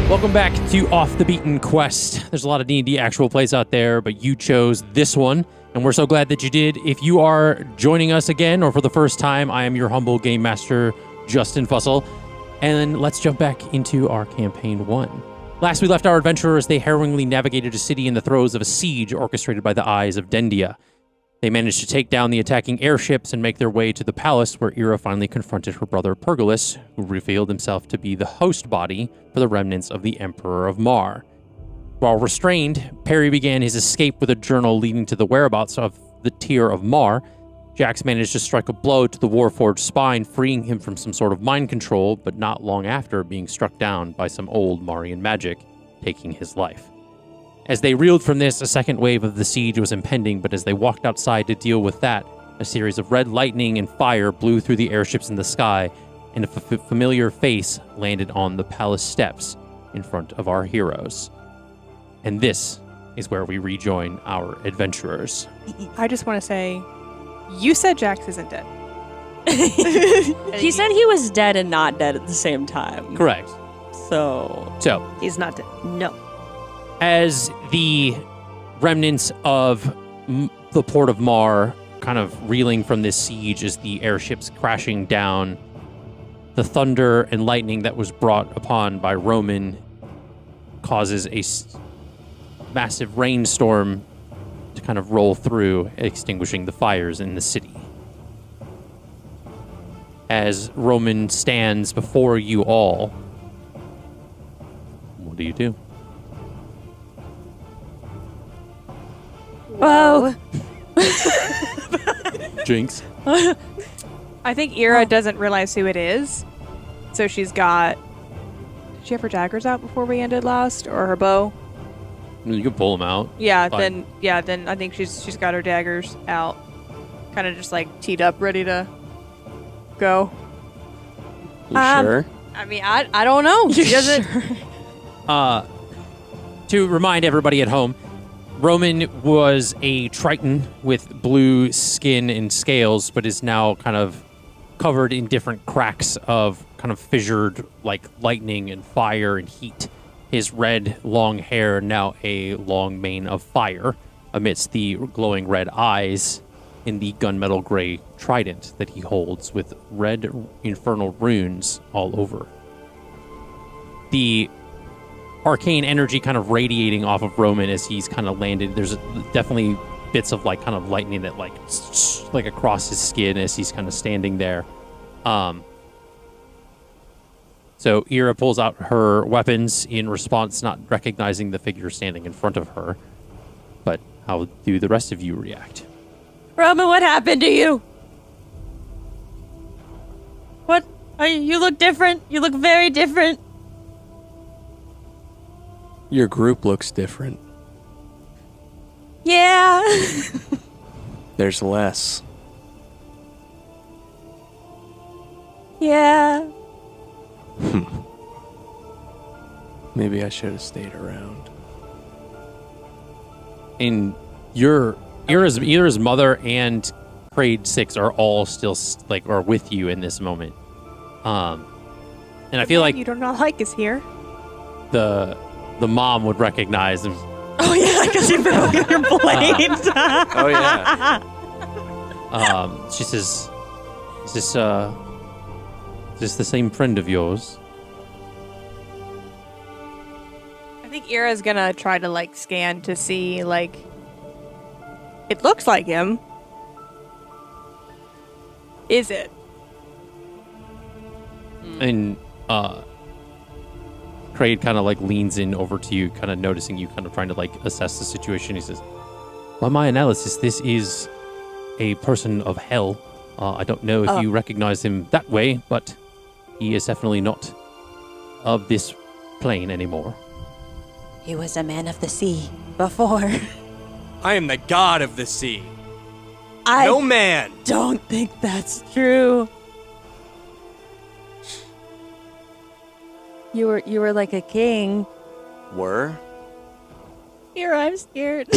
Welcome back to Off the Beaten Quest. There's a lot of D&D actual plays out there, but you chose this one, and we're so glad that you did. If you are joining us again or for the first time, I am your humble game master, Justin Fussell, and let's jump back into our campaign 1. Last we left our adventurers, they harrowingly navigated a city in the throes of a siege orchestrated by the eyes of Dendia. They managed to take down the attacking airships and make their way to the palace where Ira finally confronted her brother Perilous, who revealed himself to be the host body for the remnants of the Emperor of Mar. While restrained, Perry began his escape with a journal leading to the whereabouts of the Tier of Mar. Jax managed to strike a blow to the Warforged spine, freeing him from some sort of mind control, but not long after being struck down by some old Marian magic, taking his life. As they reeled from this, a second wave of the siege was impending, but as they walked outside to deal with that, a series of red lightning and fire blew through the airships in the sky, and a familiar face landed on the palace steps in front of our heroes. And this is where we rejoin our adventurers. I just want to say, you said Jax isn't dead. He said he was dead and not dead at the same time. Correct. So he's not dead. No. As the remnants of the port of Mar kind of reeling from this siege as the airships crashing down, the thunder and lightning that was brought upon by Roman causes a massive rainstorm to kind of roll through, extinguishing the fires in the city. As Roman stands before you all, what do you do? Whoa. Jinx. I think Ira doesn't realize who it is. So she's got... Did she have her daggers out before we ended last? Or her bow? You can pull them out. Yeah, Fine. then I think she's got her daggers out. Kind of just like teed up, ready to go. You sure? I mean, I don't know. She doesn't... To remind everybody at home, Roman was a Triton with blue skin and scales, but is now kind of covered in different cracks of kind of fissured, like lightning and fire and heat. His red, long hair now a long mane of fire amidst the glowing red eyes in the gunmetal gray trident that he holds with red infernal runes all over. The arcane energy kind of radiating off of Roman as he's kind of landed. There's definitely bits of like kind of lightning that like across his skin as he's kind of standing there. So Ira pulls out her weapons in response, not recognizing the figure standing in front of her. But how do the rest of you react? Roman, what happened to you? What? You look different. You look very different. Your group looks different. Yeah. There's less. Yeah. Maybe I should have stayed around. And Ira's mother and Grade 6 are all still are with you in this moment. And I feel like you do not like us here. the mom would recognize him. Oh yeah, because you broke your blade. Oh yeah. She says, "Is this the same friend of yours?" I think Ira's gonna try to like scan to see like it looks like him. Is it? And Kraid kind of like leans in over to you, kind of noticing you, kind of trying to like assess the situation. He says, "By my analysis, this is a person of hell. I don't know if you recognize him that way, but he is definitely not of this plane anymore." He was a man of the sea before. I am the god of the sea. I No man. don't think that's true. You were like a king. Were? Here, I'm scared.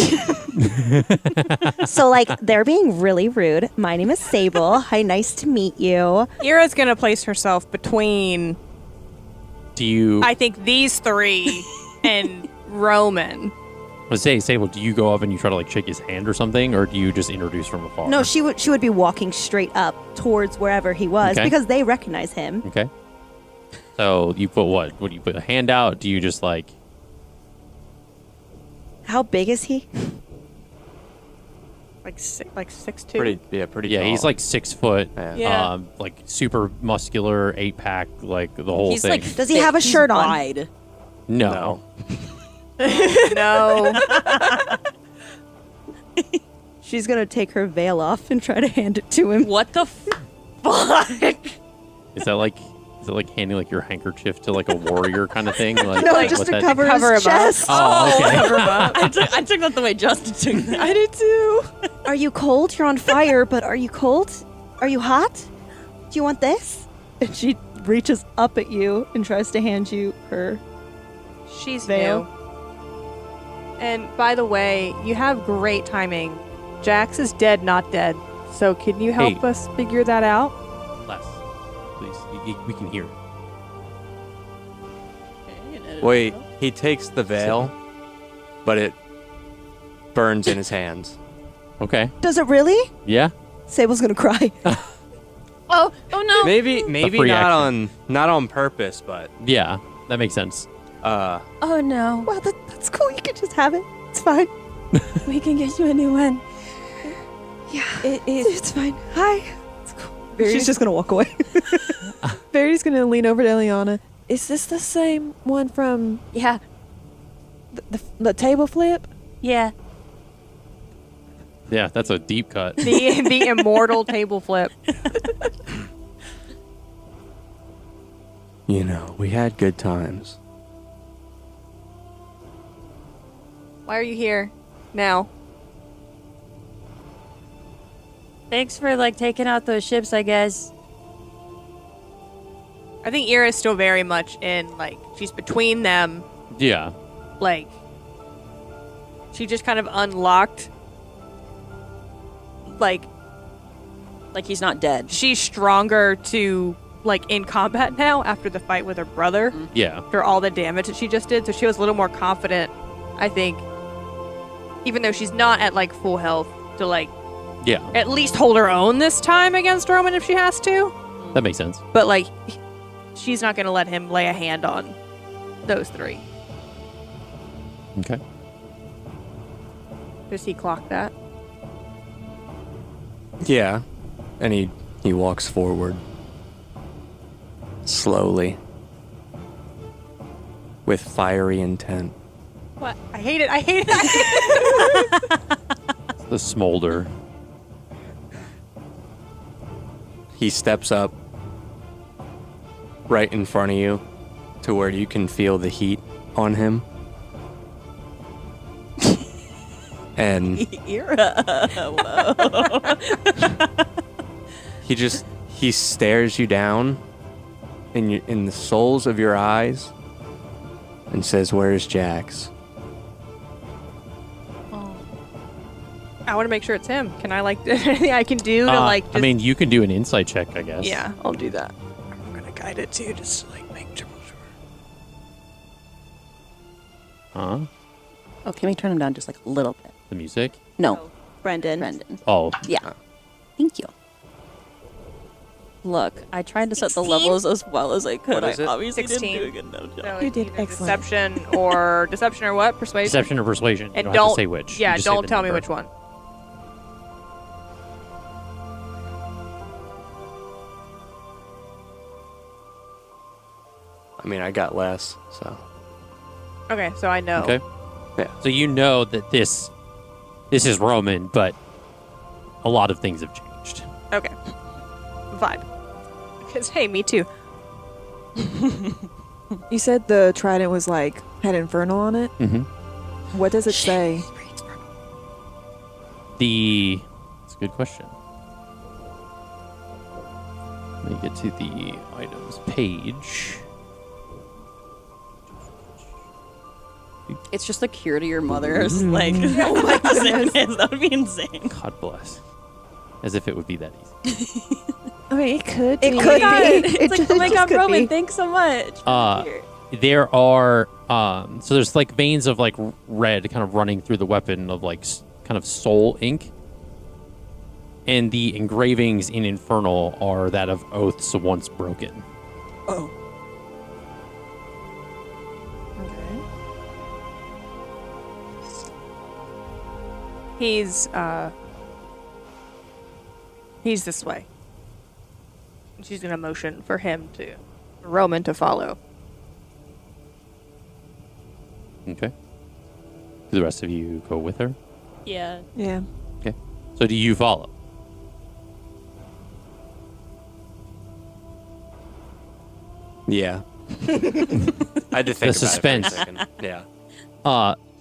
So, like, they're being really rude. My name is Sable. Hi, nice to meet you. Ira's gonna place herself between do you? I think these three and Roman. Let's say, Sable, do you go up and you try to like shake his hand or something, or do you just introduce from afar? No, she would be walking straight up towards wherever he was Okay. because they recognize him. Okay. So you put what? What do you put? A hand out? Do you just like? How big is he? Like 6'2". Pretty Yeah, tall. he's like 6 foot. Yeah. Yeah. Like super muscular, 8-pack, like the whole He's thing. like, Does he have a he's shirt on? wide. no. No. She's gonna take her veil off and try to hand it to him. What the fuck? Is that like handing like your handkerchief to like a warrior kind of thing? Like, No, like, just what's to that? cover Cover his him up. chest. Oh, okay. I took that the way Justin took that. I did too. Are you cold? You're on fire, but are you cold? Are you hot? Do you want this? And she reaches up at you and tries to hand you her. She's Veil. new. And by the way, you have great timing. Jax is dead, not dead. So can you help Hey. us figure that out? Less, please. We can hear. Wait, he takes the veil, but it burns in his hands. Okay. Does it really? Yeah. Sable's gonna cry. Oh no. Maybe free not on purpose, but Yeah. That makes sense. Oh no. Well, that's cool. You can just have it. It's fine. We can get you a new one. Yeah, it's fine. Hi. It's cool. She's just gonna walk away. Verity's gonna lean over to Eliana. Is this the same one from Yeah. the table flip? Yeah. Yeah, that's a deep cut. The immortal table flip. you know, we had good times. Why are you here now? Thanks for like taking out those ships, I guess. I think Ira's still very much in, like, she's between them. Yeah. Like, she just kind of unlocked. Like He's not dead. she's stronger to, like, in combat now after the fight with her brother. Yeah. After all the damage that she just did. So she was a little more confident, I think. Even though she's not at, like, full health to, like, Yeah. at least hold her own this time against Roman if she has to. That makes sense. But, like, she's not going to let him lay a hand on those three. Okay. Does he clock that? Yeah, and he walks forward slowly with fiery intent. What? I hate it. I hate it. I hate it. The smolder. He steps up right in front of you to where you can feel the heat on him. And he stares you down in the soles of your eyes and says, "Where's Jax?" I want to make sure it's him. Can I, like, anything I can do to, like, just... I mean, you can do an insight check, I guess. Yeah, I'll do that. I'm going to guide it, too, just to, like, make triple sure. Huh? Oh, can we turn him down just like a little bit? The music? No, Brendan. Oh. Yeah. Thank you. Look, I tried to set the levels as well as I could. What is I it? obviously 16. didn't do a good enough job. So You it's did either excellent. Deception or what? Persuasion? Deception or persuasion. You And don't have to don't say which. Yeah, You just say don't the tell me number. which one. I mean, I got less, so. Okay, so I know. Okay. Yeah. So you know that this is Roman, but a lot of things have changed. Okay. Vibe. Because, hey, me too. You said the trident was like had infernal on it. Mm-hmm. What does it say? That's a good question. Let me get to the items page. It's just a cure to your mother's like oh my goodness. That would be insane. God bless. As if it would be that easy. I mean, it could. It be. could be. It's It like, just- oh my it just god, could Roman, be. thanks so much. there are so there's like veins of like red kind of running through the weapon of like kind of soul ink, and the engravings in Infernal are that of oaths once broken. Oh. Okay. He's this way. She's gonna motion for Roman to follow. Okay. Do the rest of you go with her? Yeah. Yeah. Okay. So do you follow? Yeah. I had to think The about suspense. it for a second. Yeah.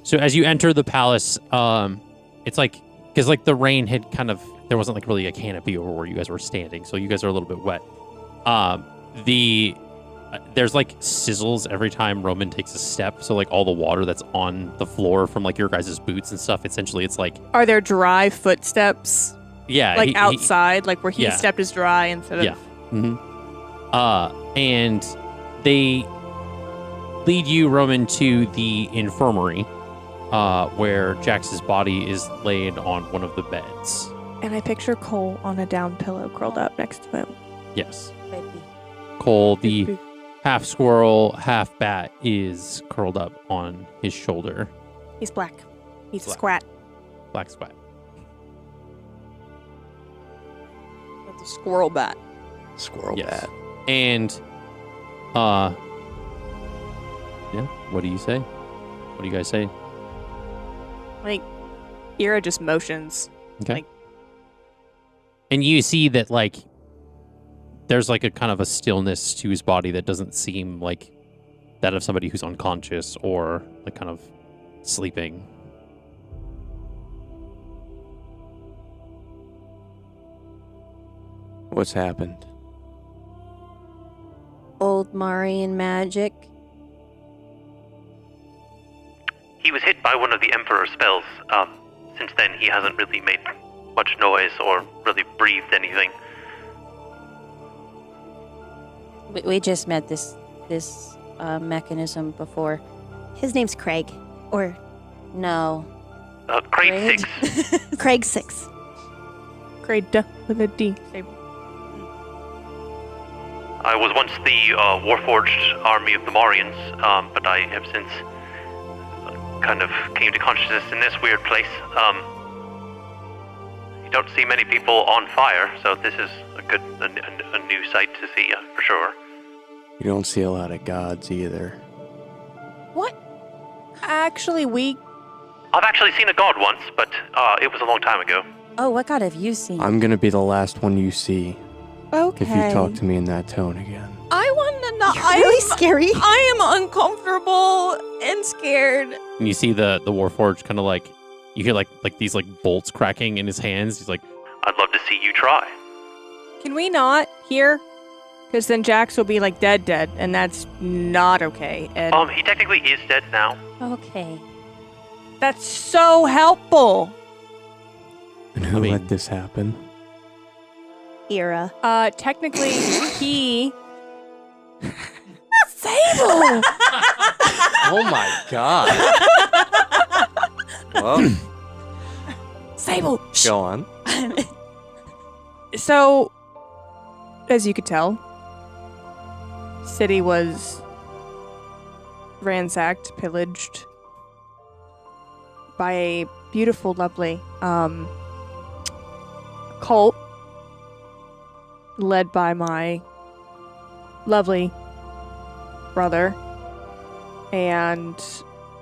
So as you enter the palace, it's like, because like the rain had kind of, there wasn't like really a canopy over where you guys were standing, so you guys are a little bit wet. There's like sizzles every time Roman takes a step, so like all the water that's on the floor from like your guys' boots and stuff, essentially it's like, Are there dry footsteps? yeah. Like outside, like where he yeah. stepped is dry instead of... Yeah. And they lead you, Roman, to the infirmary, where Jax's body is laid on one of the beds. And I picture Cole on a down pillow curled up next to him. Yes. Baby. Cole, the half squirrel, half bat, is curled up on his shoulder. He's black. He's Black. a squat. Black squat. That's a squirrel bat. Squirrel Yes. bat. And, yeah, what do you say? What do you guys say? Like, Ira just motions. Okay. Like- And you see that, like, there's like a kind of a stillness to his body that doesn't seem like that of somebody who's unconscious or like kind of sleeping. What's happened? Old Marian magic. He was hit by one of the Emperor's spells. Since then, he hasn't really made much noise or really breathed anything. We just met this mechanism before. His name's Craig. Or No. Craig Craig? 6. Craig 6. Great with a D. Sable. I was once the Warforged army of the Morians, but I have since kind of came to consciousness in this weird place. You don't see many people on fire, so this is a new sight to see for sure. You don't see a lot of gods either. What? Actually, I've actually seen a god once, but it was a long time ago. Oh, what god have you seen? I'm gonna be the last one you see Okay. if you talk to me in that tone again. I want to know. You're really scary. I am uncomfortable and scared. And you see the Warforged kind of like, you hear like these like bolts cracking in his hands. He's like, I'd love to see you try. can we not here? Because then Jax will be like dead, and that's not okay. And He technically is dead now. Okay. that's so helpful. And who I mean- let this happen? Ira. Technically, he. Sable. Oh my god. Well, Sable. go on. So, as you could tell, city was ransacked, pillaged by a beautiful, lovely cult led by my lovely brother. And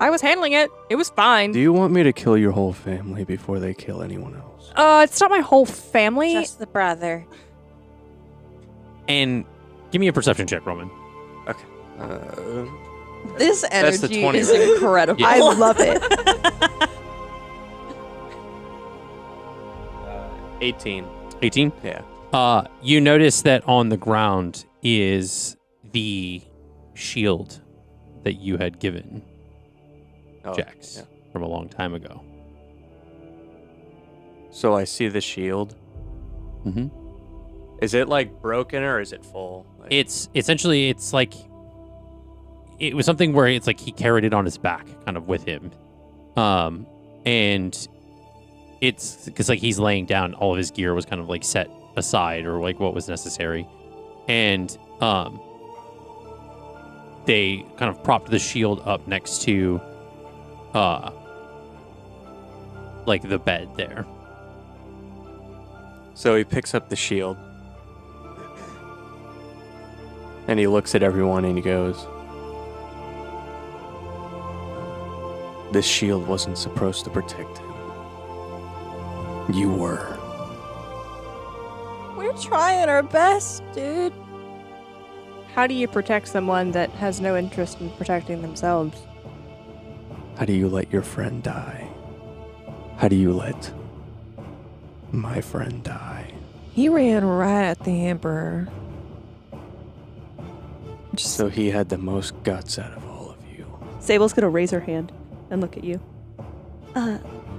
I was handling it. It was fine. Do you want me to kill your whole family before they kill anyone else? It's not my whole family. Just the brother. and give me a perception check, Roman. This That's the energy 20, is right? incredible. Yeah. I love it. 18. 18. Yeah. You notice that on the ground is the shield that you had given Oh, Jax yeah. from a long time ago. So I see the shield. Mm-hmm. Is it like broken or is it full? Like, It's essentially, it's like it was something where it's like he carried it on his back, kind of with him, and it's because like he's laying down, all of his gear was kind of like set aside or like what was necessary, and they kind of propped the shield up next to like the bed there. So he picks up the shield. And he looks at everyone and he goes, "This shield wasn't supposed to protect him. You were." We're trying our best, dude. How do you protect someone that has no interest in protecting themselves? How do you let your friend die? How do you let my friend die? He ran right at the Emperor. So he had the most guts out of all of you. Sable's gonna raise her hand and look at you.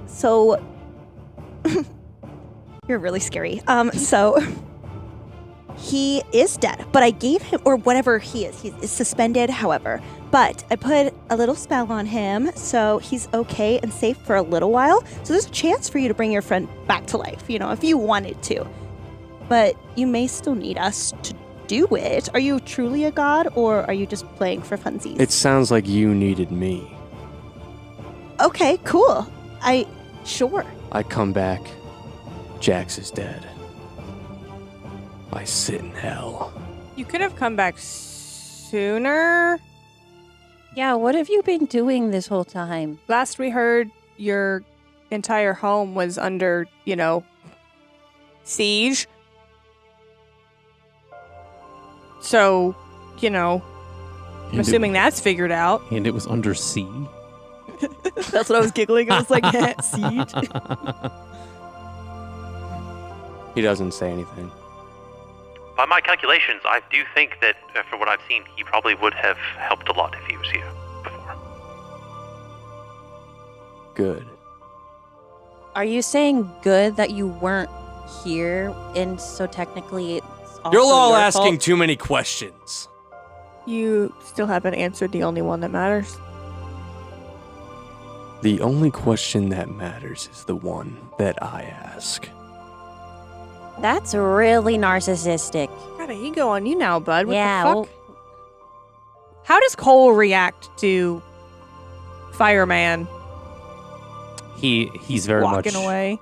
So you're really scary. So he is dead, but I gave him, or whatever he is suspended, however. But I put a little spell on him, so he's okay and safe for a little while. So there's a chance for you to bring your friend back to life, if you wanted to. But you may still need us to do it. Are you truly a god, or are you just playing for funsies? It sounds like you needed me. Okay, cool. Sure. I come back. Jax is dead. I sit in hell. You could have come back sooner. Yeah, what have you been doing this whole time? Last we heard, your entire home was under, siege. So, I'm assuming that's figured out. And it was under sea. That's what I was giggling. I was like, siege. He doesn't say anything. By my calculations, I do think that, for what I've seen, he probably would have helped a lot if he was here before. Good. Are you saying good that you weren't here, and so technically it's also You're all your asking fault? too many questions. You still haven't answered the only one that matters. The only question that matters is the one that I ask. That's really narcissistic. Got an ego on you now, bud. What Yeah, the fuck? How does Cole react to Fireman He's very walking much away?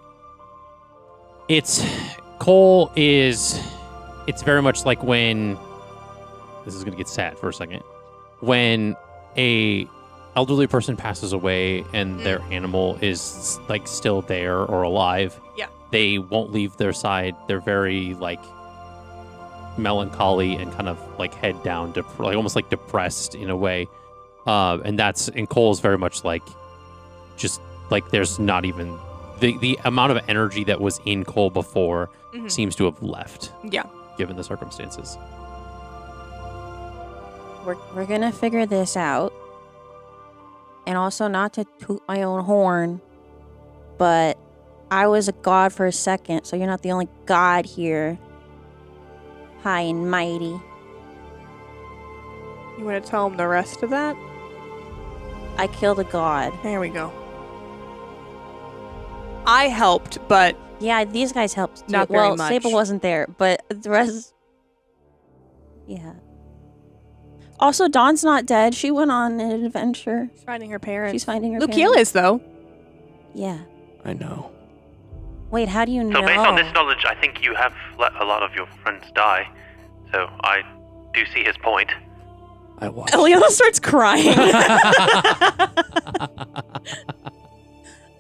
It's very much like when, this is going to get sad for a second, when a elderly person passes away and their animal is like still there or alive. Yeah. They won't leave their side. They're very like melancholy and kind of like head down, like almost like depressed in a way. And Cole's very much like, just like there's not even the amount of energy that was in Cole before seems to have left. Yeah. Given the circumstances. We're gonna figure this out. And also, not to toot my own horn, but I was a god for a second, so you're not the only god here. High and mighty. You want to tell him the rest of that? I killed a god. There we go. I helped, but Yeah, these guys helped too. Not very well, much. Sable wasn't there, but the rest... Yeah. Also, Dawn's not dead. She went on an adventure. she's finding her parents. She's finding her Lukiel parents. is, though. Yeah. I know. Wait, how do you know? So based on this knowledge, I think you have let a lot of your friends die. So I do see his point. I watched. Eliana starts crying.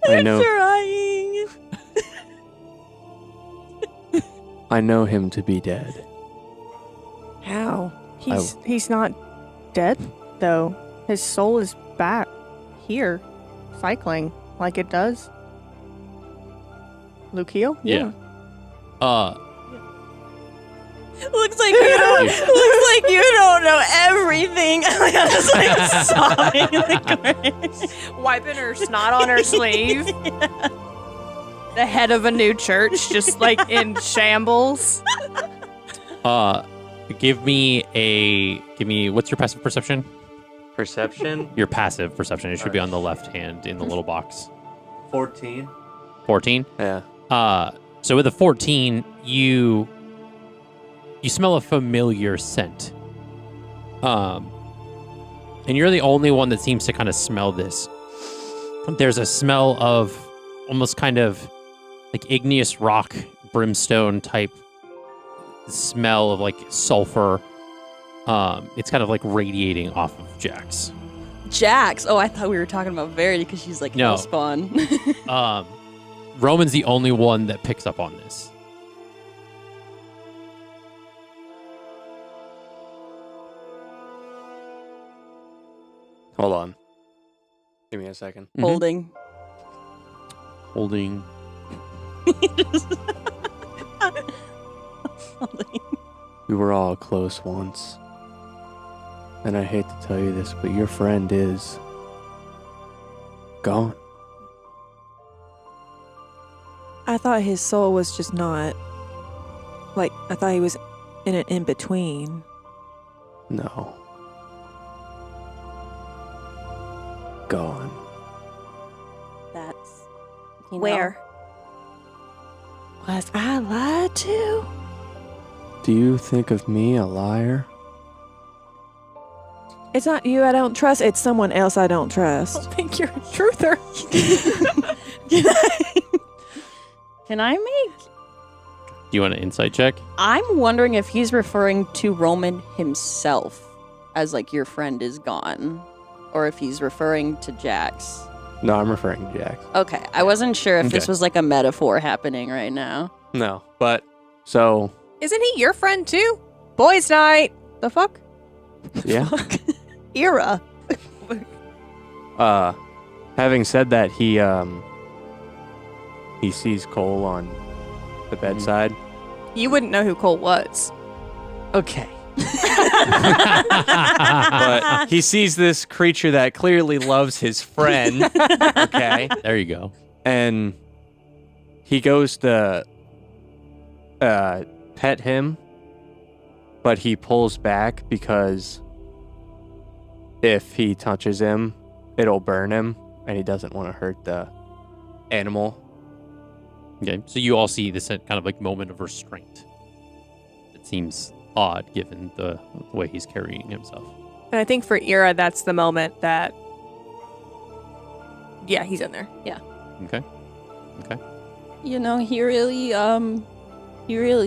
I know. Crying. I know him to be dead. How? He's not dead, though. His soul is back here, cycling like it does. Lukiel? Yeah. Looks like you don't know everything. Eliana's like sobbing in the corner. Wiping her snot on her sleeve. The head of a new church, just like in shambles. Give me what's your passive perception? Perception? Your passive perception. It should be on the left hand in the little box. 14. 14? Yeah. So with a 14, you smell a familiar scent. And you're the only one that seems to kind of smell this. There's a smell of almost kind of like igneous rock, brimstone type smell of like sulfur. It's kind of like radiating off of Jax. Jax. Oh, I thought we were talking about Verity because she's like No. hellspawn. Roman's the only one that picks up on this. Hold on. Give me a second. Holding. Holding. Holding. We were all close once. And I hate to tell you this, but your friend is gone. I thought his soul was just not. Like, I thought he was in an in between. No. Gone. That's you know. Where? Was I lied to? Do you think of me a liar? It's not you I don't trust, it's someone else I don't I trust. don't think you're a truther. Can I make? Do you want an insight check? I'm wondering if he's referring to Roman himself as like your friend is gone, or if he's referring to Jax. No, I'm referring to Jax. Okay, I wasn't sure if this Okay. was like a metaphor happening right now. No, but so Isn't he your friend too? Boys' night. The fuck? yeah. Era. Having said that, he sees Cole on the bedside. You wouldn't know who Cole was. Okay. But he sees this creature that clearly loves his friend. Okay. There you go. And he goes to pet him, but he pulls back because if he touches him, it'll burn him, and he doesn't want to hurt the animal. Okay, so you all see this kind of like moment of restraint. It seems odd given the way he's carrying himself. And I think for Ira, that's the moment that. Yeah, he's in there. Yeah. Okay. You know, he really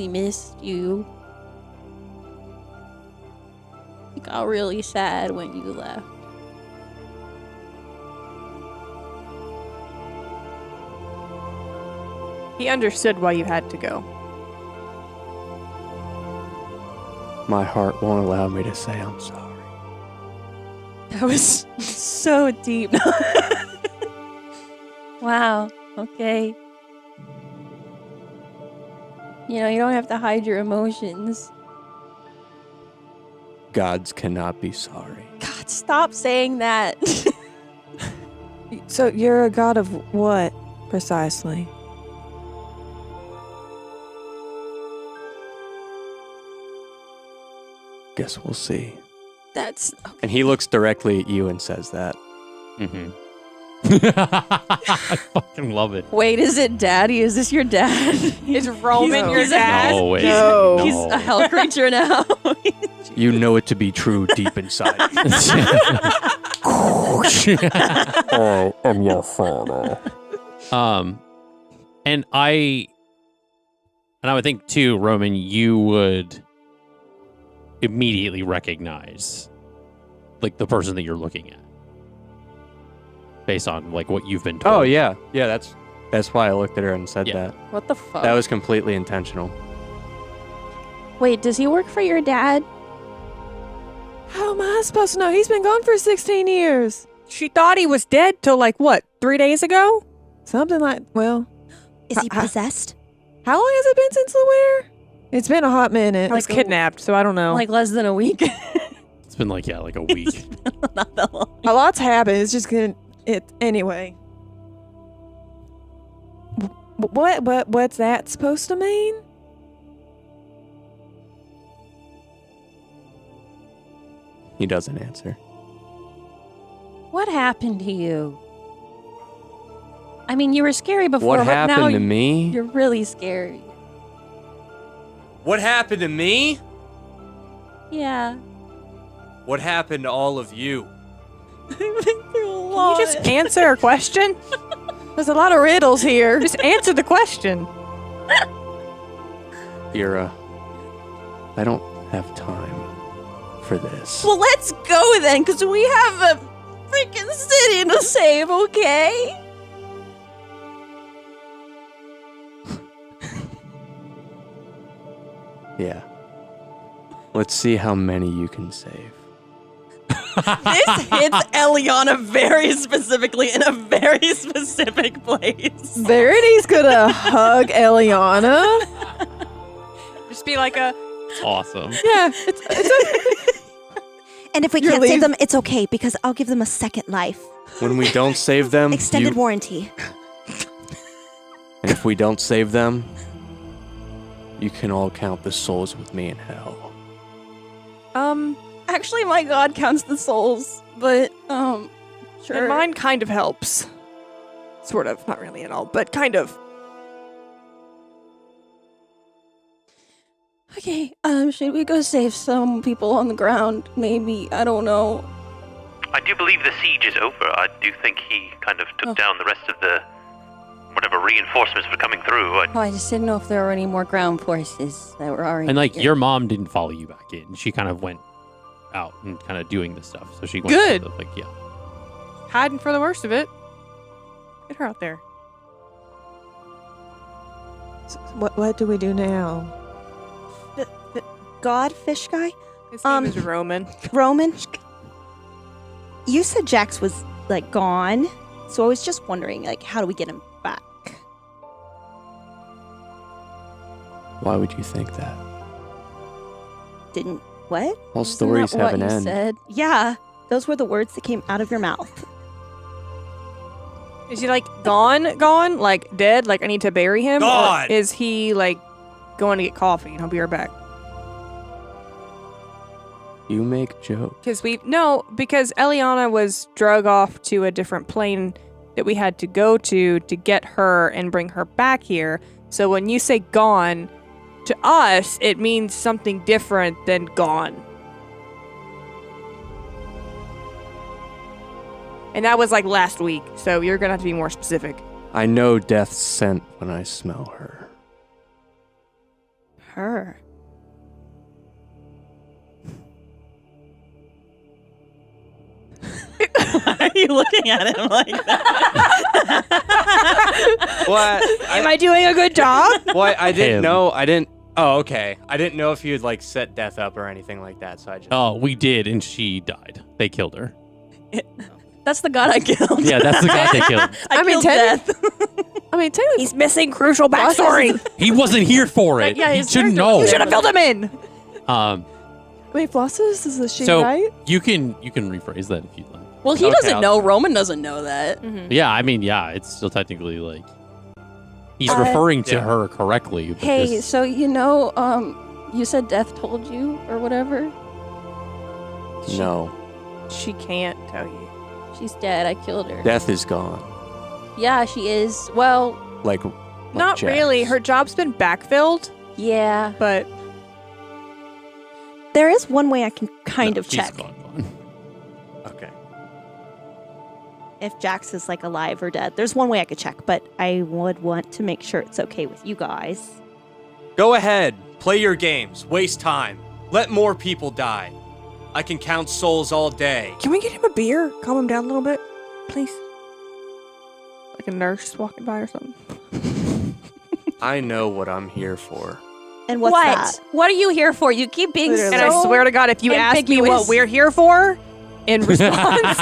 missed you. He got really sad when you left. He understood why you had to go. My heart won't allow me to say I'm sorry. That was so deep. Wow. Okay. You know, you don't have to hide your emotions. Gods cannot be sorry. God, stop saying that. So you're a god of what, precisely? Guess we'll see. That's And he looks directly at you and says that. Mm-hmm. I fucking love it. Wait, is it Daddy? Is this your dad? Is Roman your he's a- dad? No, wait. No. He's a hell creature now. You know it to be true deep inside. Oh, I'm your father. And I would think too, Roman, you would immediately recognize like the person that you're looking at based on like what you've been told. Oh yeah. Yeah, that's why I looked at her and said Yeah. that. What the fuck? That was completely intentional. Wait, does he work for your dad? How am I supposed to know? He's been gone for 16 years. She thought he was dead till like what, 3 days ago? Something like, well, Is he possessed? how long has it been since the wear? It's been a hot minute. I was kidnapped, so I don't know. like less than a week. It's been like like a week. Not that long. A lot's happened. It's just gonna. Anyway. What's that supposed to mean? He doesn't answer. What happened to you? I mean, you were scary before, What but now happened to me? you're really scary. What happened to me? Yeah. What happened to all of you? Can you just answer a question? There's a lot of riddles here. Just answer the question. Ira, I don't have time for this. Well, let's go then, because we have a freaking city to save, okay? Yeah. Let's see how many you can save. This hits Eliana very specifically in a very specific place. Verity's gonna hug Eliana. Just be like a, Awesome. Yeah, it's And if we You're can't save leave- them, it's okay because I'll give them a second life. When we don't save them, Extended warranty. and if we don't save them, you can all count the souls with me in hell. Actually, my god counts the souls, but, sure. and mine kind of helps. Sort of, not really at all, but kind of. Okay, should we go save some people on the ground? Maybe, I don't know. I do believe the siege is over. I do think he kind of took down the rest of the whatever reinforcements were coming through. Oh, I just didn't know if there were any more ground forces that were already And like here. your mom didn't follow you back in. She kind of went out and kind of doing this stuff. So she went Good. to the, like, yeah. Hiding for the worst of it. Get her out there. what do we do now? The god fish guy? His name is Roman. Roman? You said Jax was, like, gone. So I was just wondering, like, how do we get him back? Why would you think that? Didn't... What? All Isn't stories that have what an you end. said? Yeah, those were the words that came out of your mouth. Is he like gone? Like dead? Like I need to bury him? Gone! Or is he like going to get coffee and I'll be right back? You make jokes. Because Eliana was drug off to a different plane that we had to go to get her and bring her back here. So when you say gone, to us, it means something different than gone. And that was like last week, so you're gonna have to be more specific. I know death's scent when I smell her. Her. Why are you looking at him like that? What? Am I doing a good job? What? I didn't Him. know. I didn't. Oh, okay. I didn't know if you had like set death up or anything like that. So I just. Oh, we did, and she died. They killed her. That's the god I killed. Yeah, that's the guy they killed. I mean, killed death. I mean, technically, he's missing crucial backstory. He wasn't here for it. Yeah, he his shouldn't character know. You should have filled him in. Wait, Flossus, is this she So right? you can rephrase that if you'd like. Well, he Okay, doesn't I'll- know. Roman doesn't know that. Yeah, I mean, yeah, it's still technically like he's referring to Yeah. her correctly. But Hey, this- so you said death told you or whatever? No, She can't tell you. She's dead. I killed her. death is gone. Yeah, she is. Well, Like Not Jax. really. Her job's been backfilled, yeah. but There is one way I can kind no, of she's check gone. Okay. if Jax is, like, alive or dead. There's one way I could check, but I would want to make sure it's okay with you guys. Go ahead. Play your games. Waste time. Let more people die. I can count souls all day. can we get him a beer? Calm him down a little bit, please. Like a nurse walking by or something. I know what I'm here for. And what's what? that? What are you here for? You keep being Literally. And I so swear to God, if you ask me what ambiguous. we're here for, in response,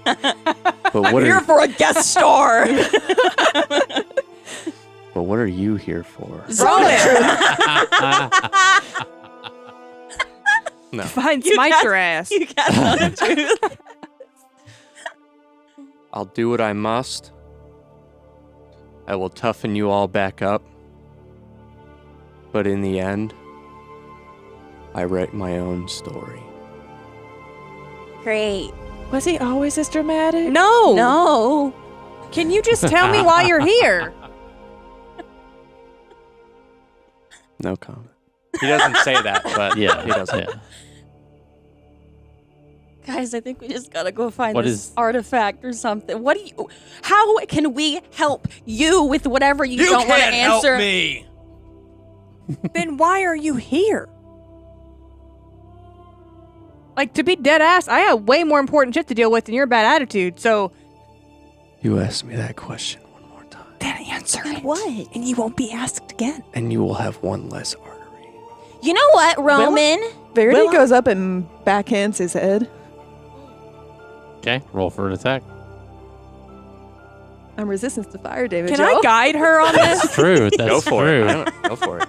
But I'm what here are for a guest star. but what are you here for? No. fine, You smite got- your ass. You got the truth. I'll do what I must. I will toughen you all back up. But in the end, I write my own story. Great. Was he always this dramatic? No. No. Can you just tell me why you're here? No comment. He doesn't say that, but Yeah, he doesn't. yeah. Guys, I think we just gotta go find What this is- artifact or something. What do you? How can we help you with whatever you, don't want to can't answer? help me. Then why are you here? Like, to be dead ass, I have way more important shit to deal with than your bad attitude, so You asked me that question one more time, then answer it. What? And you won't be asked again. and you will have one less artery. You know what, Roman? Verity Will I- goes up and backhands his head. Okay, roll for an attack. I'm resistance to fire damage. Can I guide her on this? That's true. That's Go for true. it. Go for it.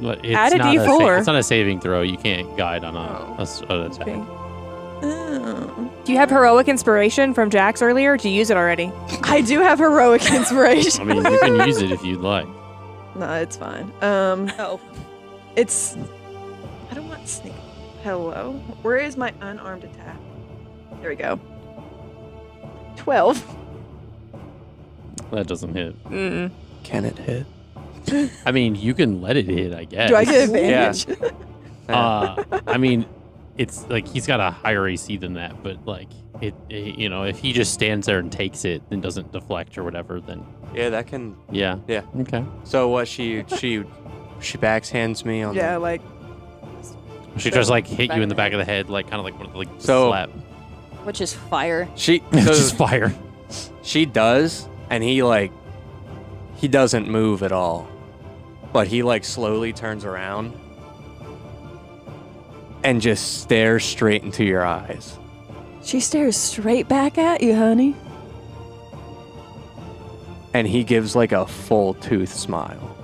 But it's Add a not D4. it's not a saving throw. You can't guide on an attack. Okay. Oh. Do you have heroic inspiration from Jax earlier? Did you use it already? I do have heroic inspiration. I mean, you can use it if you'd like. No, it's fine. Oh. It's. I don't want sneak. Hello. Where is my unarmed attack? There we go. 12. That doesn't hit. Mm-mm. Can it hit? I mean, you can let it hit, I guess. Do I get advantage? I mean, it's like he's got a higher AC than that, but like you know, if he just stands there and takes it and doesn't deflect or whatever, then Yeah, that can. yeah. Yeah. Okay. So what? She backshands me on. Yeah, The, like. She just like hit you in the back of the head, like kind of like one of the, like So- slap. Which is fire. she. Just So fire. she does, and he doesn't move at all, but he like slowly turns around and just stares straight into your eyes. She stares straight back at you, honey. And he gives like a full tooth smile.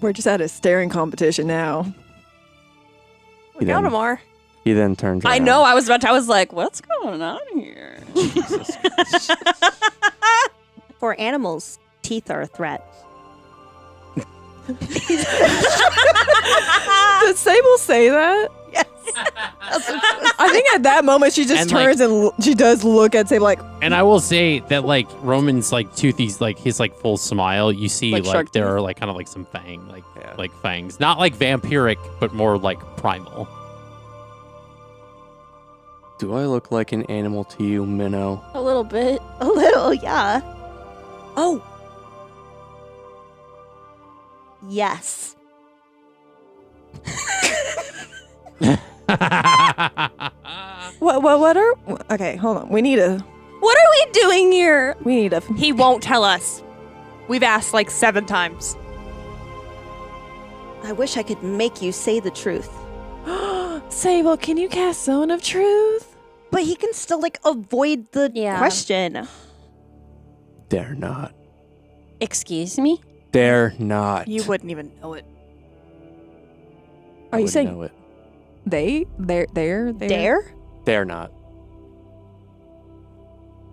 We're just at a staring competition now. We got him, Mar. He then turns around. I know. I was like, what's going on here? For animals, teeth are a threat. Did Sable say that? Yes. I think at that moment she just And, like- turns and she does look at Sable like, And I will say that like Roman's like toothy's like his like full smile, you see Like like, shark there teeth? are like kind of like some fang Yeah. like fangs, not like vampiric, but more like primal. Do I look like an animal to you, Minnow? A little bit. A little, yeah. Oh. Yes. what are? Okay, hold on. We need a. What are we doing here? We need a. He won't tell us. We've asked like 7 times. I wish I could make you say the truth. Sable, can you cast Zone of Truth? But he can still, like, avoid the Yeah. question. Dare not. Excuse me? Dare not. You wouldn't even know it. Are you Wouldn't saying know it. they're Dare? Dare not.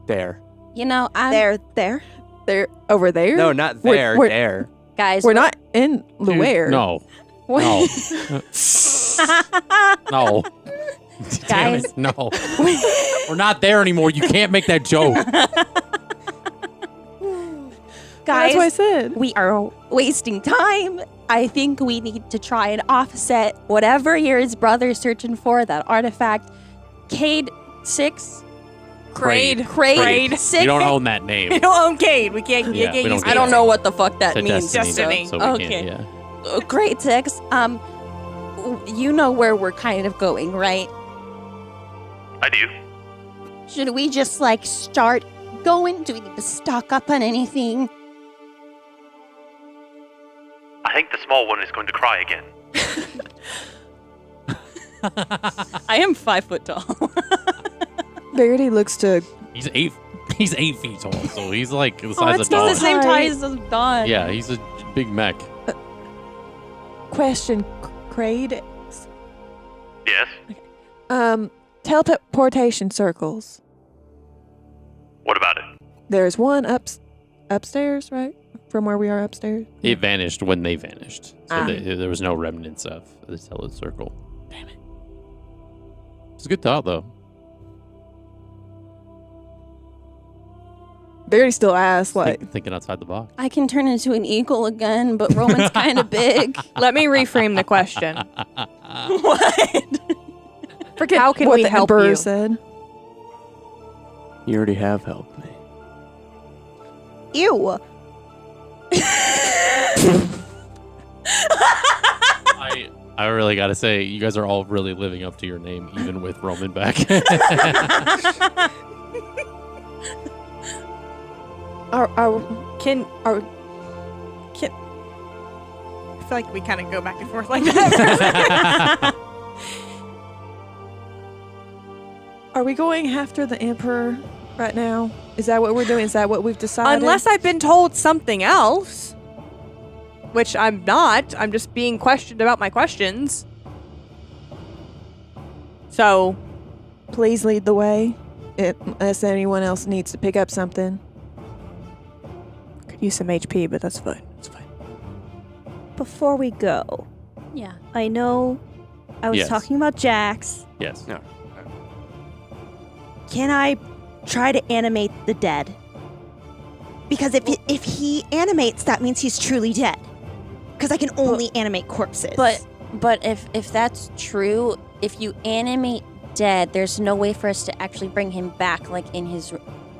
Dare. You know, I'm There. they're over there? No, not We're- there. we're- Dare. guys. We're not in Dude, Luare. No. What? No. No. Damn Guys. it, no. We're not there anymore. You can't make that joke. Guys, That's what I said. we are wasting time. I think we need to try and offset whatever your brother's searching for, that artifact. Cade 6? Crade. Crade Crade. 6? You don't own that name. We don't own Cade. We can't, Yeah, you can't we don't use get I it. don't know what the fuck that It's a means. destiny, Destiny. so we Okay. can't, yeah. Grade 6, you know where we're kind of going, right? I do. Should we just like start going? Do we need to stock up on anything? I think the small one is going to cry again. I am 5 foot tall. Verity looks to. He's 8 feet tall, so he's like the Oh, size it's of Dawn. the same Hi. size as Dawn. Yeah, he's a big mech. Question, Crade. Yes? Teleportation circles. What about it? There's one upstairs, right? From where we are upstairs. It vanished when they vanished, so Ah. there was no remnants of the Telos circle. It's a good thought, though. Verity still asks, like, Thinking outside the box. I can turn into an eagle again, but Roman's kind of big. Let me reframe the question. What? Forget how can what we the help Emperor you? said. You already have helped me. Ew. I really gotta say, you guys are all really living up to your name, even with Roman back. Can I feel like we kind of go back and forth like that. Are we going after the Emperor right now? Is that what we're doing? Is that what we've decided? Unless I've been told something else, which I'm not. I'm just being questioned about my questions. So, Please lead the way, unless anyone else needs to pick up something. could use some HP, but that's fine. It's fine. Before we go, Yeah. I know I was Yes. talking about Jax. Yes. No. Can I try to animate the dead? Because if he animates, that means he's truly dead. Because I can only animate corpses. But if that's true, if you animate dead, there's no way for us to actually bring him back like in his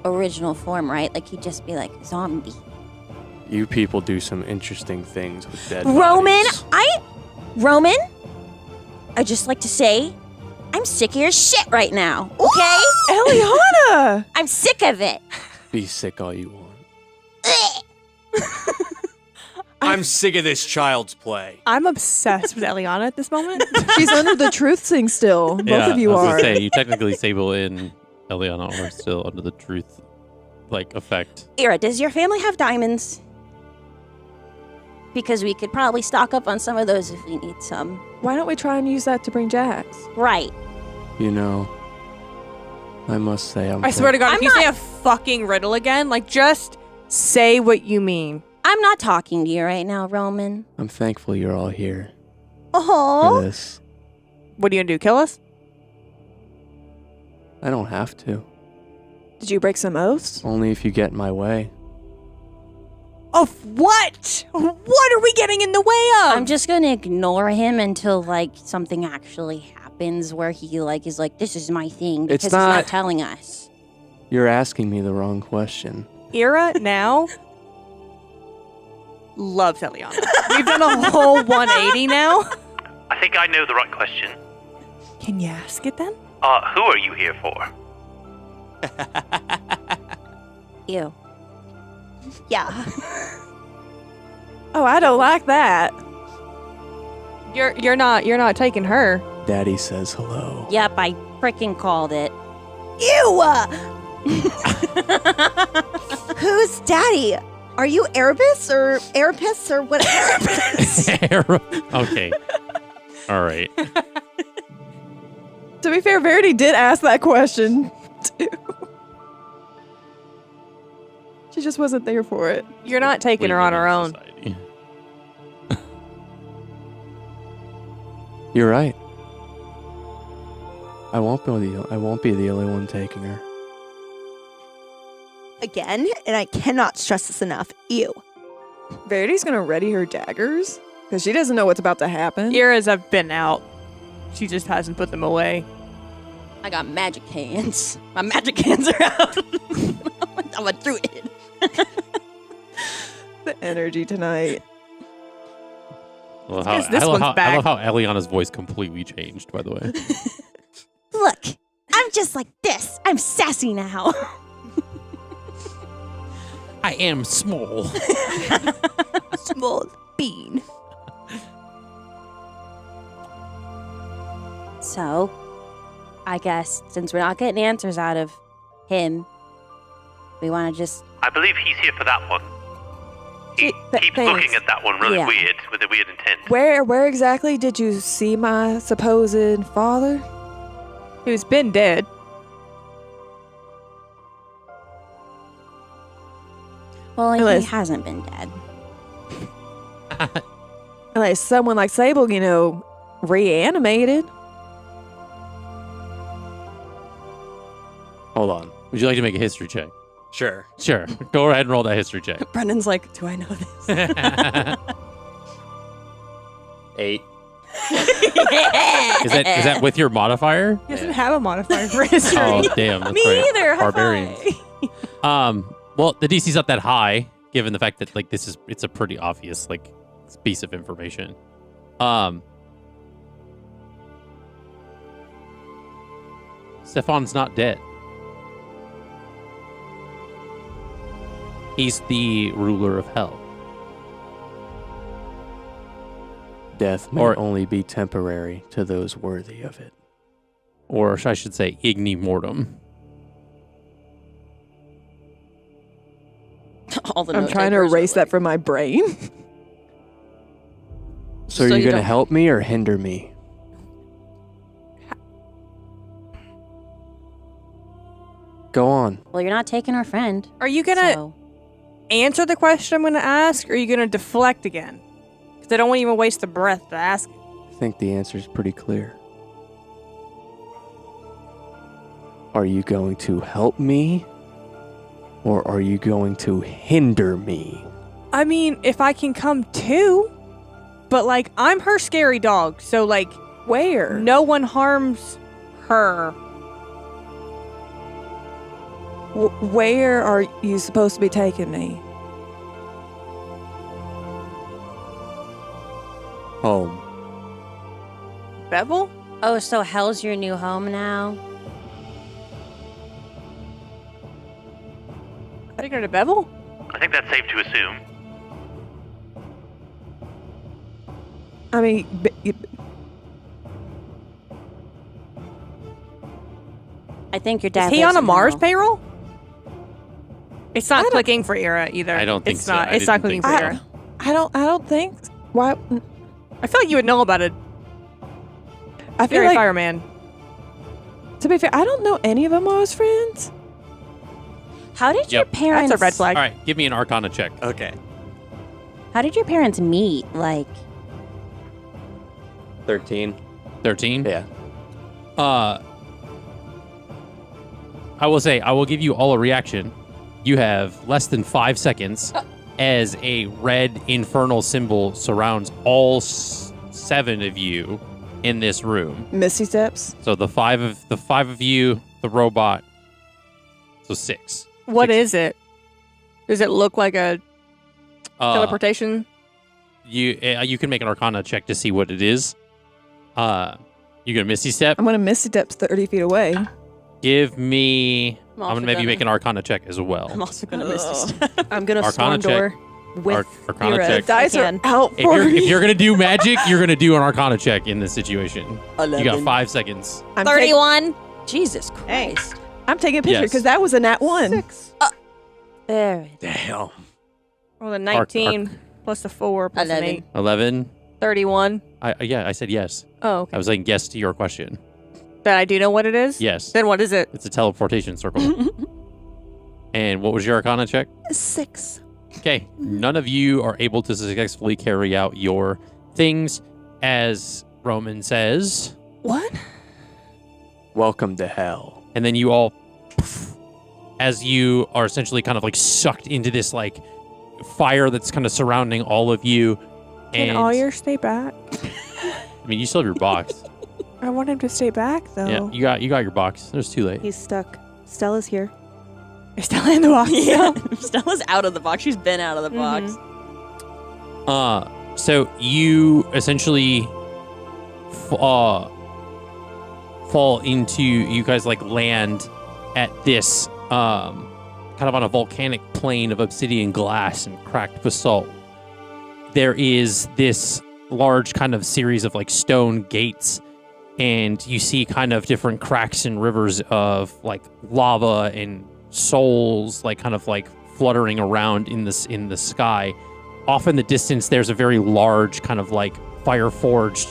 original form, right? Like he'd just be like zombie. You people do some interesting things with dead Roman, bodies. Roman, I just like to say, I'm sick of your shit right now. Okay? Eliana! I'm sick of it. Be sick all you want. I'm sick of this child's play. I'm obsessed with Eliana at this moment. She's under the truth thing still. Both Yeah, of you I was are. gonna say, you technically, Sable and Eliana are still under the truth, effect. Ira, does your family have diamonds? Because we could probably stock up on some of those if we need some. Why don't we try and use that to bring Jax? Right. You know, I must say I swear to God, if I'm you say a fucking riddle again, just say what you mean. I'm not talking to you right now, Roman. I'm thankful you're all here for oh, this. What are you gonna do? Kill us? I don't have to. Did you break some oaths? Only if you get in my way. Of what? What are we getting in the way of? I'm just gonna ignore him until something actually happens where he is like, this is my thing, because he's not telling us. You're asking me the wrong question. Ira now loves Eliana. We've done a whole 180 now. I think I know the right question. Can you ask it then? Who are you here for? Ew. yeah. Oh, I don't like that. You're not taking her. Daddy says hello. Yep, I freaking called it. Ew! Who's daddy? Are you Erebus or Erebus or what? Okay. All right. To be fair, Verity did ask that question, too. She just wasn't there for it. You're not taking her on her own. Society. You're right. I won't be the only one taking her. Again, and I cannot stress this enough. Ew. Verity's gonna ready her daggers because she doesn't know what's about to happen. Ira's have been out. She just hasn't put them away. I got magic hands. My magic hands are out. I'm a druid. The energy tonight. Well, Because this one's I back. love how Eliana's voice completely changed, by the way. Look, I'm just like this. I'm sassy now. I am small. Small bean. So, I guess since we're not getting answers out of him, we want to just... I believe he's here for that one. He keeps thanks. looking at that one really Yeah. weird, with a weird intent. Where exactly did you see my supposed father? Who's been dead. Well, he Unless- hasn't been dead. Unless someone like Sable, reanimated. Hold on. Would you like to make a history check? Sure. Sure. Go ahead and roll that history check. Brendan's like, do I know this? 8. Is that with your modifier? He doesn't have a modifier for history. Oh, damn. That's Me right. either. High Barbarians. five. Well, the DC's not that high, given the fact that like it's a pretty obvious like piece of information. Stefan's not dead. He's the ruler of hell. Death may Or- only be temporary to those worthy of it. Or I should say Ignimortem. All the I'm note trying to takers are erase that like- from my brain. So are So you you going to don't- help me or hinder me? Go on. Well, you're not taking our friend. Are you gonna So. answer the question I'm gonna ask, or are you gonna deflect again? Because I don't want to even waste the breath to ask. I think the answer is pretty clear. Are you going to help me? Or are you going to hinder me? I mean, if I can come too, but like I'm her scary dog, so like Where? no one harms her. Where are you supposed to be taking me? Home. Bevel? Oh, so hell's your new home now? Are you going to Bevel? I think that's safe to assume. I mean, I think your dad. Is he lives on a in Mars hell. payroll? It's not don't- clicking for Era either. I don't think it's so. Not, I it's not didn't clicking for think so. Era. I don't think. Why? I feel like you would know about it. I feel Fairy like, Fireman. to be fair, I don't know any of them as friends. How did your Yep. parents? That's a red flag. All right, give me an Arcana check. Okay. How did your parents meet? Like, 13. 13. Yeah. I will say, I will give you all a reaction. You have less than 5 seconds as a red infernal symbol surrounds all 7 of you in this room. Misty steps. So the five of you, the robot. So 6. What is it? Does it look like a teleportation? You can make an Arcana check to see what it is. You gonna Misty Step? I'm gonna Misty steps 30 feet away. Give me. I'm also gonna maybe gonna- make an Arcana check as well. I'm also gonna miss Ugh. this. I'm gonna Arcana storm door with Arcana Era check. if I Dice are can. out If for you're, me. if you're gonna do magic, you're gonna do an Arcana check in this situation. 11. You got 5 seconds. I'm 31. Jesus Hey. Christ. I'm taking a picture Yes. because that was a nat 1. 6. There. Damn. Well, the 19 plus the 4 plus 11. an 8. 11. 31. I said yes. Oh, okay. I was saying yes to your question. That I do know what it is? Yes. Then what is it? It's a teleportation circle. And what was your Arcana check? 6. Okay. None of you are able to successfully carry out your things, as Roman says. What? Welcome to hell. And then you all, as you are essentially kind of like sucked into this like fire that's kind of surrounding all of you. Can And all yours stay back? I mean, you still have your box. I want him to stay back, though. Yeah, you got your box. It's too late. He's stuck. Stella's here. You're still in the box. Yeah. Stella's out of the box. She's been out of the box. So you essentially fall into, you guys like land at this kind of on a volcanic plain of obsidian glass and cracked basalt. There is this large kind of series of like stone gates, and you see kind of different cracks and rivers of like lava and souls like kind of like fluttering around in the sky. Off in the distance, there's a very large kind of like fire forged,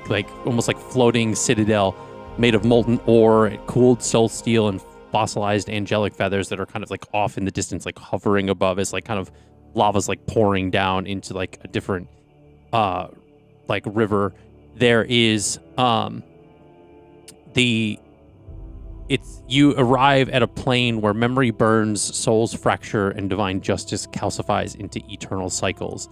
like almost like floating citadel made of molten ore, cooled soul steel, and fossilized angelic feathers that are kind of like off in the distance, like hovering above as like kind of lava's like pouring down into like a different like river. There is You arrive at a plane where memory burns, souls fracture, and divine justice calcifies into eternal cycles.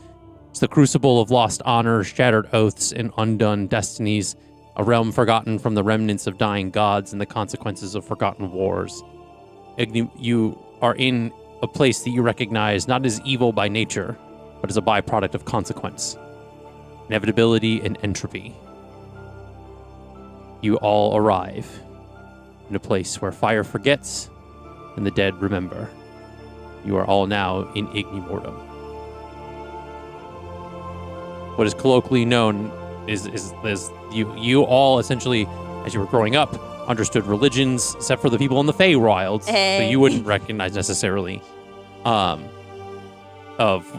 It's the crucible of lost honor, shattered oaths, and undone destinies, a realm forgotten from the remnants of dying gods and the consequences of forgotten wars. You are in a place that you recognize not as evil by nature, but as a byproduct of consequence, inevitability, and entropy. You all arrive in a place where fire forgets and the dead remember. You are all now in Ignimortem. What is colloquially known is you all essentially, as you were growing up, understood religions, except for the people in the Feywilds, so you wouldn't recognize necessarily of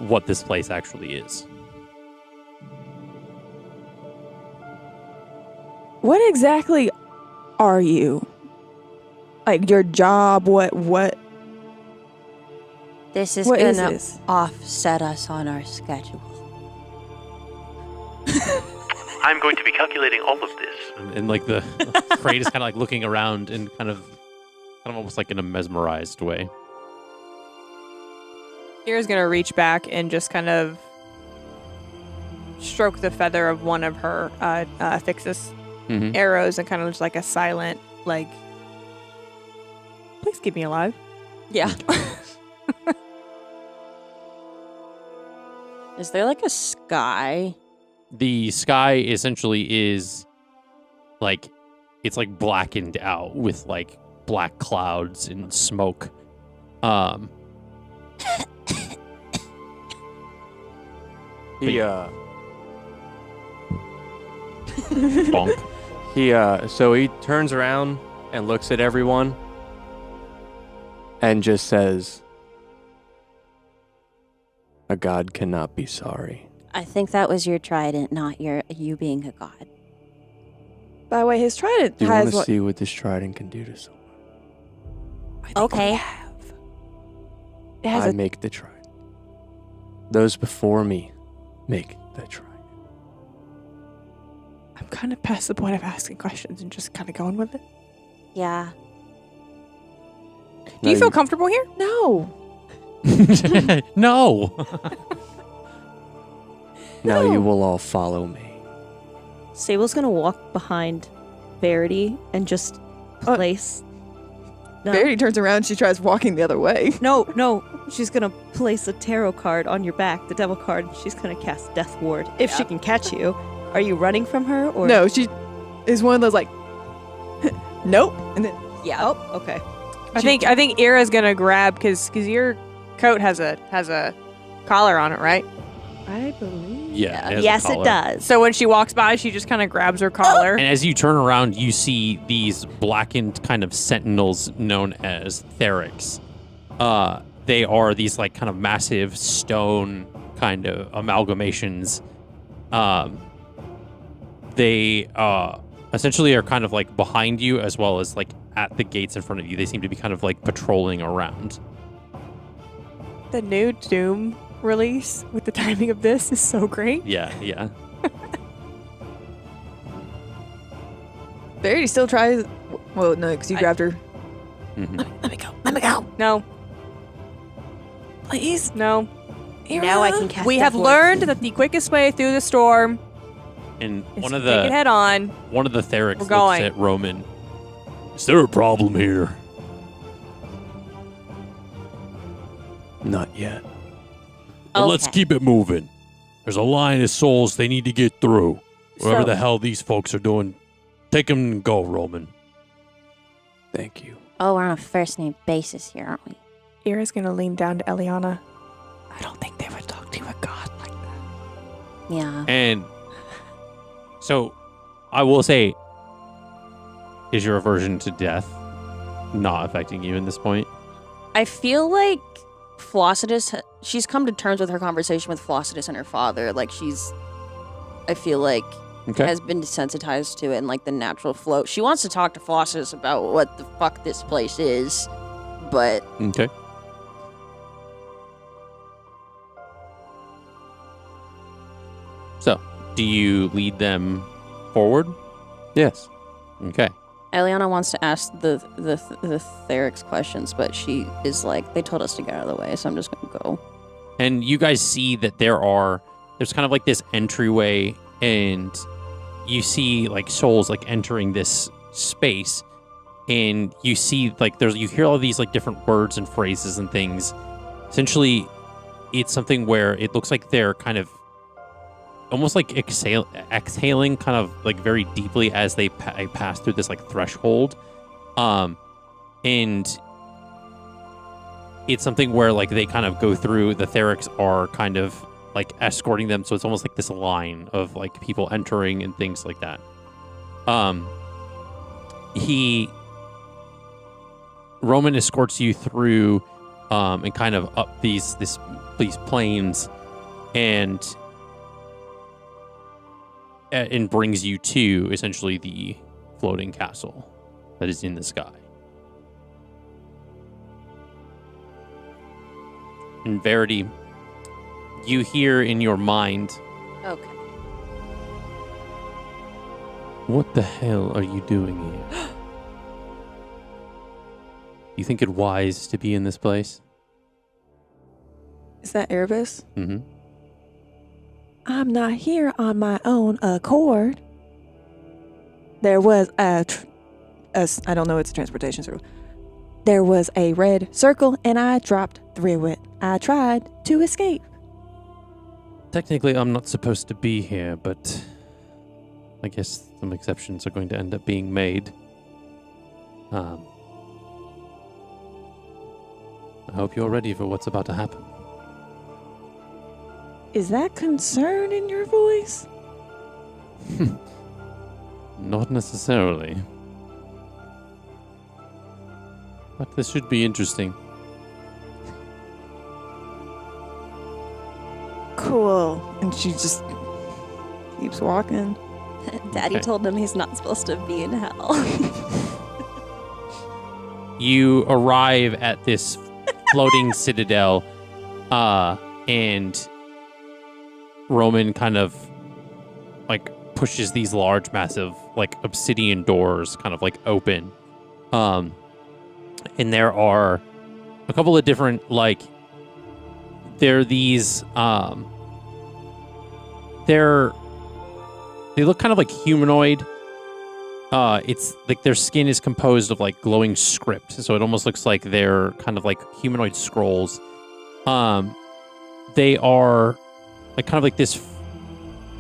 what this place actually is. What exactly are you? Like your job? What? This is What is gonna this? offset us on our schedule. I'm going to be calculating all of this. And like the Freyt is kind of like looking around and kind of almost like in a mesmerized way. Kira's gonna reach back and just kind of stroke the feather of one of her Fixus arrows and kind of just like a silent, like, please keep me alive. Yeah. Is there like a sky? The sky essentially is like, it's like blackened out with like black clouds and smoke. Bonk. So he turns around and looks at everyone and just says, "A god cannot be sorry." I think that was your trident, not you being a god. By the way, his trident Do you want has to what? see what this trident can do to someone? Okay. It has I a make the trident. Those before me make the trident. I'm kind of past the point of asking questions and just kind of going with it. Yeah. Do you feel comfortable here? no. No. Now you will all follow me. Sable's gonna walk behind Verity and just place. No. Verity turns around. She tries walking the other way. No. She's gonna place a tarot card on your back, the devil card. And she's gonna cast Death Ward if she can catch you. Are you running from her or No, she is one of those like, nope, and then Yeah. Oh, okay. I think Ira's gonna grab because your coat has a collar on it, right? I believe. Yeah. has a Yes, it collar. does. So when she walks by, she just kind of grabs her collar. And as you turn around, you see these blackened kind of sentinels known as Therics. They are these like kind of massive stone kind of amalgamations. They essentially are kind of like behind you as well as like at the gates in front of you. They seem to be kind of like patrolling around. The new Doom release with the timing of this is so great. Yeah. Verity still tries. Well, no, because you grabbed her. Mhm. Let me go. No, Please. no. Now I can cast We Death have Ward. learned that the quickest way through the storm And is one to of take it the head on. Therics We're looks going. at Roman. Is there a problem here? Not yet. Well, let's Okay. keep it moving. There's a line of souls they need to get through. Whatever So- the hell these folks are doing, take them and go, Roman. Thank you. Oh, we're on a first name basis here, aren't we? Ira's gonna lean down to Eliana. I don't think they would talk to a god like that. Yeah. And so I will say, is your aversion to death not affecting you in this point? I feel like Flossidus, she's come to terms with her conversation with Flossidus and her father. Like I feel like, Okay. has been desensitized to it and like the natural flow. She wants to talk to Flossidus about what the fuck this place is, but Okay. So, do you lead them forward? Yes. Okay. Eliana wants to ask the Therix questions, but she is like, they told us to get out of the way, so I'm just gonna go. And you guys see that there's kind of like this entryway, and you see like souls like entering this space, and you see like you hear all these like different words and phrases and things. Essentially, it's something where it looks like they're kind of almost like exhaling kind of like very deeply as they pass through this like threshold. And it's something where like they kind of go through, the Therix are kind of like escorting them. So it's almost like this line of like people entering and things like that. Roman escorts you through and kind of up these planes and brings you to essentially the floating castle that is in the sky. And Verity, you hear in your mind, Okay. what the hell are you doing here? You think it wise to be in this place? Is that Erebus? Mm-hmm. I'm not here on my own accord. There was I don't know, it's a transportation circle. There was a red circle and I dropped through it. I tried to escape. Technically, I'm not supposed to be here, but I guess some exceptions are going to end up being made. I hope you're ready for what's about to happen. Is that concern in your voice? Not necessarily. But this should be interesting. Cool. And she just keeps walking. Daddy Okay. told him he's not supposed to be in hell. You arrive at this floating citadel, and Roman kind of like pushes these large, massive, like obsidian doors kind of like open. And there are a couple of different like there are these they look kind of like humanoid. It's like their skin is composed of like glowing script, so it almost looks like they're kind of like humanoid scrolls. They are like kind of like this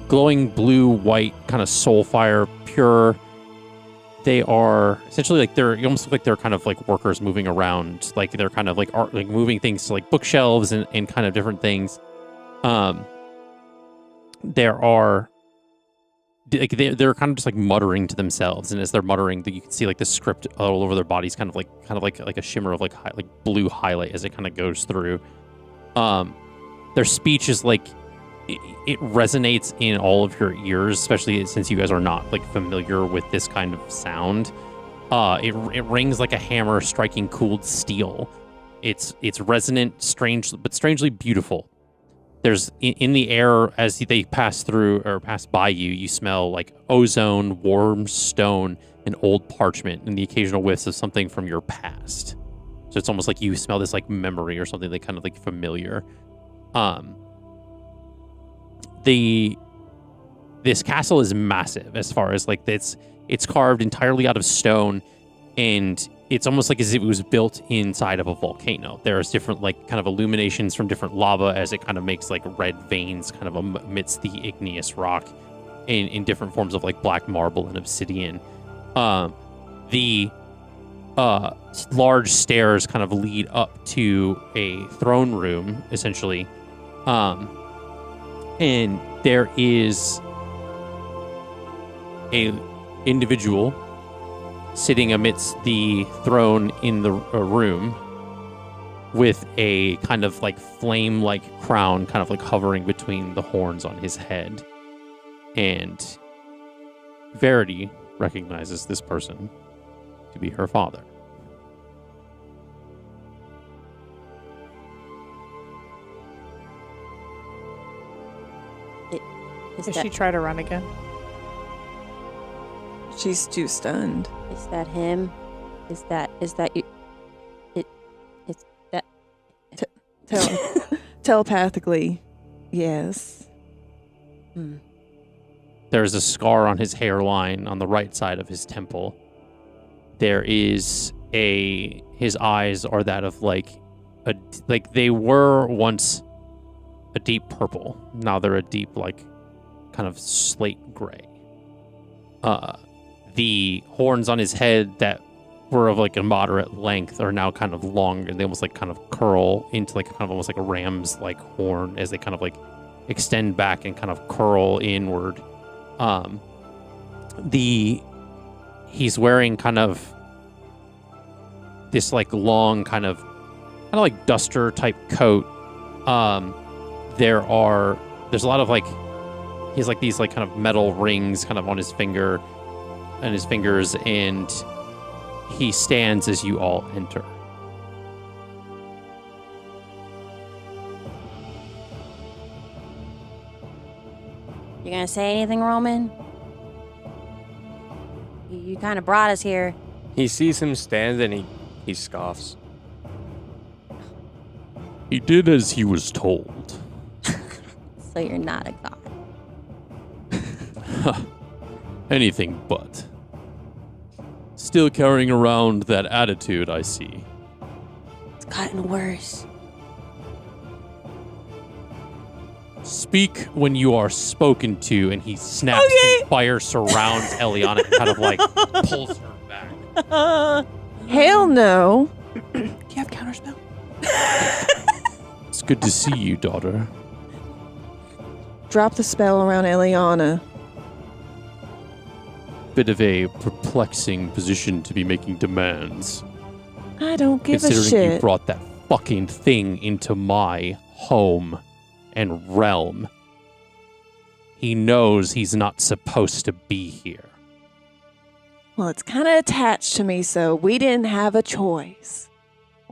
glowing blue-white kind of soulfire pure. They are essentially like you almost look like they're kind of like workers moving around, like they're kind of like art, like moving things to like bookshelves and kind of different things. There are like they're kind of just like muttering to themselves, and as they're muttering, you can see like the script all over their bodies, kind of like a shimmer of like blue highlight as it kind of goes through. Their speech is like it resonates in all of your ears, especially since you guys are not like familiar with this kind of sound. It rings like a hammer striking cooled steel. It's resonant, strange, but strangely beautiful. There's in the air as they pass through or pass by you, you smell like ozone, warm stone, and old parchment, and the occasional whiffs of something from your past. So it's almost like you smell this like memory or something like kind of like familiar. This castle is massive as far as like it's carved entirely out of stone, and it's almost like as if it was built inside of a volcano. There's different like kind of illuminations from different lava as it kind of makes like red veins kind of amidst the igneous rock in different forms of like black marble and obsidian. The large stairs kind of lead up to a throne room, essentially. And there is a individual sitting amidst the throne in the room with a kind of like flame-like crown kind of like hovering between the horns on his head. And Verity recognizes this person to be her father. Does she try to run again? She's too stunned. Is that him? Is that you? It's that. Telepathically, yes. There's a scar on his hairline on the right side of his temple. There is his eyes are that of like they were once a deep purple. Now they're a deep like kind of slate gray. The horns on his head that were of like a moderate length are now kind of long, and they almost like kind of curl into like kind of almost like a ram's like horn as they kind of like extend back and kind of curl inward. He's wearing kind of this like long kind of like duster type coat. There's a lot of like he has like these like kind of metal rings kind of on his finger and his fingers, and he stands as you all enter. You gonna say anything, Roman? You kind of brought us here. He sees him stand and he scoffs. He did as he was told. So you're not a god. Anything but. Still carrying around that attitude, I see. It's gotten worse. Speak when you are spoken to, and he snaps and fire surrounds Eliana and kind of like pulls her back. Hell no. Do you have counterspell? It's good to see you, daughter. Drop the spell around Eliana. Bit of a perplexing position to be making demands. I don't give a Considering you shit. brought that fucking thing into my home and realm. He knows he's not supposed to be here. Well, it's kind of attached to me, so we didn't have a choice.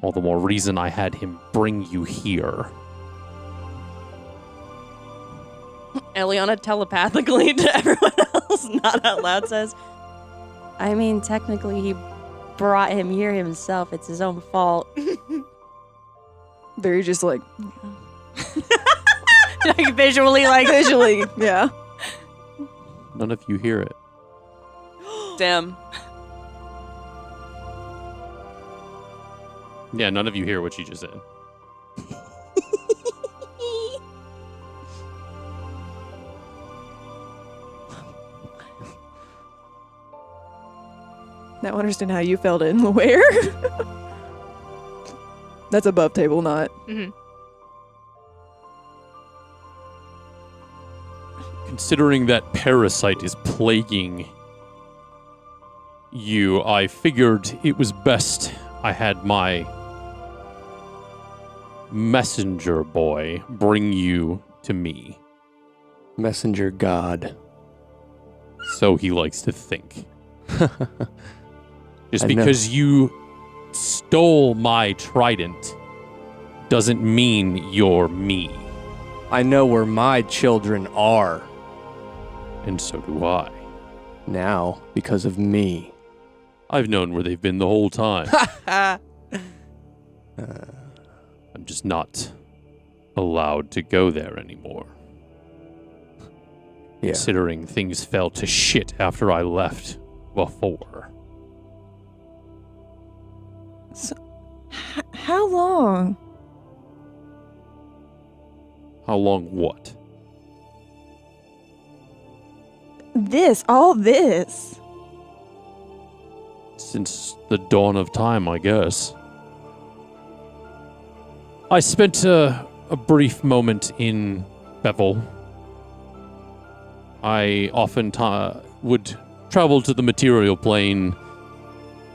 All the more reason I had him bring you here. Eliana telepathically to everyone else, not out loud, says, I mean, technically he brought him here himself. It's his own fault. Very just like Like visually, yeah. None of you hear it. Damn. Yeah, none of you hear what she just said. Now I understand how you felt it and where. That's above table, not. Mm-hmm. Considering that parasite is plaguing you, I figured it was best I had my messenger boy bring you to me. Messenger God. So he likes to think. Just I know. because you stole my trident doesn't mean you're me. I know where my children are And so do I. now because of me. I've known where they've been the whole time. I'm just not allowed to go there anymore. Yeah. Considering things fell to shit after I left before. So, how long? How long what? All this. Since the dawn of time, I guess. I spent a brief moment in Bevel. I often would travel to the material plane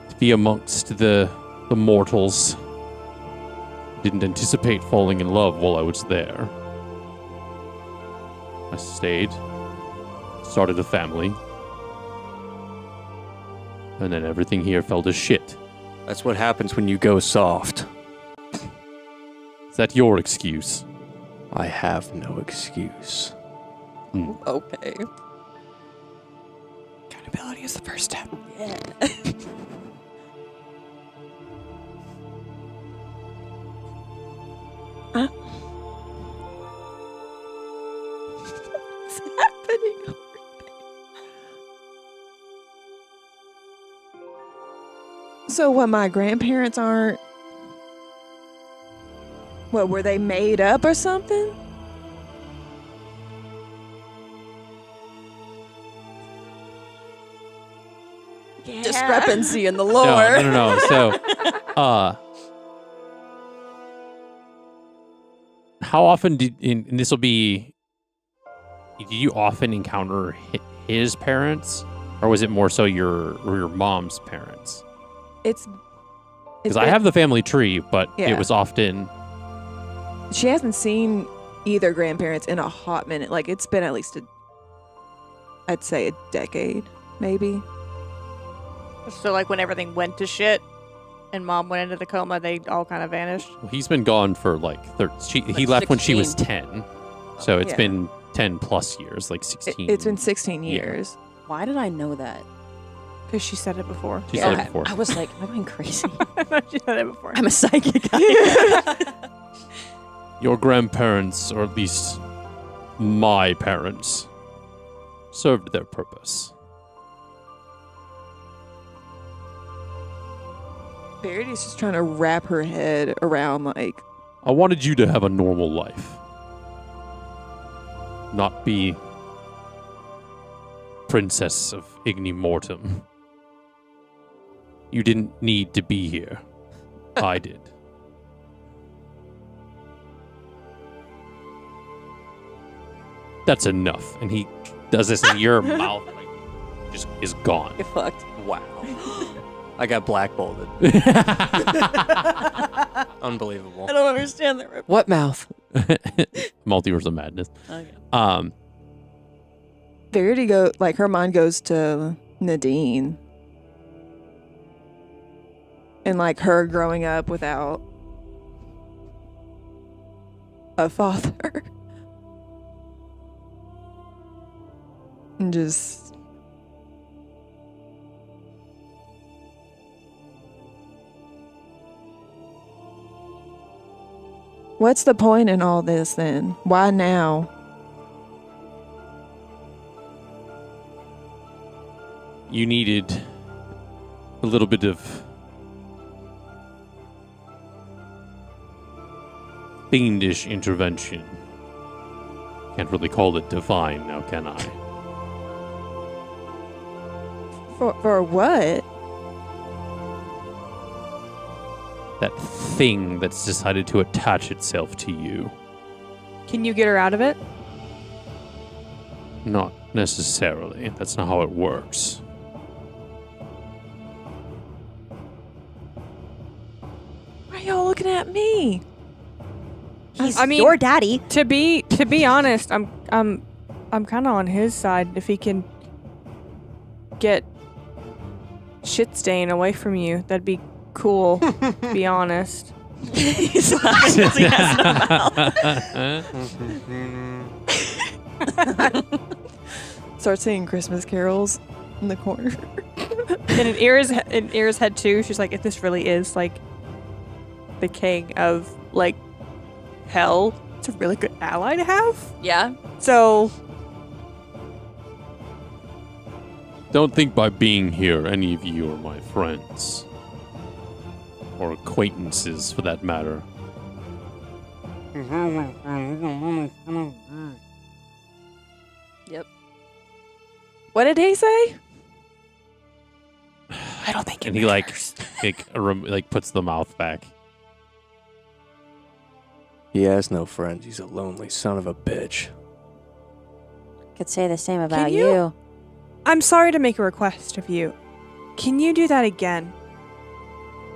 to be amongst the mortals. Didn't anticipate falling in love while I was there. I stayed, started a family, and then everything here fell to shit. That's what happens when you go soft. Is that your excuse? I have no excuse. Okay. God, Accountability is the first step. Yeah. What's happening? So what, my grandparents aren't... What, were they made up or something? Discrepancy in the lore. No. So, how often and this will be, did you often encounter his parents, or was it more so your mom's parents? It's Because I have the family tree, but Yeah. it was often. She hasn't seen either grandparents in a hot minute. Like, it's been at least I'd say a decade, maybe. So, like, when everything went to shit and mom went into the coma, they all kind of vanished. Well, he's been gone for like he left when she was 10, so it's Yeah. been 10 plus years, like 16. It's been 16 Yeah. years. Why did I know that? Because she said it before. She said it Okay. before. I was like, am I going crazy? She said it before. I'm a psychic. Your grandparents, or at least my parents, served their purpose. Verity's just trying to wrap her head around, like, I wanted you to have a normal life. Not be princess of Ignimortem. You didn't need to be here. I did. That's enough. And he does this in your mouth, like, just is gone. Get fucked. Wow. I got blackbolded. Unbelievable. I don't understand that. What mouth? Multiverse of Madness. Okay. Verity her mind goes to Nadine. And, like, her growing up without a father. And just... What's the point in all this, then? Why now? You needed a little bit of fiendish intervention. Can't really call it divine now, can I? For what? That thing that's decided to attach itself to you. Can you get her out of it? Not necessarily. That's not how it works. Why are y'all looking at me? He's I mean- your daddy. To be honest, I'm kind of on his side. If he can get shit stain away from you, that'd be cool. To be honest. He's laughing 'cause he has no mouth. Start singing Christmas carols in the corner. And in Ira's head too, she's like, if this really is like the king of like hell, it's a really good ally to have. Yeah. So Don't think by being here any of you are my friends. Or acquaintances, for that matter. Yep. What did he say? I don't think And he like puts the mouth back. He has no friends. He's a lonely son of a bitch. Could say the same about you- you. I'm sorry to make a request of you. Can you do that again?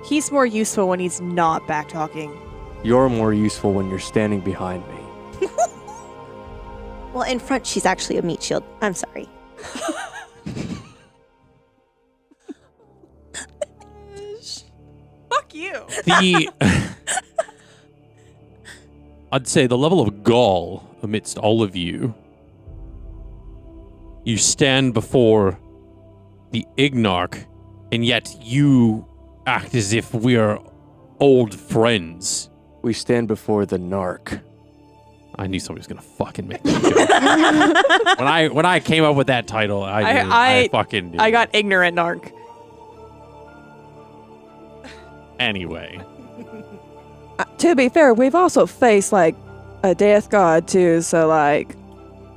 He's more useful when he's not back talking. You're more useful when you're standing behind me. Well, in front, she's actually a meat shield. I'm sorry. Fuck you. I'd say the level of gall amidst all of you. You stand before the Ignarch, and yet you act as if we're old friends. We stand before the narc. I knew somebody was gonna fucking make me joke. when I came up with that title, I fucking knew. I got ignorant narc. Anyway. To be fair, we've also faced, like, a death god, too, so, like...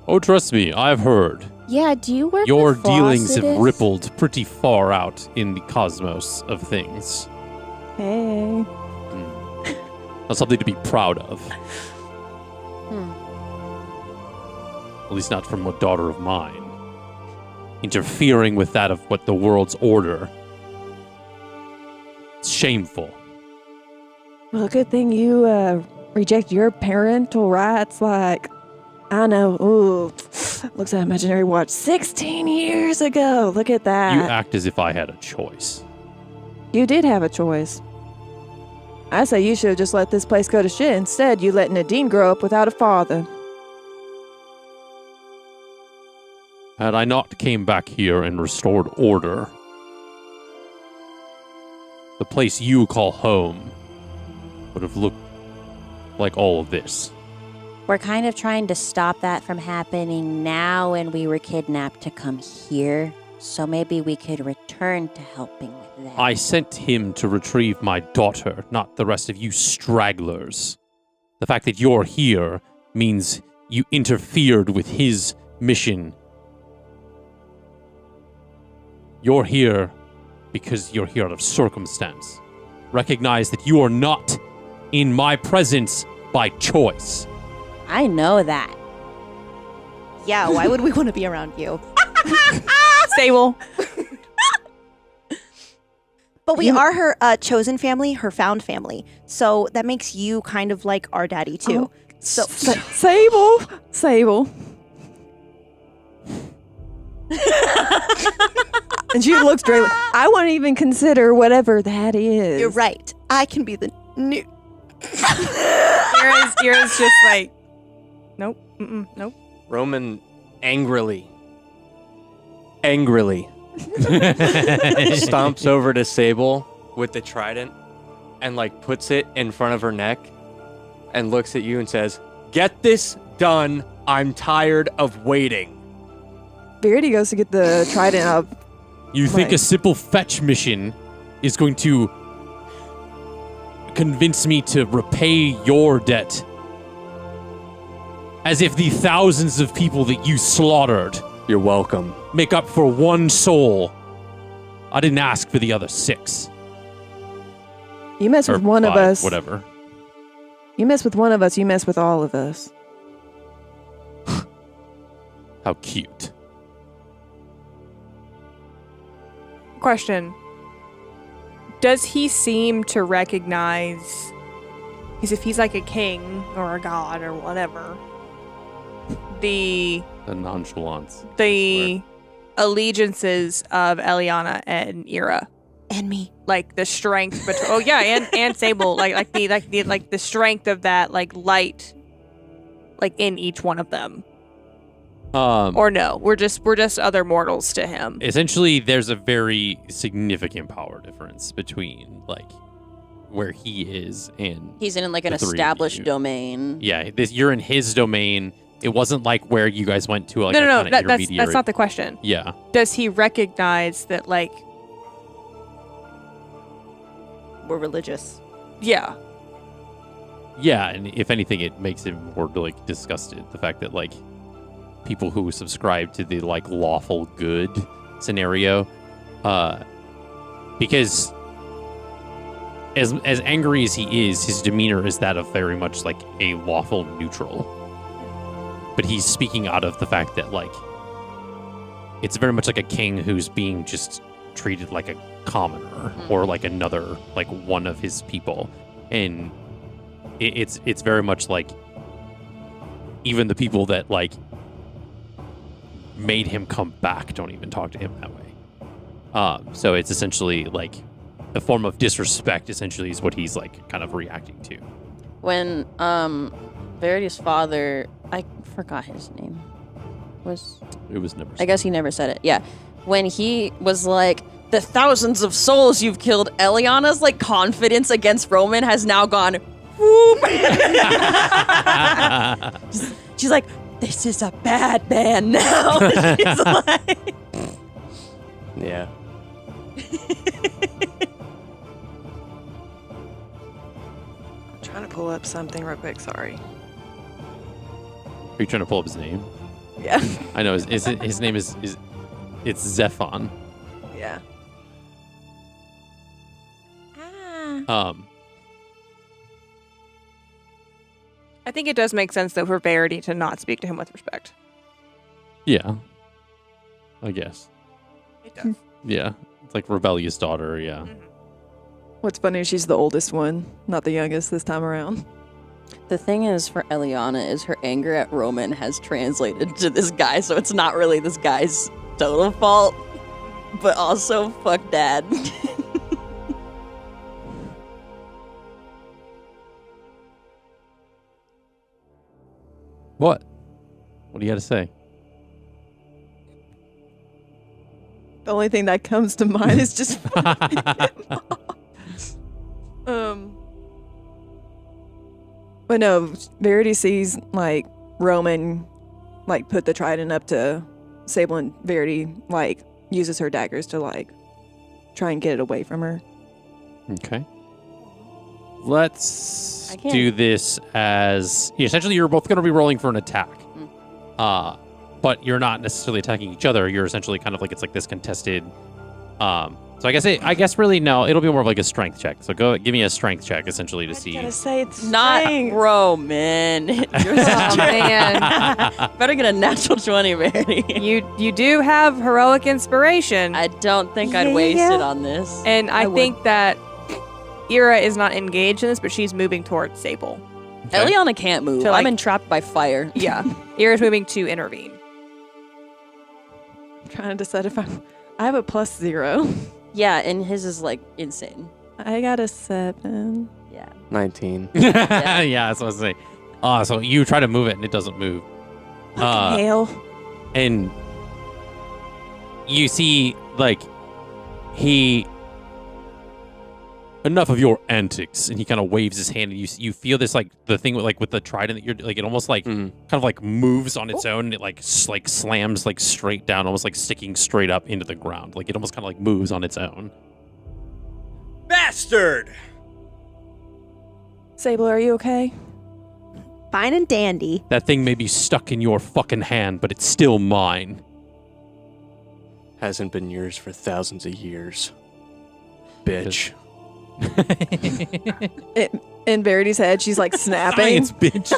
Oh, trust me, I've heard. Yeah, do you work Your with dealings have Flossidus? rippled pretty far out in the cosmos of things. Hey. That's something to be proud of. At least not from a daughter of mine. Interfering with that of what the world's order. It's shameful. Well, good thing you reject your parental rights. Like, I know. Ooh, looks at Imaginary Watch 16 years ago. Look at that. You act as if I had a choice. You did have a choice. I say you should have just let this place go to shit. Instead, you let Nadine grow up without a father. Had I not came back here and restored order, the place you call home would have looked like all of this. We're kind of trying to stop that from happening now, and we were kidnapped to come here. So maybe we could return to helping with that. I sent him to retrieve my daughter, not the rest of you stragglers. The fact that you're here means you interfered with his mission. You're here because you're here out of circumstance. Recognize that you are not in my presence by choice. I know that. Yeah, why would we want to be around you? Stable. But we are her chosen family, her found family. So that makes you kind of like our daddy, too. So Sable. And she looks straight. I wouldn't even consider whatever that is. you're right. I can be the new... Ira's just like, nope, nope. Roman angrily stomps over to Sable with the trident and like puts it in front of her neck and looks at you and says, "Get this done. I'm tired of waiting." Verity goes to get the trident up. You think Right. a simple fetch mission is going to convince me to repay your debt? As if the thousands of people that you slaughtered You're welcome. make up for one soul. I didn't ask for the other 6. You mess Or with one of 5, us. whatever. You mess with one of us, you mess with all of us. How cute. Question. Does he seem to recognize, as if he's like a king or a god or whatever, the The nonchalance. allegiances of Eliana and Ira? And me. Like the strength between oh yeah, and Sable, like the strength of that like light like in each one of them. Or no, we're just other mortals to him. Essentially, there's a very significant power difference between like where he is and He's in like an the 3 of established you. domain. Yeah, you're in his domain. It wasn't like where you guys went to like No, a no, kinda that's intermediary. not the question. Yeah. Does he recognize that like We're religious. yeah. Yeah, and if anything, it makes him more like disgusted. The fact that like people who subscribe to the like lawful good scenario, because as angry as he is, his demeanor is that of very much like a lawful neutral. But he's speaking out of the fact that like it's very much like a king who's being just treated like a commoner or like another like one of his people, and it's very much like even the people that like made him come back don't even talk to him that way. So it's essentially like a form of disrespect. Essentially, is what he's like kind of reacting to. When Verity's father, I forgot his name. It was never. I guess he never said it. Yeah. when he was like, the thousands of souls you've killed, Eliana's like confidence against Roman has now gone whoop. She's like, this is a bad man now. She's like, Yeah. I'm trying to pull up something real quick. Sorry. Are you trying to pull up his name? Yeah. I know his name is it's Zephon. Yeah. I think it does make sense, though, for Verity to not speak to him with respect. Yeah. I guess. It does. Yeah. It's like rebellious daughter, yeah. What's funny is she's the oldest one, not the youngest this time around. the thing is for Eliana is her anger at Roman has translated to this guy, so it's not really this guy's total fault, but also fuck dad. What? What do you got to say? The only thing that comes to mind is just but no, Verity sees like Roman like put the trident up to Sable, and Verity like uses her daggers to like try and get it away from her. Okay. Let's I can't- do this as essentially you're both going to be rolling for an attack. But you're not necessarily attacking each other. You're essentially kind of like it's like this contested. So I guess really no, it'll be more of like a strength check. So go give me a strength check essentially to see. say it's Not Roman. Oh, man. Better get a natural 20, Verity. You do have heroic inspiration, I don't think I'd waste it on this. and I would. think that Ira is not engaged in this, but she's moving towards Sable. Okay. Eliana can't move. To, like- I'm entrapped by fire. Yeah, Ira's moving to intervene. trying to decide if I have a +0. Yeah, and his is like insane. I got a 7. Yeah. 19. Yeah, that's what I was saying. So you try to move it and it doesn't move. Hail. And you see, like, enough of your antics, and he kind of waves his hand, and you feel this like the thing with the trident that you're like it almost like kind of like moves on its own, and it like slams like straight down, almost like sticking straight up into the ground, like it almost kind of like moves on its own. Bastard! Sable, are you okay? Fine and dandy. That thing may be stuck in your fucking hand, but it's still mine. Hasn't been yours for thousands of years. Bitch. In Verity's head, she's like snapping. Science, bitch.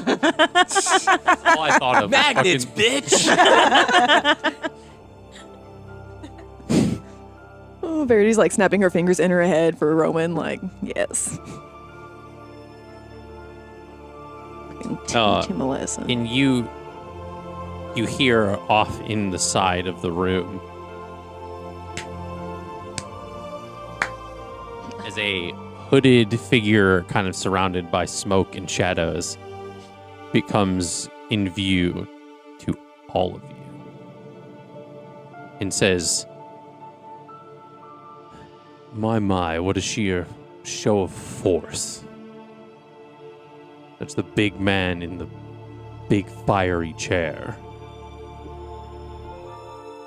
That's all I thought of. Magnets, Fucking- bitch! Oh, Verity's like snapping her fingers in her head for Roman. Like, yes. Teach him a lesson. And you hear off in the side of the room as a hooded figure kind of surrounded by smoke and shadows becomes in view to all of you and says, my, what a sheer show of force. That's the big man in the big fiery chair.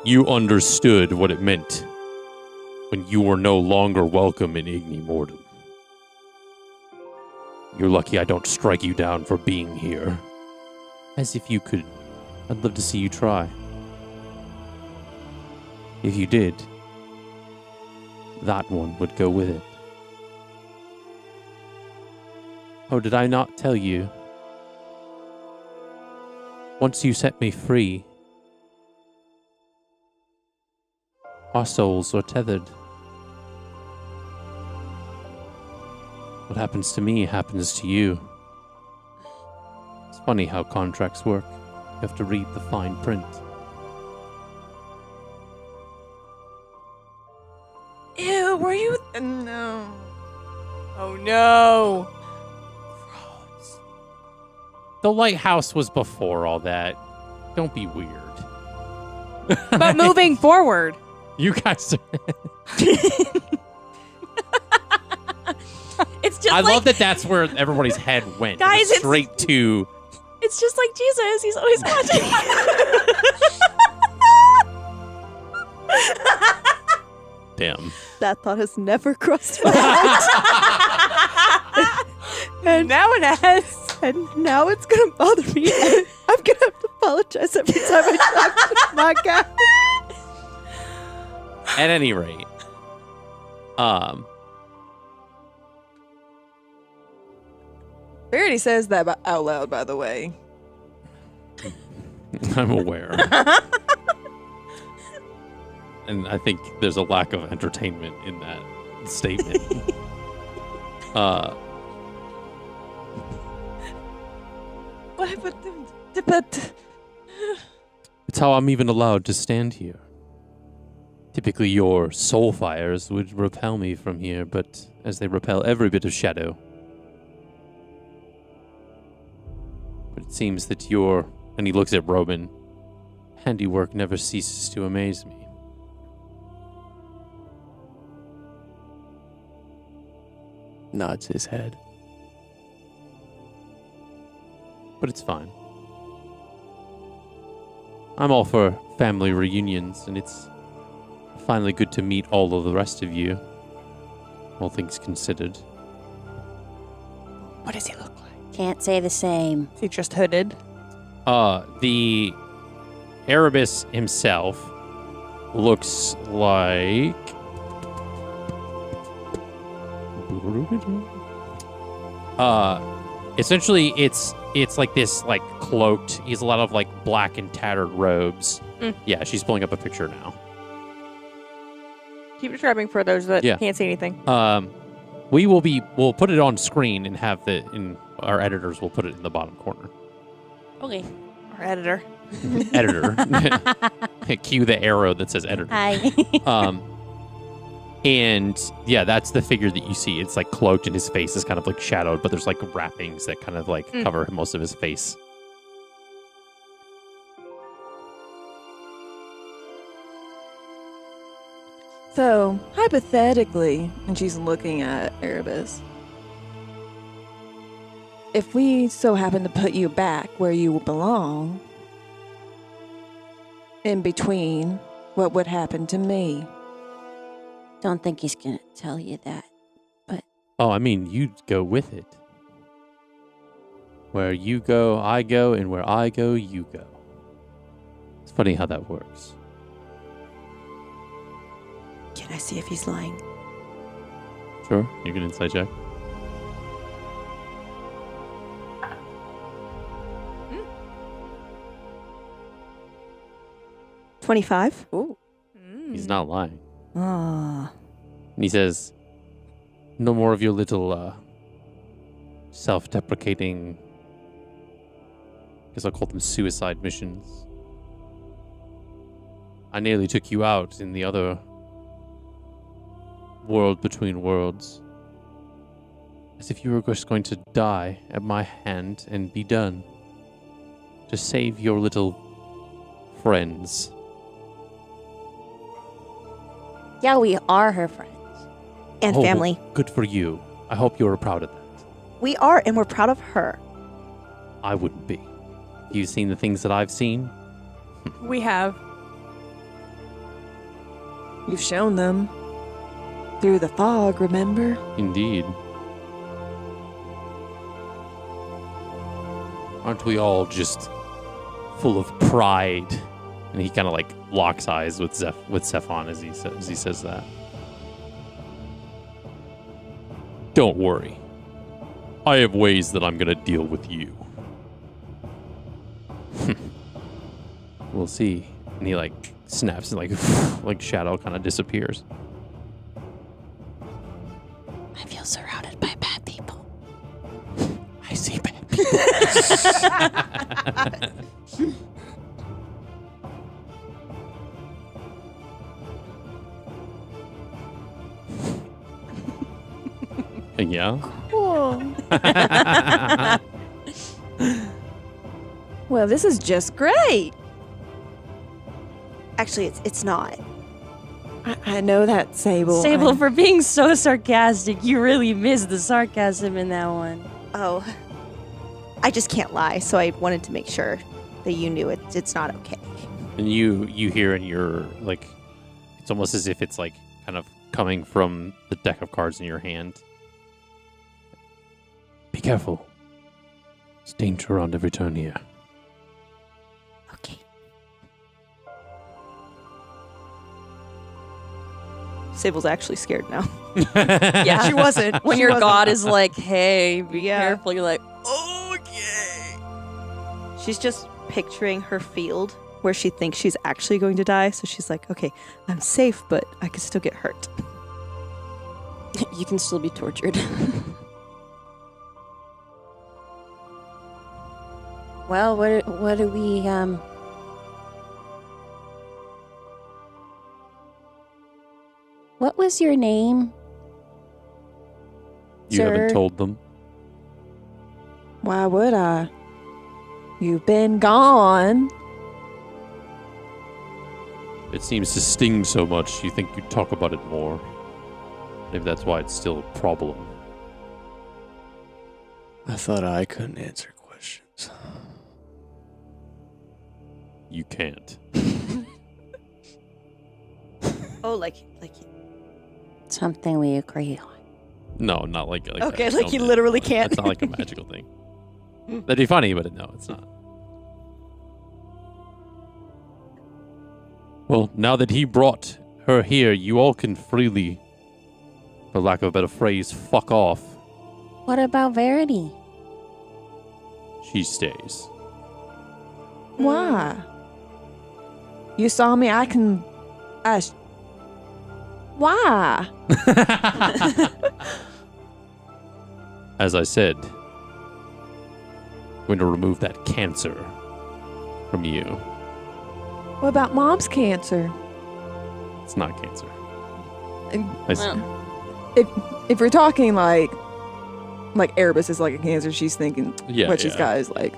You understood what it meant when you were no longer welcome in Ignimortem. You're lucky I don't strike you down for being here. As if you could. I'd love to see you try. If you did, that one would go with it. Oh, did I not tell you? Once you set me free, our souls are tethered. What happens to me happens to you. It's funny how contracts work. You have to read the fine print. Ew, were you? No. Oh no! The lighthouse was before all that. Don't be weird. But moving forward, You guys are... It's just I like, love that that's where everybody's head went. Guys, It was straight to... it's just like Jesus. He's always watching. Damn. That thought has never crossed my head. and Now it has. and now it's gonna bother me. And I'm gonna have to apologize every time I talk to my guy. At any rate, Verity says that out loud, by the way. I'm aware. And I think there's a lack of entertainment in that statement. But It's how I'm even allowed to stand here. Typically your soul fires would repel me from here, but as they repel every bit of shadow. But it seems that your, and he looks at Robin, handiwork never ceases to amaze me. Nods his head. But it's fine. I'm all for family reunions, and it's finally good to meet all of the rest of you, all things considered. What does he look like? Can't say the same. Is he just hooded? The Erebus himself looks like... essentially it's like this, like, cloaked. He has a lot of, like, black and tattered robes. Yeah, she's pulling up a picture now. Keep describing for those that Yeah. can't see anything. We'll put it on screen and have our editors will put it in the bottom corner. Okay. Our editor. Editor. Cue the arrow that says editor. Hi. And yeah, that's the figure that you see. It's like cloaked and his face is kind of like shadowed, but there's like wrappings that kind of like cover most of his face. so, hypothetically, and she's looking at Erebus, if we so happen to put you back where you belong, in between, what would happen to me? Don't think he's gonna tell you that. Oh, I mean, you go with it. Where you go, I go, and where I go, you go. It's funny how that works. Can I see if he's lying? Sure, you can insight check. Mm. 25. Ooh. He's not lying. Ah. And he says, no more of your little self-deprecating, I guess I'll call them suicide missions. I nearly took you out in the other world between worlds. As if you were just going to die at my hand and be done. To save your little friends. Yeah, we are her friends. And Oh, family. Good for you. I hope you're proud of that. We are, and we're proud of her. I wouldn't be. You've seen the things that I've seen? We have. You've shown them. Through the fog, remember? Indeed. Aren't we all just full of pride? And he kind of like locks eyes with Zephon as he says that. Don't worry. I have ways that I'm gonna deal with you. We'll see. And he like snaps and like shadow kind of disappears. I feel surrounded by bad people. I see bad people. Yeah. Cool. Well, this is just great. Actually, it's not. I know that, Sable. Sable, for being so sarcastic, you really missed the sarcasm in that one. Oh, I just can't lie, so I wanted to make sure that you knew it's not okay. And you hear in your, like, it's almost as if it's, like, kind of coming from the deck of cards in your hand. Be careful. There's danger around every turn here. Okay. Sable's actually scared now. Yeah, She wasn't. When She your wasn't. god is like, hey, be Yeah. careful, you're like, She's just picturing her field where she thinks she's actually going to die. So she's like, okay, I'm safe, but I could still get hurt. you can still be tortured. Well, what do we, what was your name? You Sir? haven't told them? Why would I? You've been gone. It seems to sting so much, you think you'd talk about it more. Maybe that's why it's still a problem. I thought I couldn't answer questions. You can't. Oh, like Something we agree on. No, not like okay, that. like No, you no, literally can't. That's not like a magical thing. That'd be funny, but no, it's not. Well, now that he brought her here, you all can freely, for lack of a better phrase, fuck off. What about Verity? She stays. Why? You saw me. Why? As I said, going to remove that cancer from you. What about Mom's cancer? It's not cancer. If we're talking like Erebus is like a cancer, she's thinking Yeah, what she's yeah. got is like.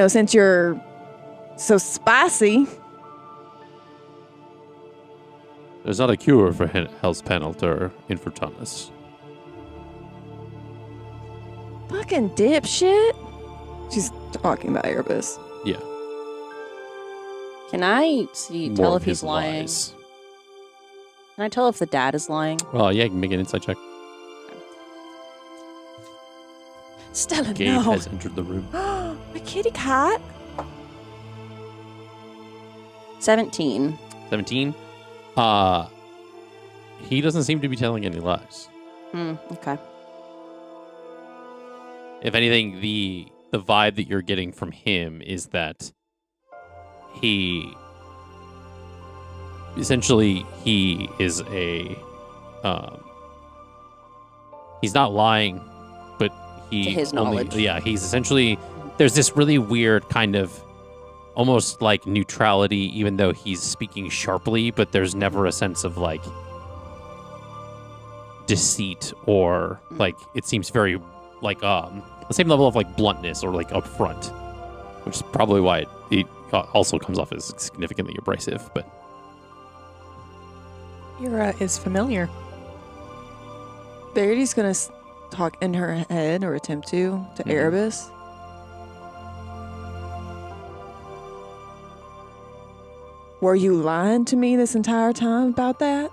Since you're so spicy. There's not a cure for Hell's Penalty Infernus. Fucking dipshit. She's talking about Erebus. Yeah. Can I tell More if of he's his lying? lies. Can I tell if the dad is lying? Well, yeah, you can make an insight check. Stella, Gabe no. has entered the room. My kitty cat. 17. 17. He doesn't seem to be telling any lies. Okay. If anything, the vibe that you're getting from him is that he is a he's not lying, but he To his only, knowledge. yeah, he's essentially, there's this really weird kind of almost like neutrality, even though he's speaking sharply, but there's never a sense of like deceit or like, it seems very like the same level of like bluntness or like upfront, which is probably why it also comes off as significantly abrasive. But Ira is familiar. Verity's gonna talk in her head or attempt to Erebus. Were you lying to me this entire time about that?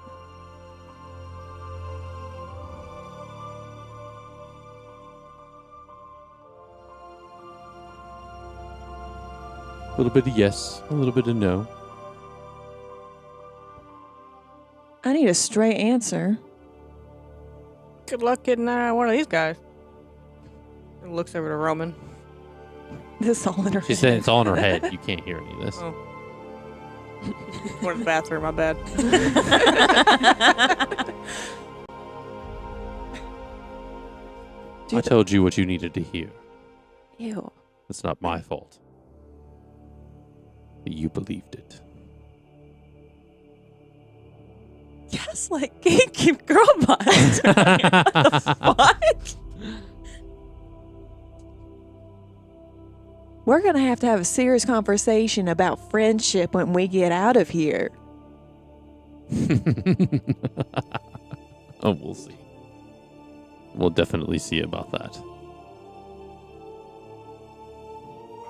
a little bit of yes, a little bit of no. I need a straight answer. Good luck getting one of these guys. And looks over to Roman. This all in her She head. said it's all in her head. You can't hear any of this. Oh. Went to the bathroom, my bad. I told you what you needed to hear. Ew. It's not my fault. You believed it. Yes, like gatekeep girl butt. What? We're going to have a serious conversation about friendship when we get out of here. Oh, we'll see. We'll definitely see about that.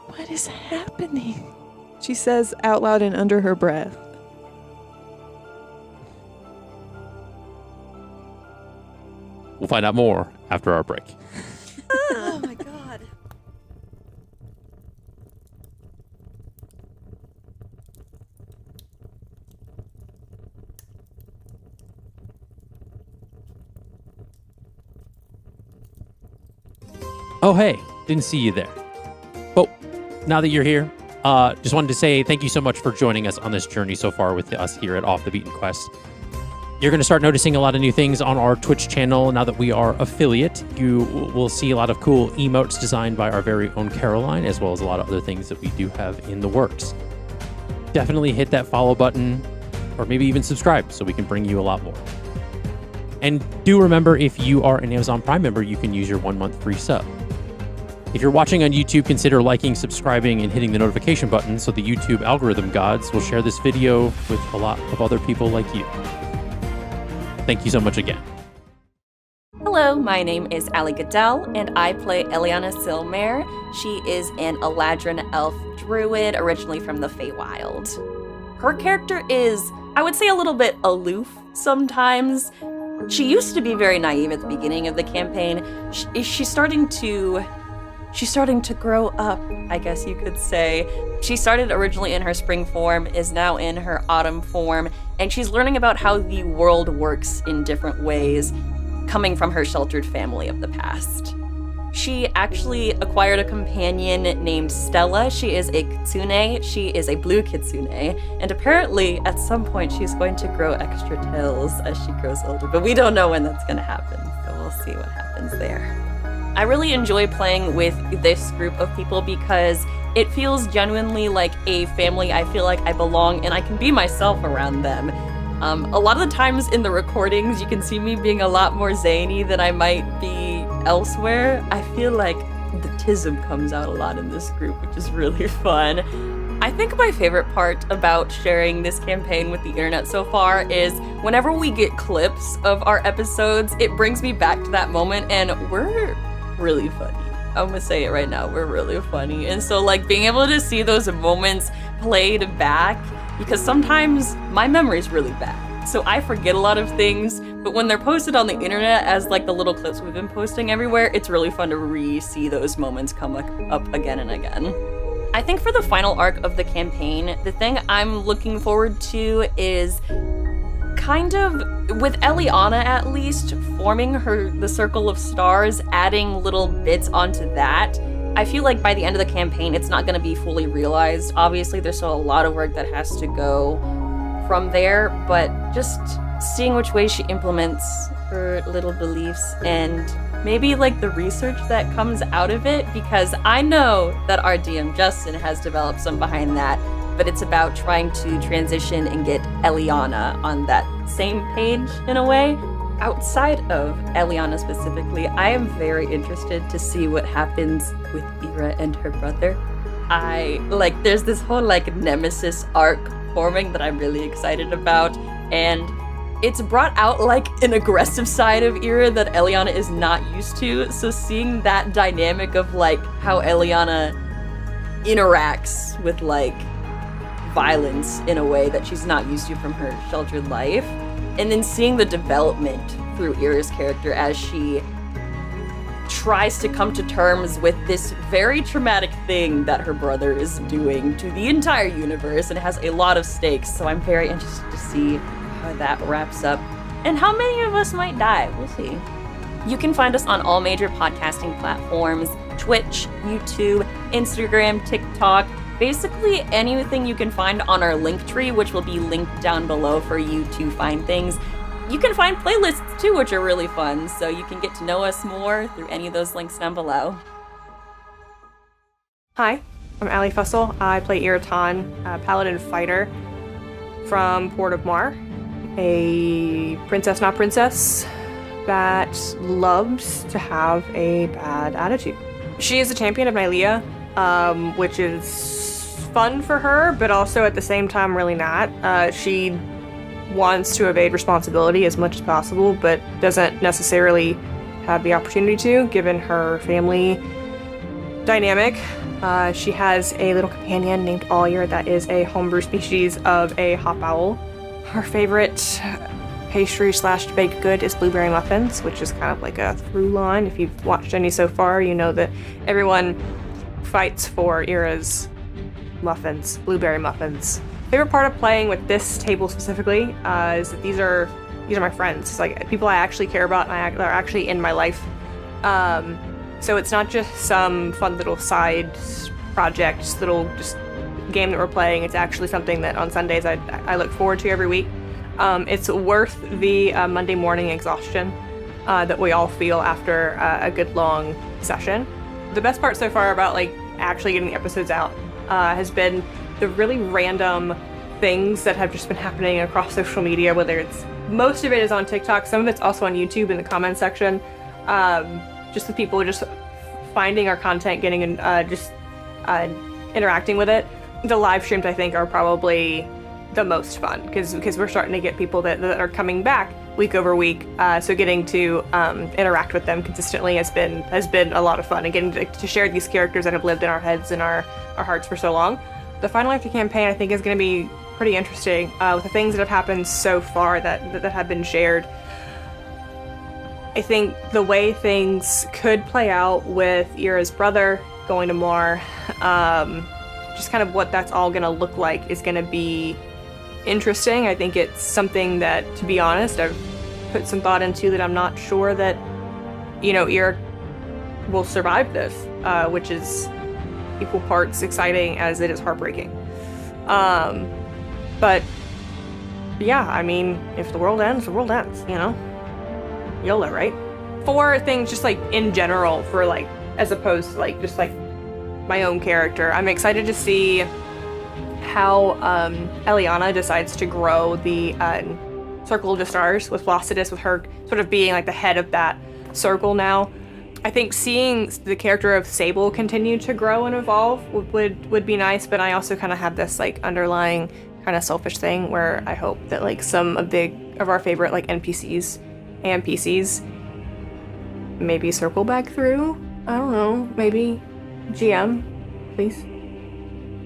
What is happening? She says out loud and under her breath. We'll find out more after our break. Oh my god. Oh, hey, didn't see you there. Well, now that you're here, just wanted to say thank you so much for joining us on this journey so far with us here at Off the Beaten Quest. You're going to start noticing a lot of new things on our Twitch channel now that we are affiliate. You will see a lot of cool emotes designed by our very own Caroline, as well as a lot of other things that we do have in the works. Definitely hit that follow button, or maybe even subscribe so we can bring you a lot more. And do remember, if you are an Amazon Prime member, you can use your 1 month free sub. If you're watching on YouTube, consider liking, subscribing, and hitting the notification button so the YouTube algorithm gods will share this video with a lot of other people like you. Thank you so much again. Hello, my name is Ali Goodell, and I play Eliana Silmare. She is an Eladrin elf druid, originally from the Feywild. Her character is, I would say, a little bit aloof sometimes. She used to be very naive at the beginning of the campaign. She's starting to grow up, I guess you could say. She started originally in her spring form, is now in her autumn form, and she's learning about how the world works in different ways, coming from her sheltered family of the past. She actually acquired a companion named Stella. She is a kitsune. She is a blue kitsune, and apparently at some point she's going to grow extra tails as she grows older, but we don't know when that's going to happen, so we'll see what happens there. I really enjoy playing with this group of people because it feels genuinely like a family. I feel like I belong and I can be myself around them. A lot of the times in the recordings, you can see me being a lot more zany than I might be elsewhere. I feel like the tism comes out a lot in this group, which is really fun. I think my favorite part about sharing this campaign with the internet so far is whenever we get clips of our episodes, it brings me back to that moment, and we're really funny. I'm gonna say it right now, we're really funny. And so like being able to see those moments played back, because sometimes my memory's really bad, so I forget a lot of things, but when they're posted on the internet as like the little clips we've been posting everywhere, it's really fun to re-see those moments come up again and again. I think for the final arc of the campaign, the thing I'm looking forward to is kind of, with Eliana at least, forming the Circle of Stars, adding little bits onto that. I feel like by the end of the campaign, it's not going to be fully realized. Obviously, there's still a lot of work that has to go from there, but just seeing which way she implements her little beliefs and maybe like the research that comes out of it, because I know that our DM Justin has developed some behind that, but it's about trying to transition and get Eliana on that same page in a way. Outside of Eliana specifically, I am very interested to see what happens with Ira and her brother. There's this whole nemesis arc forming that I'm really excited about, and it's brought out an aggressive side of Ira that Eliana is not used to, so seeing that dynamic of how Eliana interacts with violence in a way that she's not used to from her sheltered life, and then seeing the development through Ira's character as she tries to come to terms with this very traumatic thing that her brother is doing to the entire universe, and has a lot of stakes, so I'm very interested to see how that wraps up and how many of us might die. We'll see. You can find us on all major podcasting platforms: Twitch, YouTube, Instagram, TikTok, basically anything you can find on our link tree, which will be linked down below for you to find things. You can find playlists too, which are really fun, so you can get to know us more through any of those links down below. Hi, I'm Ali Fussell. I play Irritan, a paladin fighter from Port of Mar, a princess not princess that loves to have a bad attitude. She is a champion of Nylea, which is fun for her, but also at the same time really not. She wants to evade responsibility as much as possible, but doesn't necessarily have the opportunity to, given her family dynamic. She has a little companion named Alyer that is a homebrew species of a hop owl. Her favorite pastry/baked good is blueberry muffins, which is kind of like a through line. If you've watched any so far, you know that everyone fights for Ira's muffins, blueberry muffins. Favorite part of playing with this table specifically is that these are my friends. It's like people I actually care about and are actually in my life. So it's not just some fun little side project, little just game that we're playing. It's actually something that on Sundays I look forward to every week. It's worth the Monday morning exhaustion that we all feel after a good long session. The best part so far about like actually getting the episodes out has been the really random things that have just been happening across social media, whether it's most of it is on TikTok, some of it's also on YouTube in the comment section. Just the people just finding our content, getting in, interacting with it. The live streams, I think, are probably the most fun because we're starting to get people that are coming back week over week. So getting to interact with them consistently has been a lot of fun, and getting to share these characters that have lived in our heads and our hearts for so long. The Final After campaign, I think, is going to be pretty interesting with the things that have happened so far that have been shared. I think the way things could play out with Ira's brother going to Mar, just kind of what that's all going to look like is going to be interesting. I think it's something that, to be honest, I've put some thought into that I'm not sure that, Ira will survive this, which is equal parts exciting as it is heartbreaking. But yeah, I mean, if the world ends, the world ends, YOLO, right? For things just like in general, for like, as opposed to like just like my own character, I'm excited to see how Eliana decides to grow the Circle of the Stars with Flossidus, with her sort of being like the head of that circle now. I think seeing the character of Sable continue to grow and evolve would be nice, but I also kind of have this like underlying kind of selfish thing where I hope that like some of our favorite like NPCs and PCs maybe circle back through. I don't know, maybe GM, please.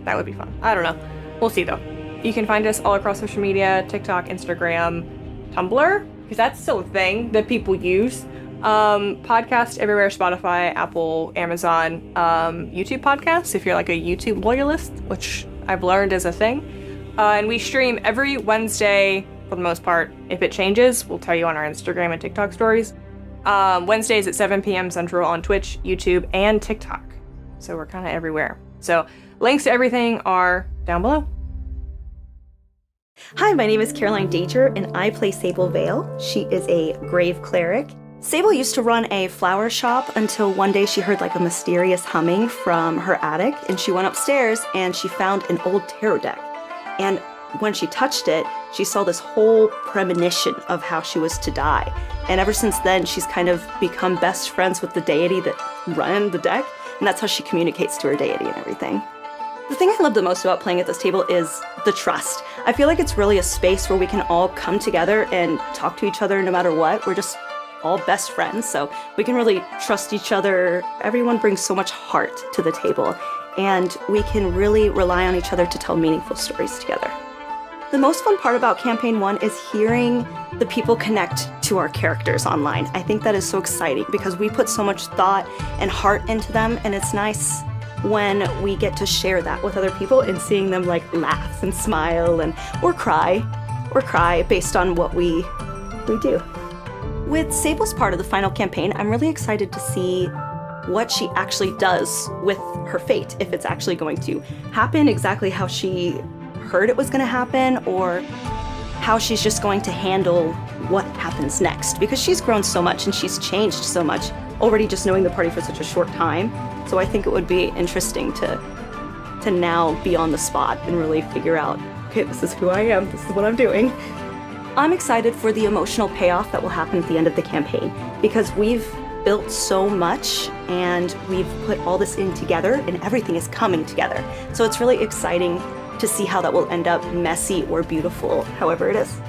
That would be fun. I don't know. We'll see though. You can find us all across social media, TikTok, Instagram, Tumblr, because that's still a thing that people use. Podcast everywhere, Spotify, Apple, Amazon, YouTube podcasts if you're like a YouTube loyalist, which I've learned is a thing. And we stream every Wednesday for the most part. If it changes, we'll tell you on our Instagram and TikTok stories. Wednesdays at 7 p.m. Central on Twitch, YouTube, and TikTok. So we're kind of everywhere. So links to everything are down below. Hi, my name is Caroline Danger, and I play Sable Vale. She is a grave cleric. Sable used to run a flower shop until one day she heard like a mysterious humming from her attic, and she went upstairs and she found an old tarot deck. And when she touched it, she saw this whole premonition of how she was to die. And ever since then, she's kind of become best friends with the deity that ran the deck, and that's how she communicates to her deity and everything. The thing I love the most about playing at this table is the trust. I feel like it's really a space where we can all come together and talk to each other no matter what. We're just all best friends, so we can really trust each other. Everyone brings so much heart to the table, and we can really rely on each other to tell meaningful stories together. The most fun part about Campaign 1 is hearing the people connect to our characters online. I think that is so exciting because we put so much thought and heart into them, and it's nice when we get to share that with other people and seeing them like laugh and smile or cry based on what we do. With Sable's part of the final campaign, I'm really excited to see what she actually does with her fate, if it's actually going to happen exactly how she heard it was going to happen, or how she's just going to handle what happens next, because she's grown so much and she's changed so much already just knowing the party for such a short time. So I think it would be interesting to now be on the spot and really figure out, okay, this is who I am, this is what I'm doing. I'm excited for the emotional payoff that will happen at the end of the campaign, because we've built so much and we've put all this in together and everything is coming together. So it's really exciting to see how that will end up, messy or beautiful, however it is.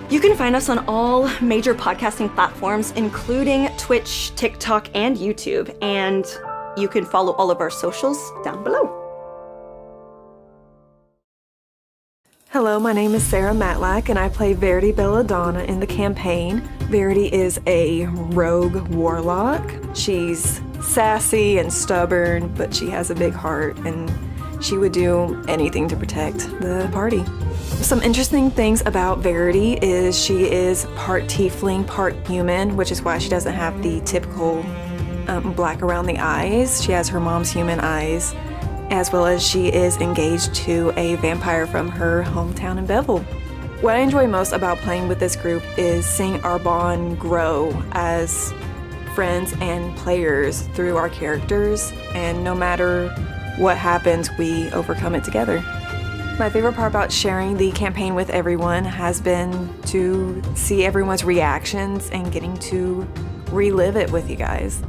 You can find us on all major podcasting platforms, including Twitch, TikTok, and YouTube. And you can follow all of our socials down below. Hello, my name is Sarah Matlack, and I play Verity Belladonna in the campaign. Verity is a rogue warlock. She's sassy and stubborn, but she has a big heart, and she would do anything to protect the party. Some interesting things about Verity is she is part tiefling, part human, which is why she doesn't have the typical black around the eyes. She has her mom's human eyes, as well as she is engaged to a vampire from her hometown in Bevel. What I enjoy most about playing with this group is seeing our bond grow as friends and players through our characters, and no matter what happens, we overcome it together. My favorite part about sharing the campaign with everyone has been to see everyone's reactions and getting to relive it with you guys.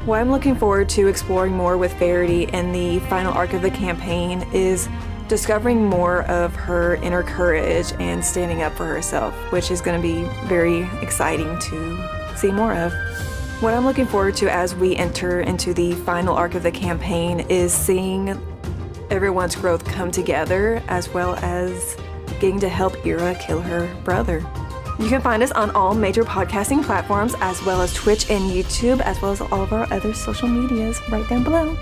What I'm looking forward to exploring more with Verity in the final arc of the campaign is discovering more of her inner courage and standing up for herself, which is going to be very exciting to see more of. What I'm looking forward to as we enter into the final arc of the campaign is seeing everyone's growth come together, as well as getting to help Ira kill her brother. You can find us on all major podcasting platforms, as well as Twitch and YouTube, as well as all of our other social medias right down below.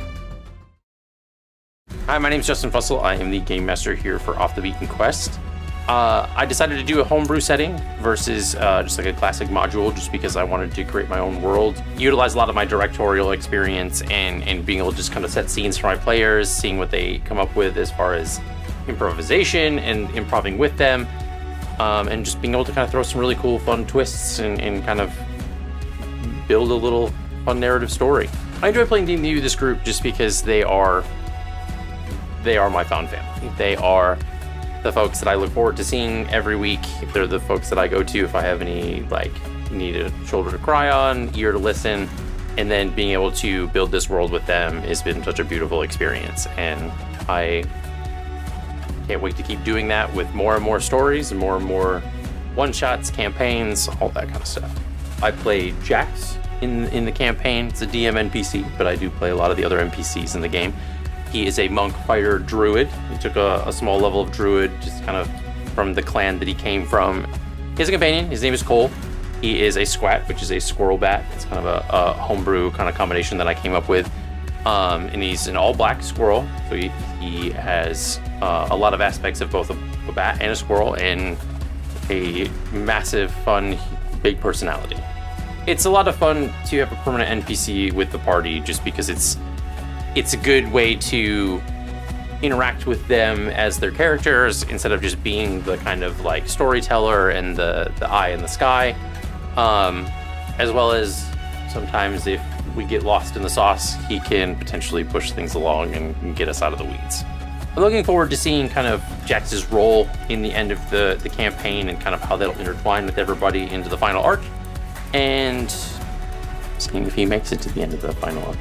Hi, my name is Justin Fussell. I am the Game Master here for Off the Beaten Quest. I decided to do a homebrew setting versus just like a classic module, just because I wanted to create my own world. Utilize a lot of my directorial experience and being able to just kind of set scenes for my players, seeing what they come up with as far as improvisation and improving with them, and just being able to kind of throw some really cool, fun twists and kind of build a little fun narrative story. I enjoy playing D&D with this group just because they are my found family. They are the folks that I look forward to seeing every week. They're the folks that I go to if I have any, need a shoulder to cry on, ear to listen, and then being able to build this world with them has been such a beautiful experience. And I can't wait to keep doing that with more and more stories and more one-shots, campaigns, all that kind of stuff. I play Jax in the campaign. It's a DM NPC, but I do play a lot of the other NPCs in the game. He is a monk fighter druid. He took a small level of druid just kind of from the clan that he came from. He has a companion. His name is Cole. He is a squat, which is a squirrel bat. It's kind of a homebrew kind of combination that I came up with. And he's an all-black squirrel. So he has a lot of aspects of both a bat and a squirrel, and a massive, fun, big personality. It's a lot of fun to have a permanent NPC with the party just because it's a good way to interact with them as their characters instead of just being the kind of storyteller and the eye in the sky. As well as sometimes if we get lost in the sauce, he can potentially push things along and get us out of the weeds. I'm looking forward to seeing kind of Jax's role in the end of the campaign and kind of how that'll intertwine with everybody into the final arc, and seeing if he makes it to the end of the final arc.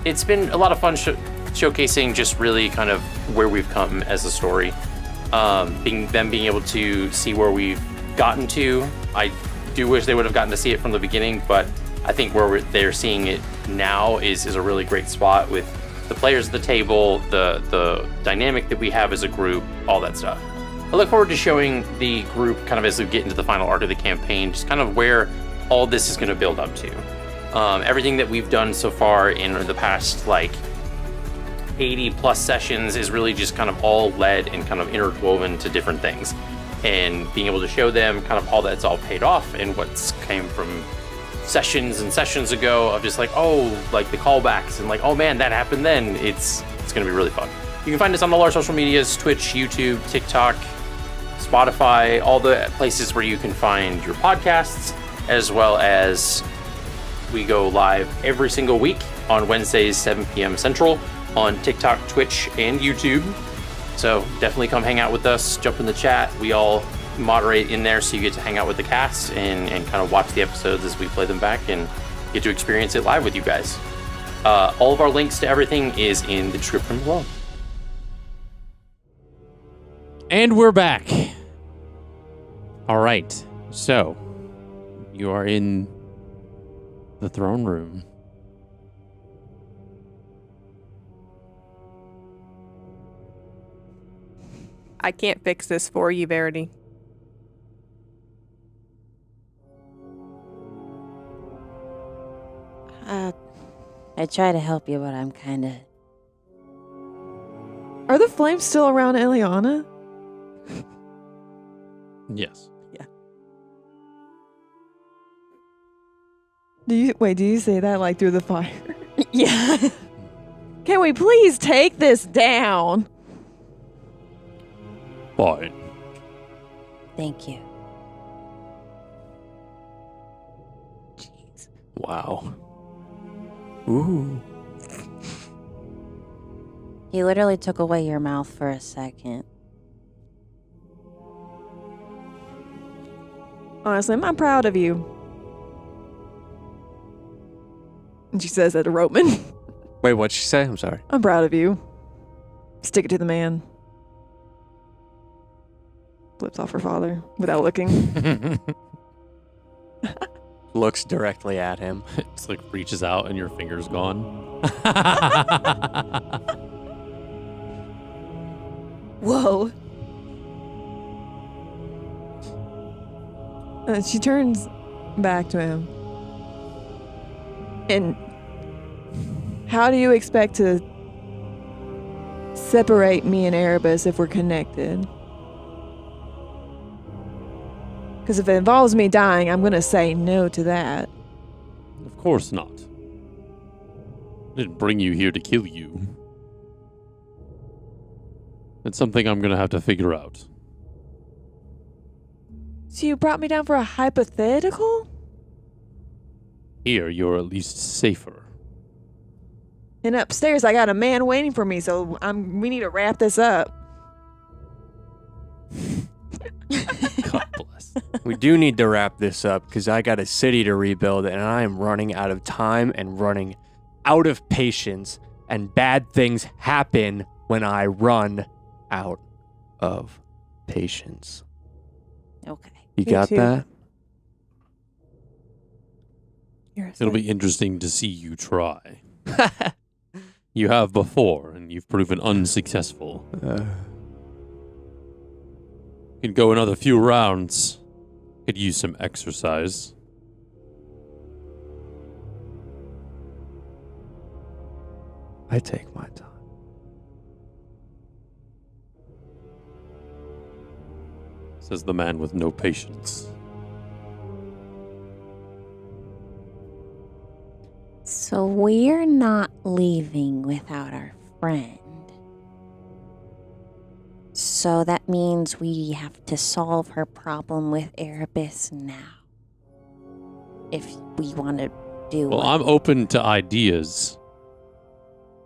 It's been a lot of fun showcasing just really kind of where we've come as a story. Being able to see where we've gotten to. I do wish they would have gotten to see it from the beginning, but I think where they're seeing it now is a really great spot with the players at the table, the dynamic that we have as a group, all that stuff. I look forward to showing the group kind of as we get into the final arc of the campaign, just kind of where all this is going to build up to. Everything that we've done so far in the past 80 plus sessions is really just kind of all led and kind of interwoven to different things, and being able to show them kind of how that's all paid off and what's came from sessions and sessions ago of just the callbacks and oh man, that happened then. It's going to be really fun. You can find us on all our social medias: Twitch, YouTube, TikTok, Spotify, all the places where you can find your podcasts, as well as we go live every single week on Wednesdays, 7 p.m. Central on TikTok, Twitch, and YouTube. So definitely come hang out with us, jump in the chat. We all moderate in there, so you get to hang out with the cast and kind of watch the episodes as we play them back and get to experience it live with you guys. All of our links to everything is in the description below. And we're back. All right. So, you are in the throne room. I can't fix this for you, Verity. I try to help you, but I'm kind of... Are the flames still around Eliana? Yes. Do you say that like through the fire? Yeah. Can we please take this down? Fine. Thank you. Wow. Ooh. He literally took away your mouth for a second. Honestly, I'm not proud of you. And she says that to Roman. Wait, what'd she say? I'm sorry. I'm proud of you. Stick it to the man. Flips off her father without looking. Looks directly at him. It's like reaches out and your finger's gone. Whoa. She turns back to him. And how do you expect to separate me and Erebus if we're connected? Because if it involves me dying, I'm going to say no to that. Of course not. I didn't bring you here to kill you. It's something I'm going to have to figure out. So you brought me down for a hypothetical? Here, you're at least safer. And upstairs, I got a man waiting for me, so we need to wrap this up. God bless. We do need to wrap this up because I got a city to rebuild and I am running out of time and running out of patience, and bad things happen when I run out of patience. Okay. You Me got too. that? It'll be interesting to see you try. You have before, and you've proven unsuccessful. Could go another few rounds. Could use some exercise. I take my time. Says the man with no patience. So we're not leaving without our friend. So that means we have to solve her problem with Erebus now. If we want to do Well, what- I'm open to ideas.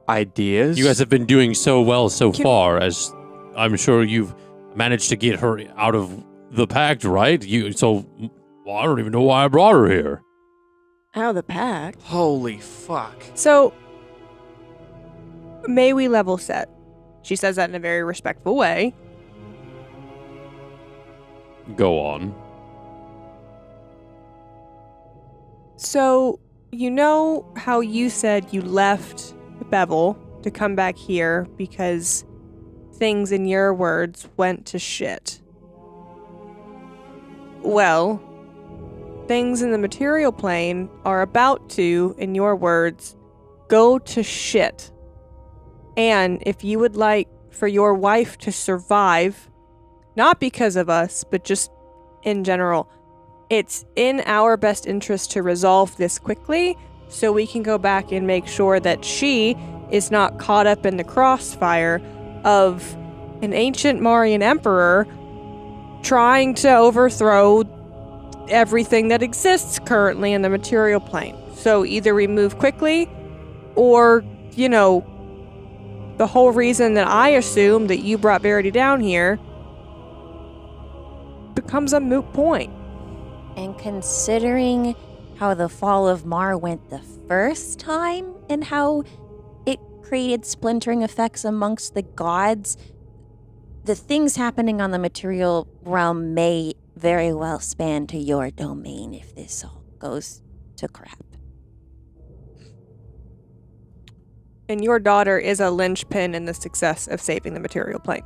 Ideas? You guys have been doing so well so far, as I'm sure you've managed to get her out of the pact, right? I don't even know why I brought her here. Out of the pack. Holy fuck. So, may we level set? She says that in a very respectful way. Go on. So, you know how you said you left Bevel to come back here because things, in your words, went to shit. Well, things in the material plane are about to, in your words, go to shit. And if you would like for your wife to survive, not because of us, but just in general, it's in our best interest to resolve this quickly so we can go back and make sure that she is not caught up in the crossfire of an ancient Marian emperor trying to overthrow everything that exists currently in the material plane. So either we move quickly or, the whole reason that I assume that you brought Verity down here becomes a moot point. And considering how the fall of Mar went the first time and how it created splintering effects amongst the gods, the things happening on the material realm may very well span to your domain if this all goes to crap. And your daughter is a linchpin in the success of saving the material plane.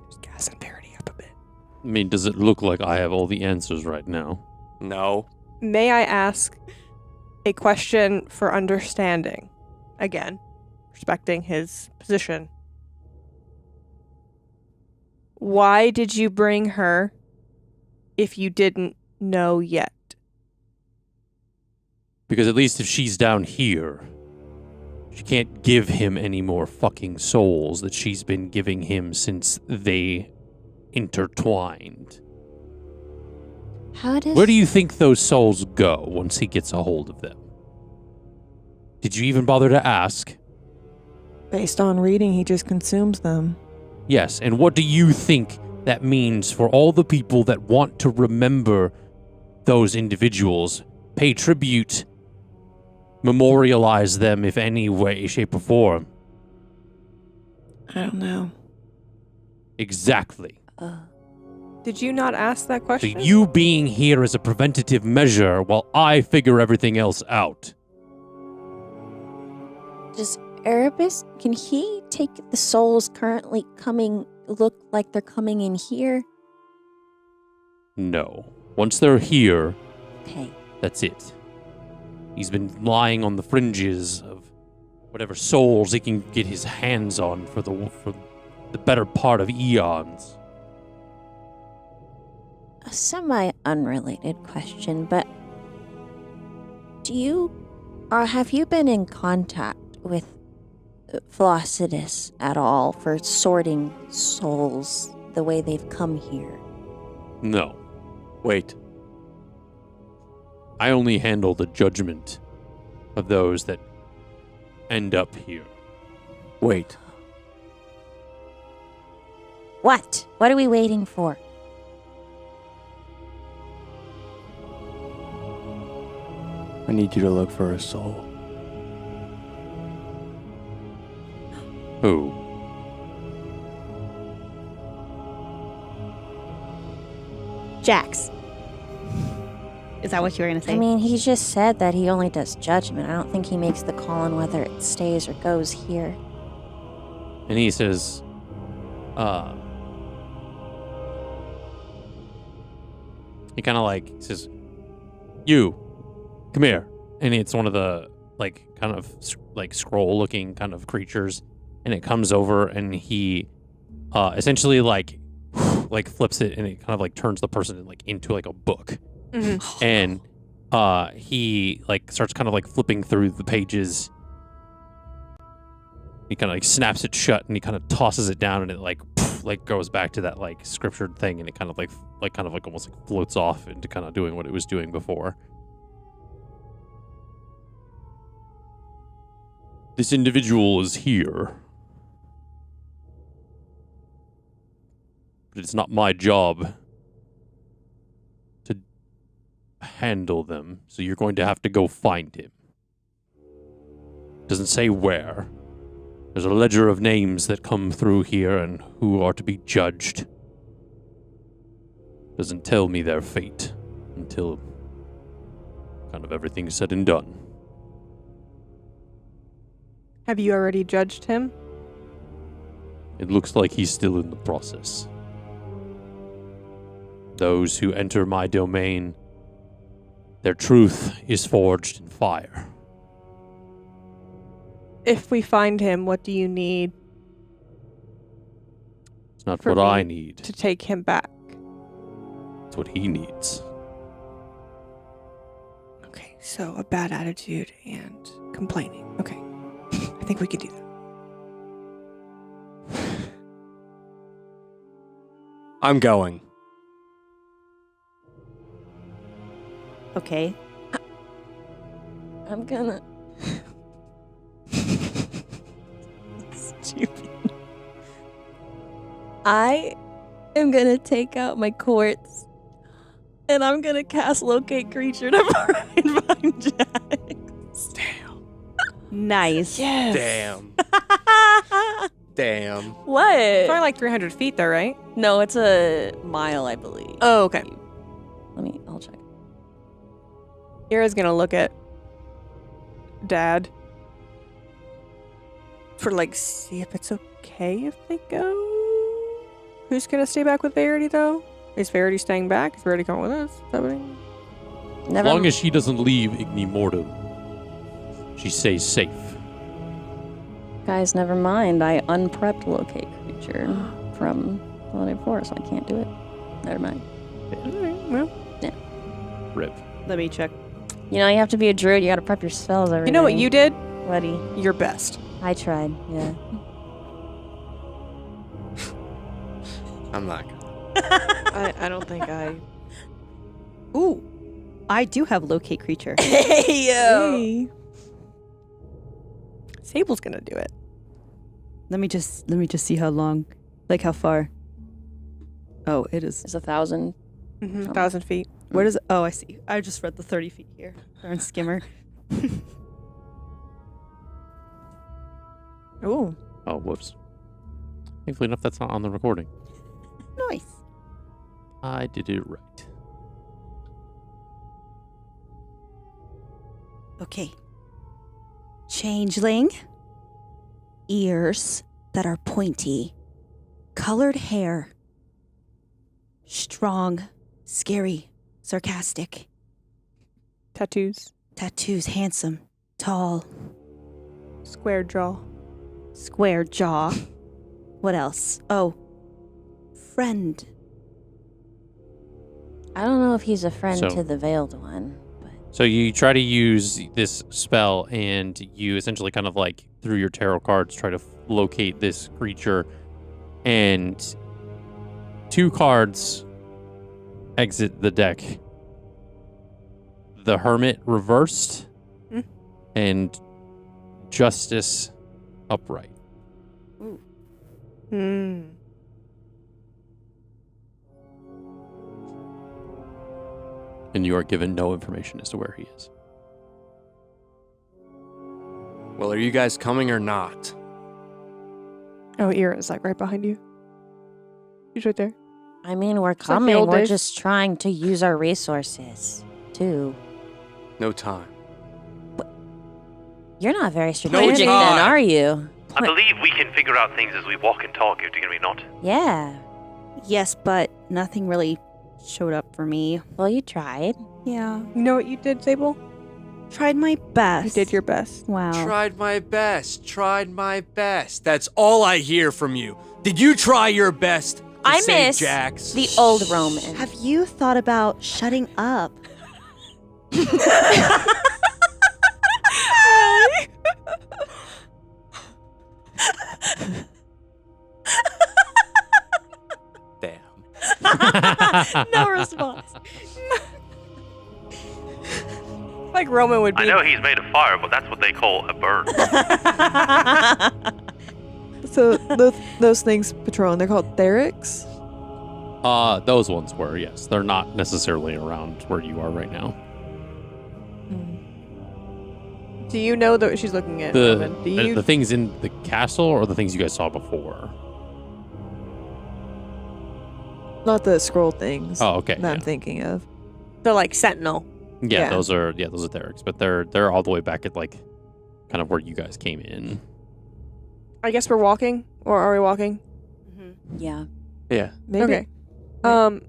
Just gassing Verity up a bit. I mean, does it look like I have all the answers right now? No. May I ask a question for understanding? Again, respecting his position. Why did you bring her if you didn't know yet? Because at least if she's down here, she can't give him any more fucking souls that she's been giving him since they intertwined. Where do you think those souls go once he gets a hold of them? Did you even bother to ask? Based on reading, he just consumes them. Yes, and what do you think that means for all the people that want to remember those individuals, pay tribute, memorialize them if any way, shape, or form? I don't know. Exactly. Did you not ask that So question? you being here is a preventative measure while I figure everything else out. Does Erebus, can he take the souls currently coming, look like they're coming in here? No. Once they're here, Okay. that's it. He's been lying on the fringes of whatever souls he can get his hands on for the better part of eons. A semi-unrelated question, but have you been in contact with Flossidus at all for sorting souls the way they've come here? No. Wait. I only handle the judgment of those that end up here. Wait. What? What are we waiting for? I need you to look for a soul. Who? Jax. Is that what you were going to say? I mean, he just said that he only does judgment. I don't think he makes the call on whether it stays or goes here. And he says, he kind of like says, "You, come here." And it's one of the like kind of like scroll looking kind of creatures. And it comes over and he essentially like flips it and it kind of like turns the person like into like a book. Mm-hmm. And he like starts kind of like flipping through the pages. He kind of like snaps it shut and he kind of tosses it down and it like goes back to that like scriptured thing and it kind of like almost like floats off into kind of doing what it was doing before. This individual is here. But it's not my job to handle them, so you're going to have to go find him. Doesn't say where. There's a ledger of names that come through here and who are to be judged. Doesn't tell me their fate until kind of everything's said and done. Have you already judged him? It looks like he's still in the process. Those who enter my domain, their truth is forged in fire. If we find him, what do you need It's not For what I me need. to take him back? It's what he needs. Okay, so a bad attitude and complaining. Okay, I think we could do that. I'm going. Okay. I'm gonna... Stupid. I am gonna take out my quartz, and I'm gonna cast locate creature to find Jax. Damn. Nice. Yes. Damn. Damn. What? It's probably like 300 feet, though, right? No, it's a mile, I believe. Oh, okay. I'll check. Ira's gonna look at Dad for see if it's okay if they go. Who's gonna stay back with Verity though? Is Verity staying back? Is Verity coming with us? Is that what As long as she doesn't leave Ignimortem, she stays safe. Guys, never mind. I unprepped locate creature from the day before, so I can't do it. Never mind. Alright, well. Rip. Let me check. You know, you have to be a druid. You gotta prep your spells every You know what day. you did? Buddy. Your best. I tried, yeah. I'm not gonna. I don't think I. Ooh, I do have locate creature. Hey, yo! Sable's gonna do it. Let me just see how long, how far. Oh, it is. It's 1,000. 1,000 feet. Where does? Oh, I see. I just read the 30 feet here. Darn skimmer. Ooh. Oh, whoops. Thankfully enough, that's not on the recording. Nice. I did it right. Okay. Changeling. Ears that are pointy. Colored hair. Strong. Scary. Sarcastic. Tattoos. Tattoos. Handsome. Tall. Square jaw. Square jaw. What else? Oh. Friend. I don't know if he's a friend So- to the Veiled One. So you try to use this spell, and you essentially kind of through your tarot cards try to locate this creature, and 2 cards exit the deck. The Hermit reversed, and Justice upright. Hmm. And you are given no information as to where he is. Well, are you guys coming or not? Oh, Ira's right behind you. She's right there. I mean, we're like the coming. old We're days. just trying to use our resources, too. No time. You're not very strategic then, time. are you? I believe we can figure out things as we walk and talk, do we not? Yeah. Yes, but nothing really showed up for me. Well, you tried. Yeah. You know what you did, Sable? Tried my best. You did your best. Wow. Tried my best. Tried my best. That's all I hear from you. Did you try your best to I save miss Jax? the old Roman. Have you thought about shutting up? Damn. No response. Roman would be. I know he's made of fire, but that's what they call a burn. So those things patrolling, they're called Therics? Those ones were, yes. They're not necessarily around where you are right now. Do you know that she's looking at Roman? Do you? The things in the castle, or the things you guys saw before? Not the scroll things. Oh, okay. That I'm thinking of. They're sentinel. Yeah, Yeah. those are Therics, but they're all the way back at kind of where you guys came in. I guess we're walking, or are we walking? Yeah. Yeah. Maybe. Okay. How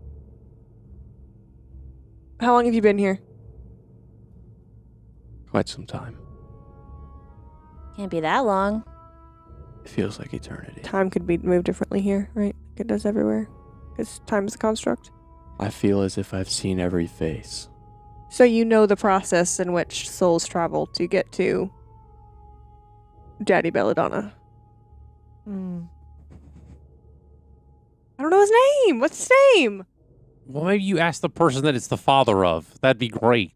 long have you been here? Quite some time. Can't be that long. It feels like eternity. Time could be moved differently here, right? Like it does everywhere. Because time is a construct. I feel as if I've seen every face. So you know the process in which souls travel to get to Daddy Belladonna. Mm. I don't know his name. What's his name? Well, maybe you ask the person that it's the father of. That'd be great.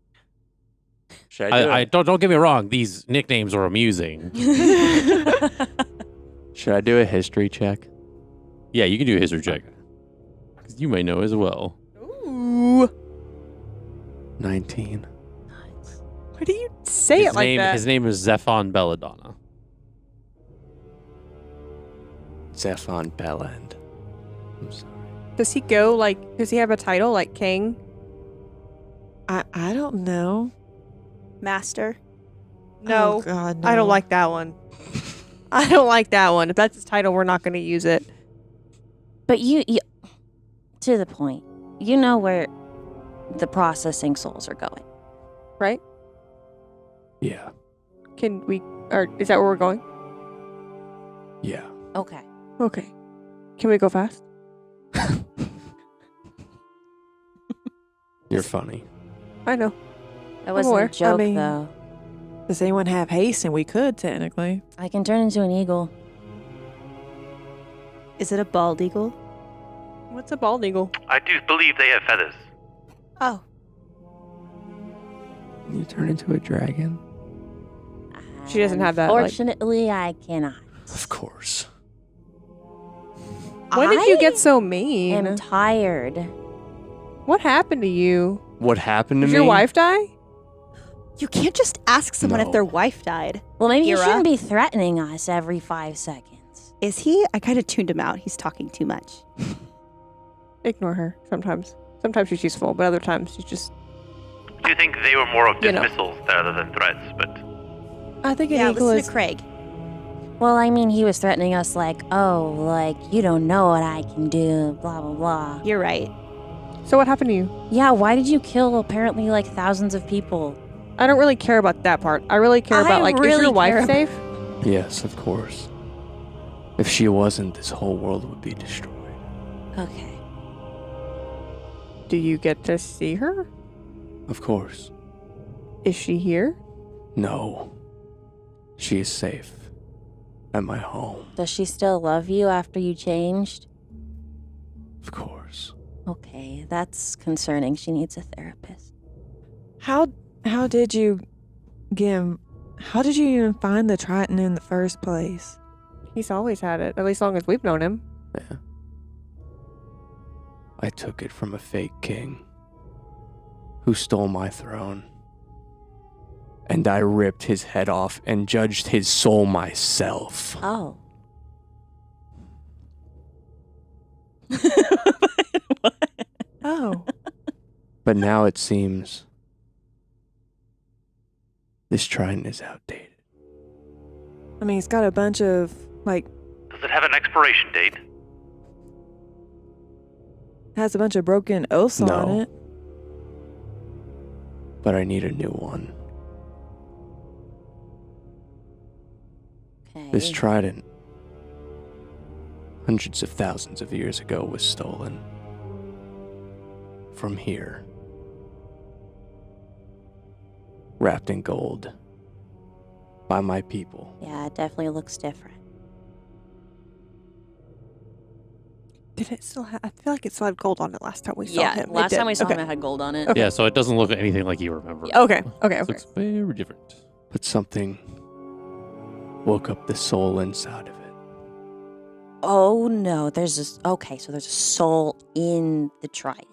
Should I do I it? don't get me wrong. These nicknames are amusing. Should I do a history check? Yeah, you can do a history check. 'Cause you may know as well. Ooh. 19. Why do you say it like that? His name is Zephon Belladonna. Zephon Belland. I'm sorry. Does he go like? Does he have a title like king? I don't know. Master. No. Oh, God, I no. don't like that one. I don't like that one. If that's his title, we're not going to use it. But you, to the point, you know where the processing souls are going. Right? Yeah. Can we? Or is that where we're going? Yeah. Okay. Okay. Can we go fast? You're funny. I know. That wasn't aware. a joke, mean- though. Does anyone have haste? And we could, technically. I can turn into an eagle. Is it a bald eagle? What's a bald eagle? I do believe they have feathers. Oh, You turn into a dragon? She doesn't have that, like- Fortunately, I cannot. Of course. When did you get so mean? I'm tired. What happened to you? What happened to Did me? your wife die? you can't just ask someone No. if their wife died. Well, maybe you Kira? shouldn't be threatening us every 5 seconds. Is he? I kind of tuned him out. He's talking too much. Ignore her sometimes. Sometimes she's useful, but other times she's just... Do you think they were more of You know. dismissals rather than threats? But I think an Yeah, eagle listen is. to Craig. Well, I mean, he was threatening us like, oh, like, you don't know what I can do, blah, blah, blah. You're right. So what happened to you? Yeah, why did you kill apparently like thousands of people? I don't really care about that part. I really care I about, like, is really your wife care about- safe? Yes, of course. If she wasn't, this whole world would be destroyed. Okay. Do you get to see her? Of course. Is she here? No. She is safe. At my home. Does she still love you after you changed? Of course. Okay, that's concerning. She needs a therapist. How did you get him? How did you even find the Triton in the first place? He's always had it, at least as long as we've known him. Yeah. I took it from a fake king who stole my throne. And I ripped his head off and judged his soul myself. Oh. Oh. But now it seems this Triton is outdated. I mean, he's got a bunch of, like, does it have an expiration date? has a bunch of broken oaths on No. it. But I need a new one. Okay. This Trident, hundreds of thousands of years ago, was stolen from here, wrapped in gold by my people. Yeah, it definitely looks different. Did it still have... I feel like it still had gold on it last time we saw him. It last did. time we saw Okay. him, it had gold on it. Okay. Yeah, so it doesn't look anything like you remember. Okay, okay, It okay. looks very different. But something woke up the soul inside of it. Oh no, there's this. Okay, so there's a soul in the Trident.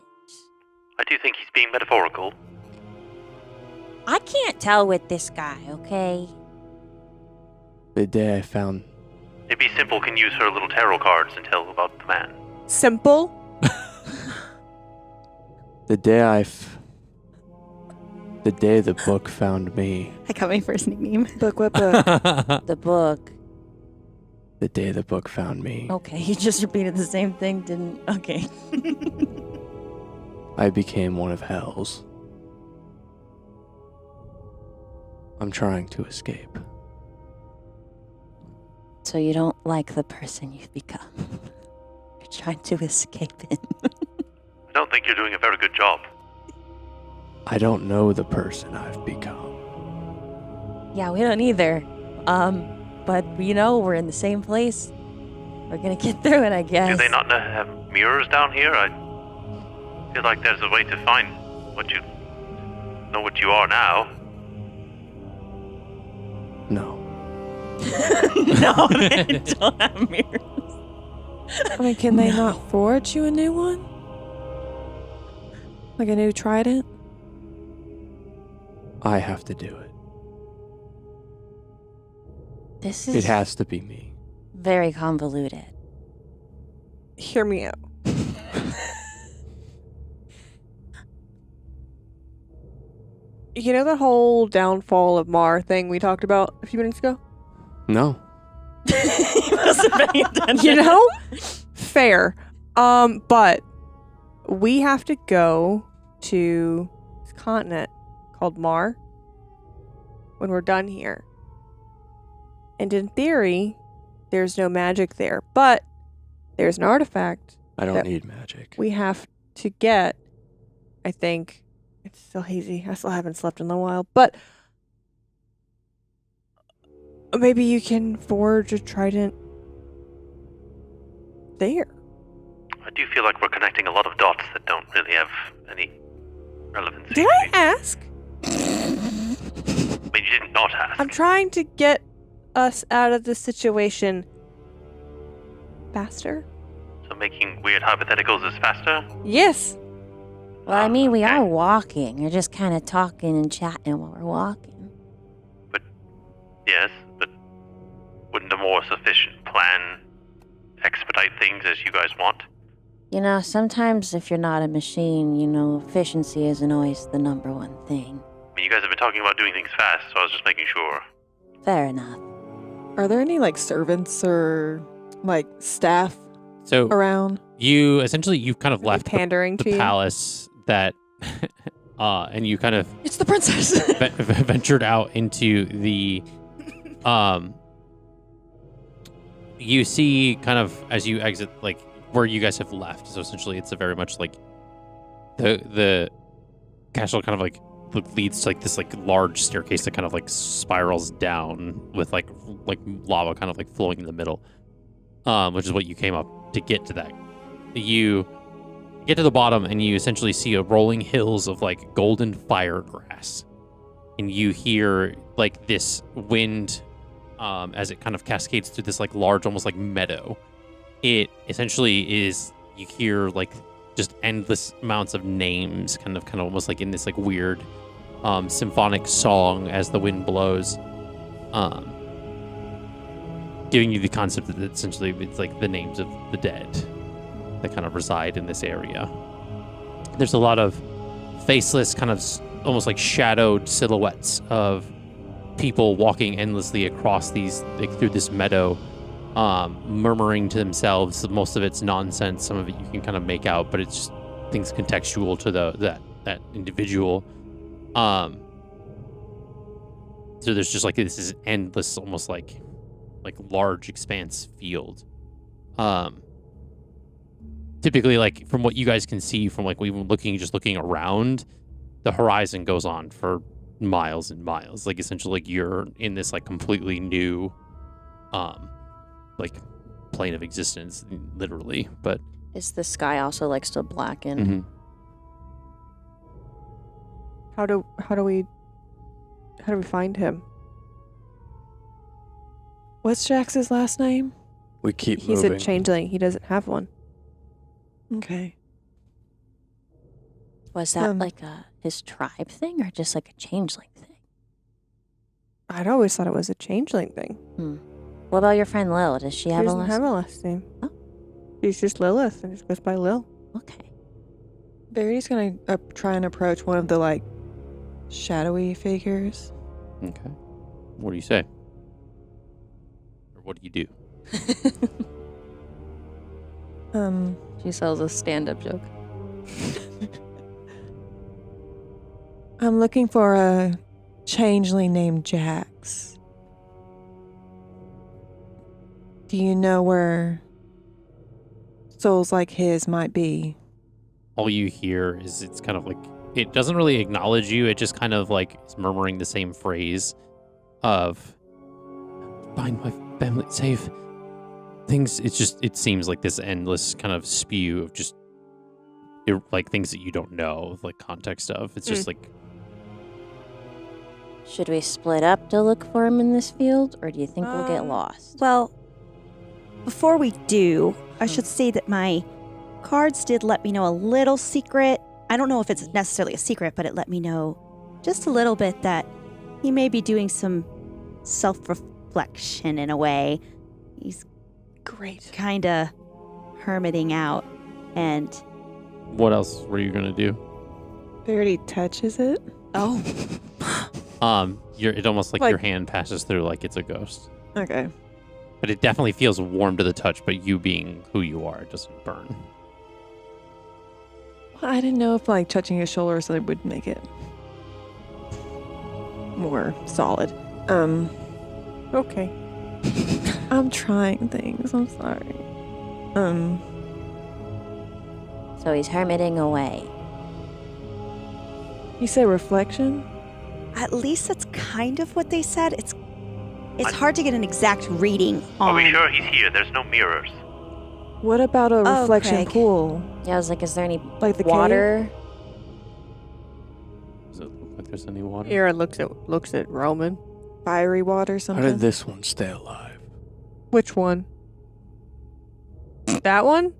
I do think he's being metaphorical. I can't tell with this guy, okay? The day I found Maybe Simple can use her little tarot cards and tell about the man. Simple? the day the book found me, I got my first nickname. Book what book? The book. the day the book found me, Okay, you just repeated the same thing, didn't? Okay. I became one of hell's. I'm trying to escape. So you don't like the person you've become. You're trying to escape him. I don't think you're doing a very good job. I don't know the person I've become. Yeah, we don't either. But you know, we're in the same place. We're gonna get through it, I guess. Do they not have mirrors down here? I feel like there's a way to find what you are now. No. No, they don't have mirrors. I mean, can they not forge you a new one? Like a new trident? I have to do it. This It is has to be me. very convoluted. Hear me out. You know the whole downfall of Mar thing we talked about a few minutes ago? No. He wasn't paying attention. You know? Fair. But we have to go to this continent called Mar when we're done here. And in theory, there's no magic there. But there's an artifact I don't That- need magic. we have to get. I think it's still hazy. I still haven't slept in a while. But maybe you can forge a trident there. I do feel like we're connecting a lot of dots that don't really have any relevancy. Did I ask? I mean, you did not ask. I'm trying to get us out of this situation faster. So making weird hypotheticals is faster? Yes. Well, I mean, we Okay. are walking. You're just kind of talking and chatting while we're walking. Yes, but wouldn't a more sufficient plan expedite things as you guys want? You know, sometimes if you're not a machine, you know, efficiency isn't always the number one thing. I mean, you guys have been talking about doing things fast, so I was just making sure. Fair enough. Are there any like servants or like staff So around? you've kind of Are they left pandering the to you? palace that, and you kind of It's the princess. ventured out into the, you see kind of as you exit like where you guys have left. So essentially, it's a very much like the castle kind of like leads to like this like large staircase that kind of like spirals down with like lava kind of like flowing in the middle, which is what you came up to get to that. You get to the bottom and you essentially see a rolling hills of like golden fire grass, and you hear like this wind as it kind of cascades through this like large almost like meadow. It essentially is, you hear like just endless amounts of names kind of almost like in this like weird symphonic song as the wind blows, giving you the concept that essentially it's like the names of the dead that kind of reside in this area. There's a lot of faceless kind of almost like shadowed silhouettes of people walking endlessly across these like through this meadow, murmuring to themselves. Most of it's nonsense, some of it you can kind of make out, but it's just things contextual to that individual. So there's just like this is endless, almost like large expanse field. Typically, like from what you guys can see from like even looking around, the horizon goes on for miles and miles. Like essentially like you're in this like completely new like plane of existence, literally. But Is the sky also like still blackened? mhm. How do we find him? What's Jax's last name? We keep He's moving. a changeling. He doesn't have one. Okay. Was that Um, like his tribe thing or just like a changeling thing? I'd always thought it was a changeling thing. What about your friend Lil? Does she She have a doesn't last have a last name. Oh. She's just Lilith and just goes by Lil. Okay. Verity's gonna try and approach one of the like shadowy figures. Okay. What do you say? Or what do you do? She sells a stand-up joke. I'm looking for a changeling named Jax. Do you know where souls like his might be? All you hear is it's kind of like, it doesn't really acknowledge you. It just kind of like is murmuring the same phrase of find my family safe things. It's just, it seems like this endless kind of spew of just like things that you don't know, like context of. It's just like, Should we split up to look for him in this field, or do you think we'll get lost? Well, before we do, I should say that my cards did let me know a little secret I don't know if it's necessarily a secret, but it let me know just a little bit that he may be doing some self-reflection in a way. He's Great. kind of hermiting out, and What else were you gonna do? Verity touches it. oh, It almost like Like- your hand passes through like it's a ghost. Okay. But it definitely feels warm to the touch, but you being who you are, it doesn't burn. Well, I didn't know if like touching his shoulder or something would make it more solid. Okay. I'm trying things. I'm sorry. So he's hermiting away. You say reflection? at least that's kind of what they said. It's hard to get an exact reading on. Are we sure he's here? There's no mirrors. What about a reflection Craig. pool? Yeah, I was like, is there any Like the water? Does it look like there's any water? Ira looks at Roman. Fiery water or How something? did this one stay alive? Which one? That one?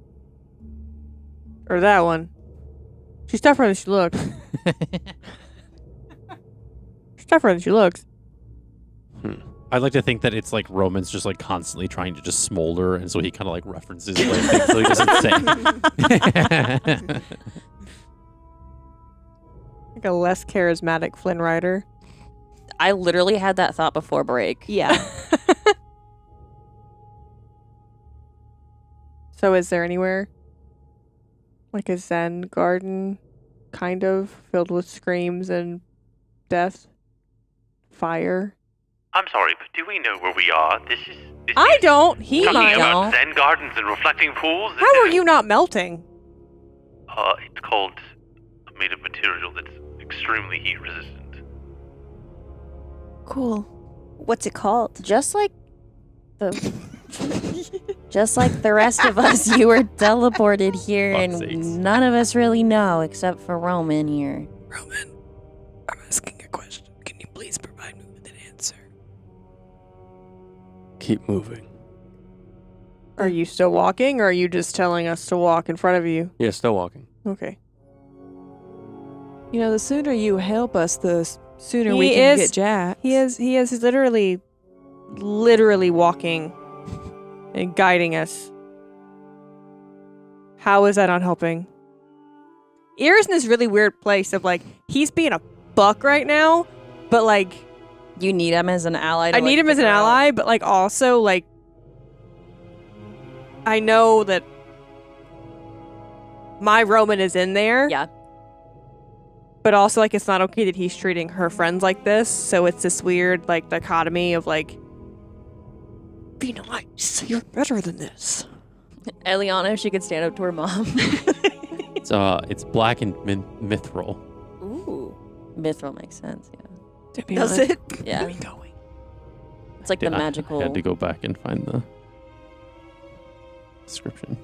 Or that one? She's tougher than she looks. She's tougher than she looks. I'd like to think that it's like Roman's just like constantly trying to just smolder, and so he kind of like references like things so he doesn't say. Like a less charismatic Flynn Rider. I literally had that thought before break. Yeah. So is there anywhere like a Zen garden, kind of, filled with screams and death? Fire? I'm sorry, but do we know where we are? This I don't! He talking might. about Zen gardens and reflecting pools? How are you not melting? It's called made of material that's extremely heat resistant. Cool. What's it called? Just like the rest of us, you were teleported here, Fuck's and sakes. none of us really know except for Roman here. Roman, I'm asking a question. Can you please provide me with an answer? Keep moving. Are you still walking, or are you just telling us to walk in front of you? Yeah, still walking. Okay. You know, the sooner you help us, the sooner He we can is- get Jack. He is literally walking and guiding us. How is that not helping? Ira's in this really weird place of like, he's being a buck right now, but like, You need him as an ally. I need him as an ally, but like also like, I know that my Roman is in there. Yeah. But also like, it's not okay that he's treating her friends like this. So it's this weird like dichotomy of like, be nice. You're better than this. Eliana, if she could stand up to her mom. It's black and mithril. Ooh. Mithril makes sense, yeah. To be Does honest. it? Yeah. Where are we going? It's like the I magical. had to go back and find the description.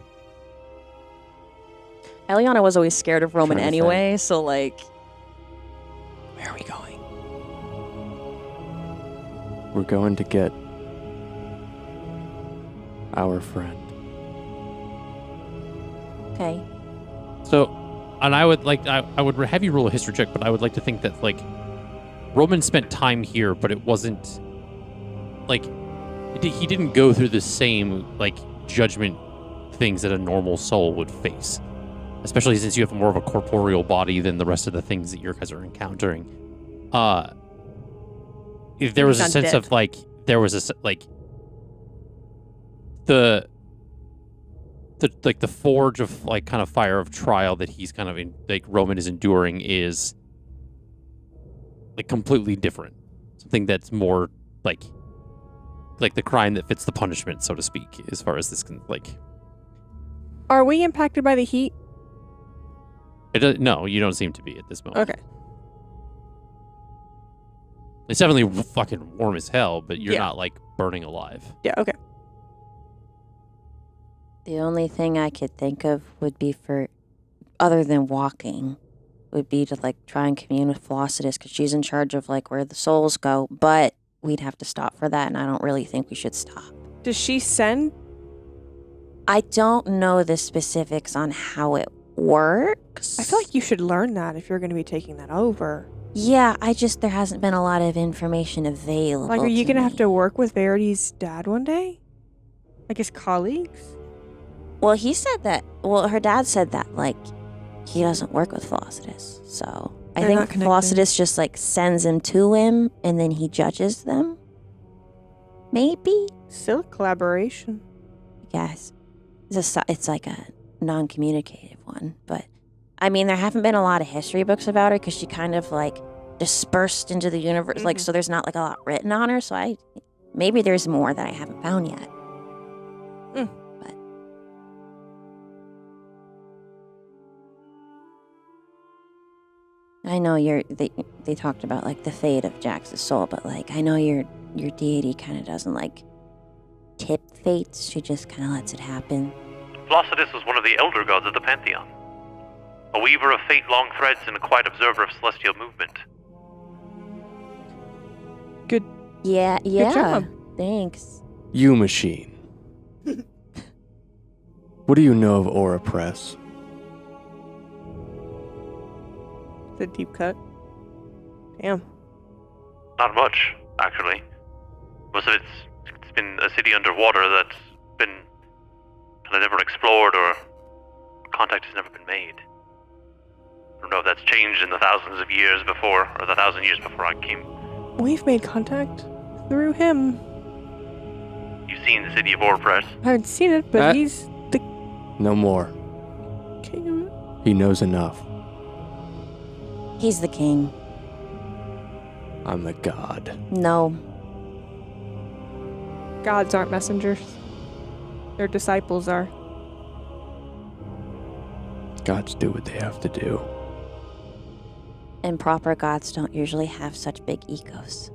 Eliana was always scared of Roman Trying to anyway, so like. Where are we going? We're going to get our friend. Okay. So, and I would like I would have you roll a history check, but I would like to think that like Roman spent time here, but it wasn't like he didn't go through the same like judgment things that a normal soul would face, especially since you have more of a corporeal body than the rest of the things that your guys are encountering. If there was a He's sense undead. of like there was a like the forge of like kind of fire of trial that he's kind of in, like Roman is enduring is like completely different. Something that's more like the crime that fits the punishment, so to speak, as far as this can like. Are we impacted by the heat? No, you don't seem to be at this moment. Okay. It's definitely fucking warm as hell, but you're Yeah. not like burning alive. Yeah, okay. The only thing I could think of would be for, other than walking, would be to like try and commune with Felicitas because she's in charge of like where the souls go. But we'd have to stop for that, and I don't really think we should stop. Does she send? I don't know the specifics on how it works. I feel like you should learn that if you're going to be taking that over. Yeah, there hasn't been a lot of information available. Like, are you going to have me. to work with Verity's dad one day? Like his colleagues? Well, he said that. Well, her dad said that, like, he doesn't work with Felicitas. So I They're think not connected. Felicitas just, like, sends him to him and then he judges them. Maybe? Still a collaboration. Yes. It's like a non-communicative one. But, I mean, there haven't been a lot of history books about her because she kind of, like, dispersed into the universe. Like, so there's not, like, a lot written on her. So maybe there's more that I haven't found yet. But I know they talked about, like, the fate of Jax's soul, but, like, I know your deity kind of doesn't, like, tip fates. She just kind of lets it happen. Felicitas was one of the elder gods of the Pantheon. A weaver of fate-long threads and a quiet observer of celestial movement. Good. Yeah. job. Thanks. You machine. What do you know of Aura Press? The deep cut. Damn. Not much, actually. Most of it's been a city underwater that's been kind of never explored or contact has never been made. I don't know if that's changed in the thousands of years before, or the 1,000 years before I came. We've made contact through him. You've seen the city of Orpress. I haven't seen it, but he's the No more. king of it. He knows enough. He's the king. I'm the god. No. Gods aren't messengers. Their disciples are. Gods do what they have to do. And proper gods don't usually have such big egos.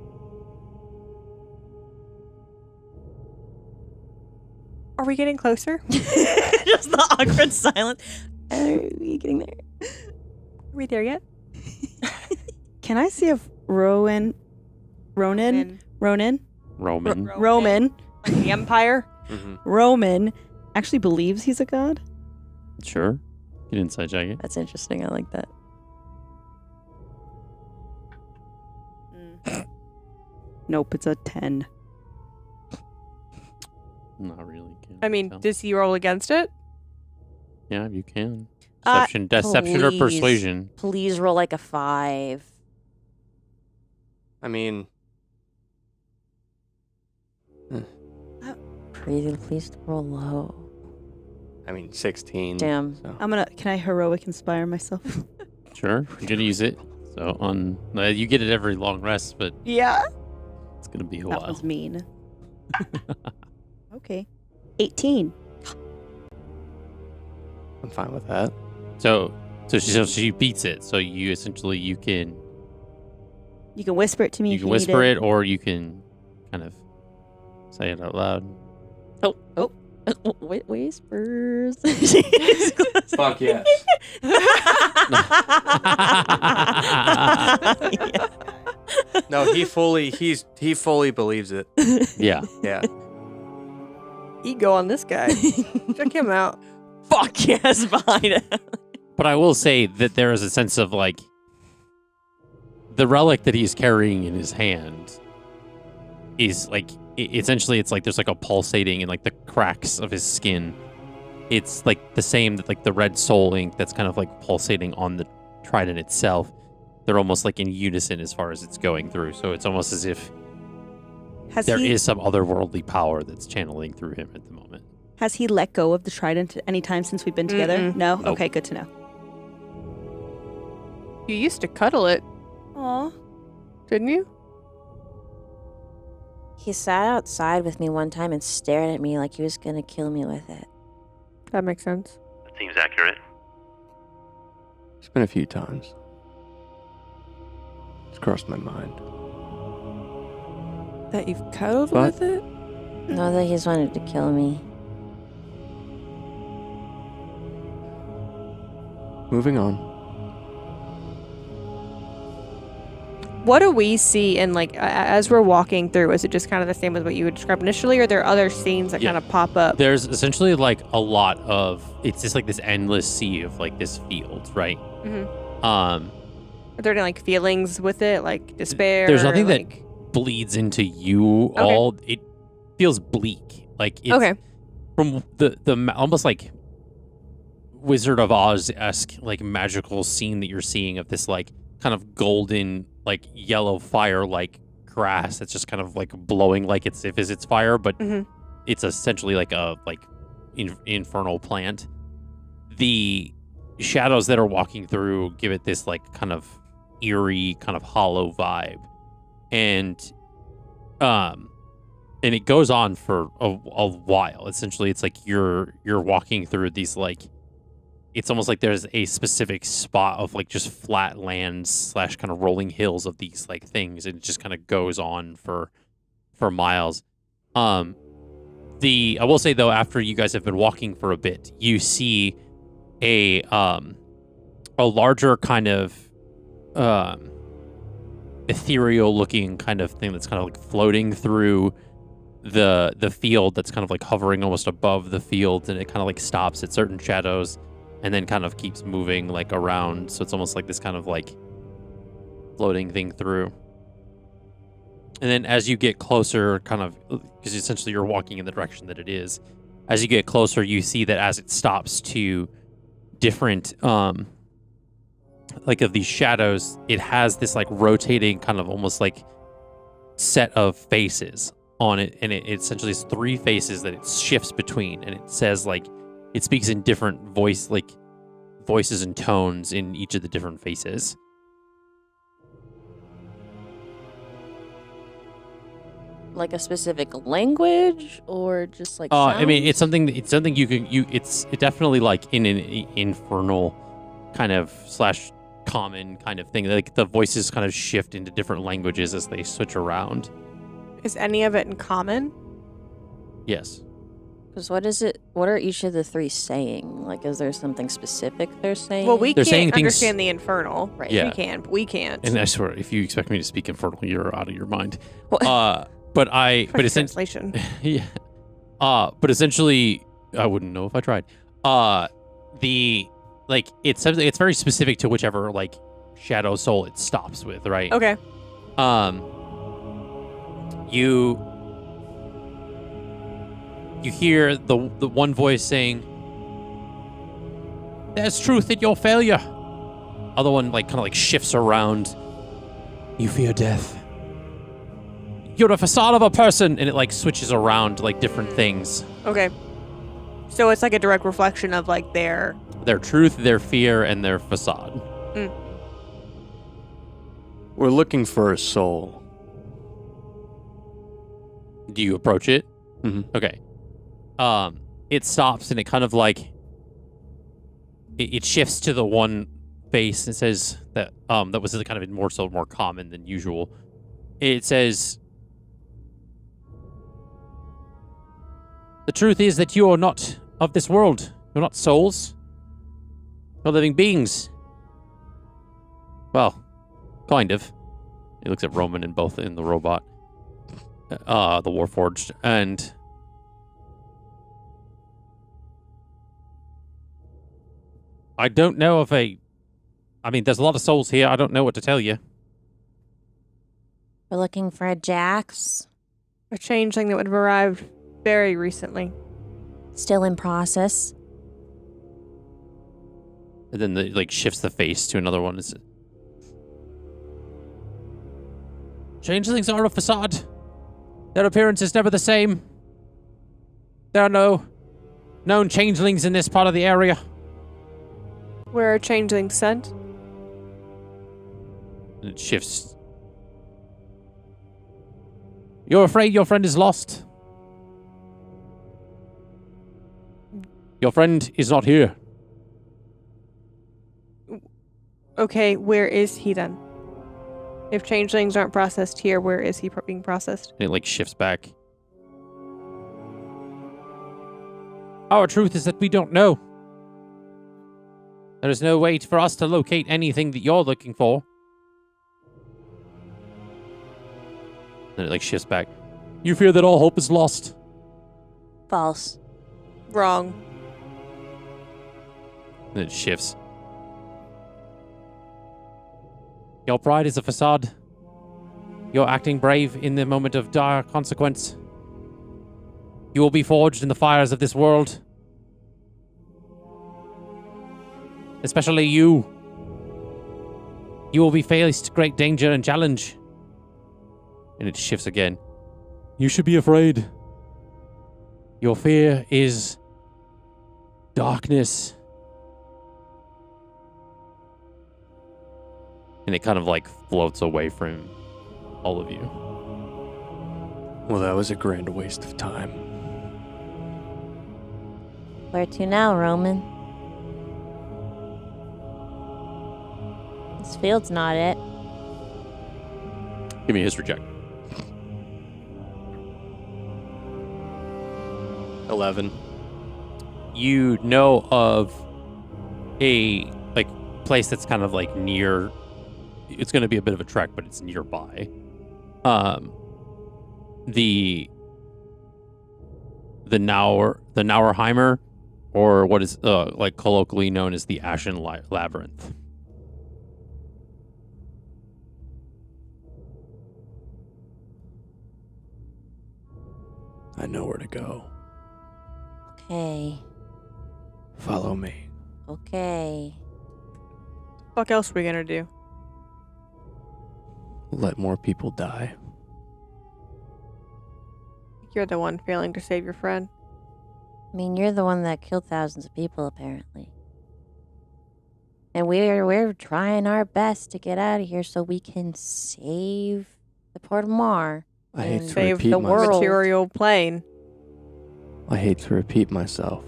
Are we getting closer? Just the awkward silence. Are we getting there? Are we there yet? Can I see if Ronan, Roman. Roman, Like the Empire? Roman actually believes he's a god? Sure. Get inside check it. That's interesting. I like that. Nope, it's a 10. Not really. I mean, tell. does he roll against it? Yeah, you can. Deception or Please. persuasion. Please roll like a 5. I mean, Please roll low. 16. Damn. So. Can I heroic inspire myself? Sure, you're gonna use it. So you get it every long rest, but Yeah. it's gonna be a That while. was mean. Okay. 18. I'm fine with that. So she beats it. So you can You can whisper it to me you if can you whisper need it, or you can kind of say it out loud. Oh. Whispers. Fuck yes. No, he fully believes it. Yeah. Yeah. Ego on this guy. Check him out. Fuck yes, behind it. But I will say that there is a sense of like the relic that he's carrying in his hand is like essentially it's like there's like a pulsating in like the cracks of his skin. It's like the same that like the red soul ink that's kind of like pulsating on the trident itself. They're almost like in unison as far as it's going through. So it's almost as if there is some otherworldly power that's channeling through him at the moment. Has he let go of the trident any time since we've been together? Mm-mm. No? Nope. Okay, good to know. You used to cuddle it, Aw. didn't you? He sat outside with me one time and stared at me like he was gonna kill me with it. That makes sense. That seems accurate. It's been a few times. It's crossed my mind. That you've cuddled What? with it? Know that he's wanted to kill me. Moving on. What do we see in like as we're walking through? Is it just kind of the same as what you would describe initially, or are there other scenes that kind of pop up? There's essentially like a lot of, it's just like this endless sea of like this field, right? Mm-hmm. Are there any like feelings with it, like despair? There's nothing like... that bleeds into you all. It feels bleak. Like it's from the almost like Wizard of Oz-esque like magical scene that you're seeing of this like kind of golden like yellow fire like grass that's just kind of like blowing like it's fire, but it's essentially like a infernal plant. The shadows that are walking through give it this like kind of eerie, kind of hollow vibe, and it goes on for a while. Essentially, it's like you're walking through these like, it's almost like there's a specific spot of like just flat lands / kind of rolling hills of these like things, and it just kind of goes on for miles. I will say though, after you guys have been walking for a bit, you see a larger kind of ethereal looking kind of thing that's kind of like floating through the field, that's kind of like hovering almost above the field, and it kind of like stops at certain shadows and then kind of keeps moving like around. So it's almost like this kind of like floating thing through. And then as you get closer, kind of, because essentially you're walking in the direction that it is, as you get closer, you see that as it stops to different like of these shadows, it has this like rotating kind of almost like set of faces on it, and it essentially is 3 faces that it shifts between, and it says like, it speaks in different voices and tones in each of the different faces. Like a specific language, or just like I mean, it's something you can it's definitely like in an infernal kind of / common kind of thing. Like the voices kind of shift into different languages as they switch around. Is any of it in common? Yes. Because what are each of the 3 saying? Like, is there something specific they're saying? Well, we They're saying can't things- understand the infernal. Right. Yeah. We can, but we can't. And I swear, if you expect me to speak infernal, you're out of your mind. Well- But essentially, translation. yeah. But essentially, I wouldn't know if I tried. It's very specific to whichever like shadow soul it stops with, right? Okay. You hear the one voice saying, "There's truth in your failure." Other one like kind of like shifts around. "You fear death. You're a facade of a person," and it like switches around like different things. Okay. So it's like a direct reflection of like their truth, their fear, and their facade. We're looking for a soul. Do you approach it? Mm-hmm. Okay. It stops and it kind of like it shifts to the one face and says that that was kind of more common than usual. It says, "The truth is that you are not of this world. You're not souls. You're living beings. Well, kind of." He looks at Roman and both in the robot, the Warforged, and I don't know if there's a lot of souls here. I don't know what to tell you. We're looking for a Jax. a changeling that would have arrived very recently. Still in process. And then the shifts the face to another one. Changelings are a facade. Their appearance is never the same. There are no known changelings in this part of the area. Where are changelings sent? And it shifts. You're afraid your friend is lost. Your friend is not here. Okay, where is he then? If changelings aren't processed here, where is he being processed? And it shifts back. Our truth is that we don't know. There is no way for us to locate anything that you're looking for. Then it like shifts back. You fear that all hope is lost. False. Wrong. Then it shifts. Your pride is a facade. You're acting brave in the moment of dire consequence. You will be forged in the fires of this world. Especially you. You will be faced great danger and challenge. And it shifts again. You should be afraid. Your fear is darkness. And it kind of like floats away from all of you. Well, that was a grand waste of time. Where to now, Roman? This field's not it. Give me a history check. 11. You know of a like place that's kind of like near. It's going to be a bit of a trek, but it's nearby. The Nauerheimer, or what is like colloquially known as the Ashen Labyrinth. I know where to go. Okay. Follow me. Okay. Fuck else are we gonna do? Let more people die. You're the one failing to save your friend. I mean, you're the one that killed thousands of people, apparently. And we're trying our best to get out of here so we can save the Port of Mar. I hate to Save repeat the myself. material plane. I hate to repeat myself.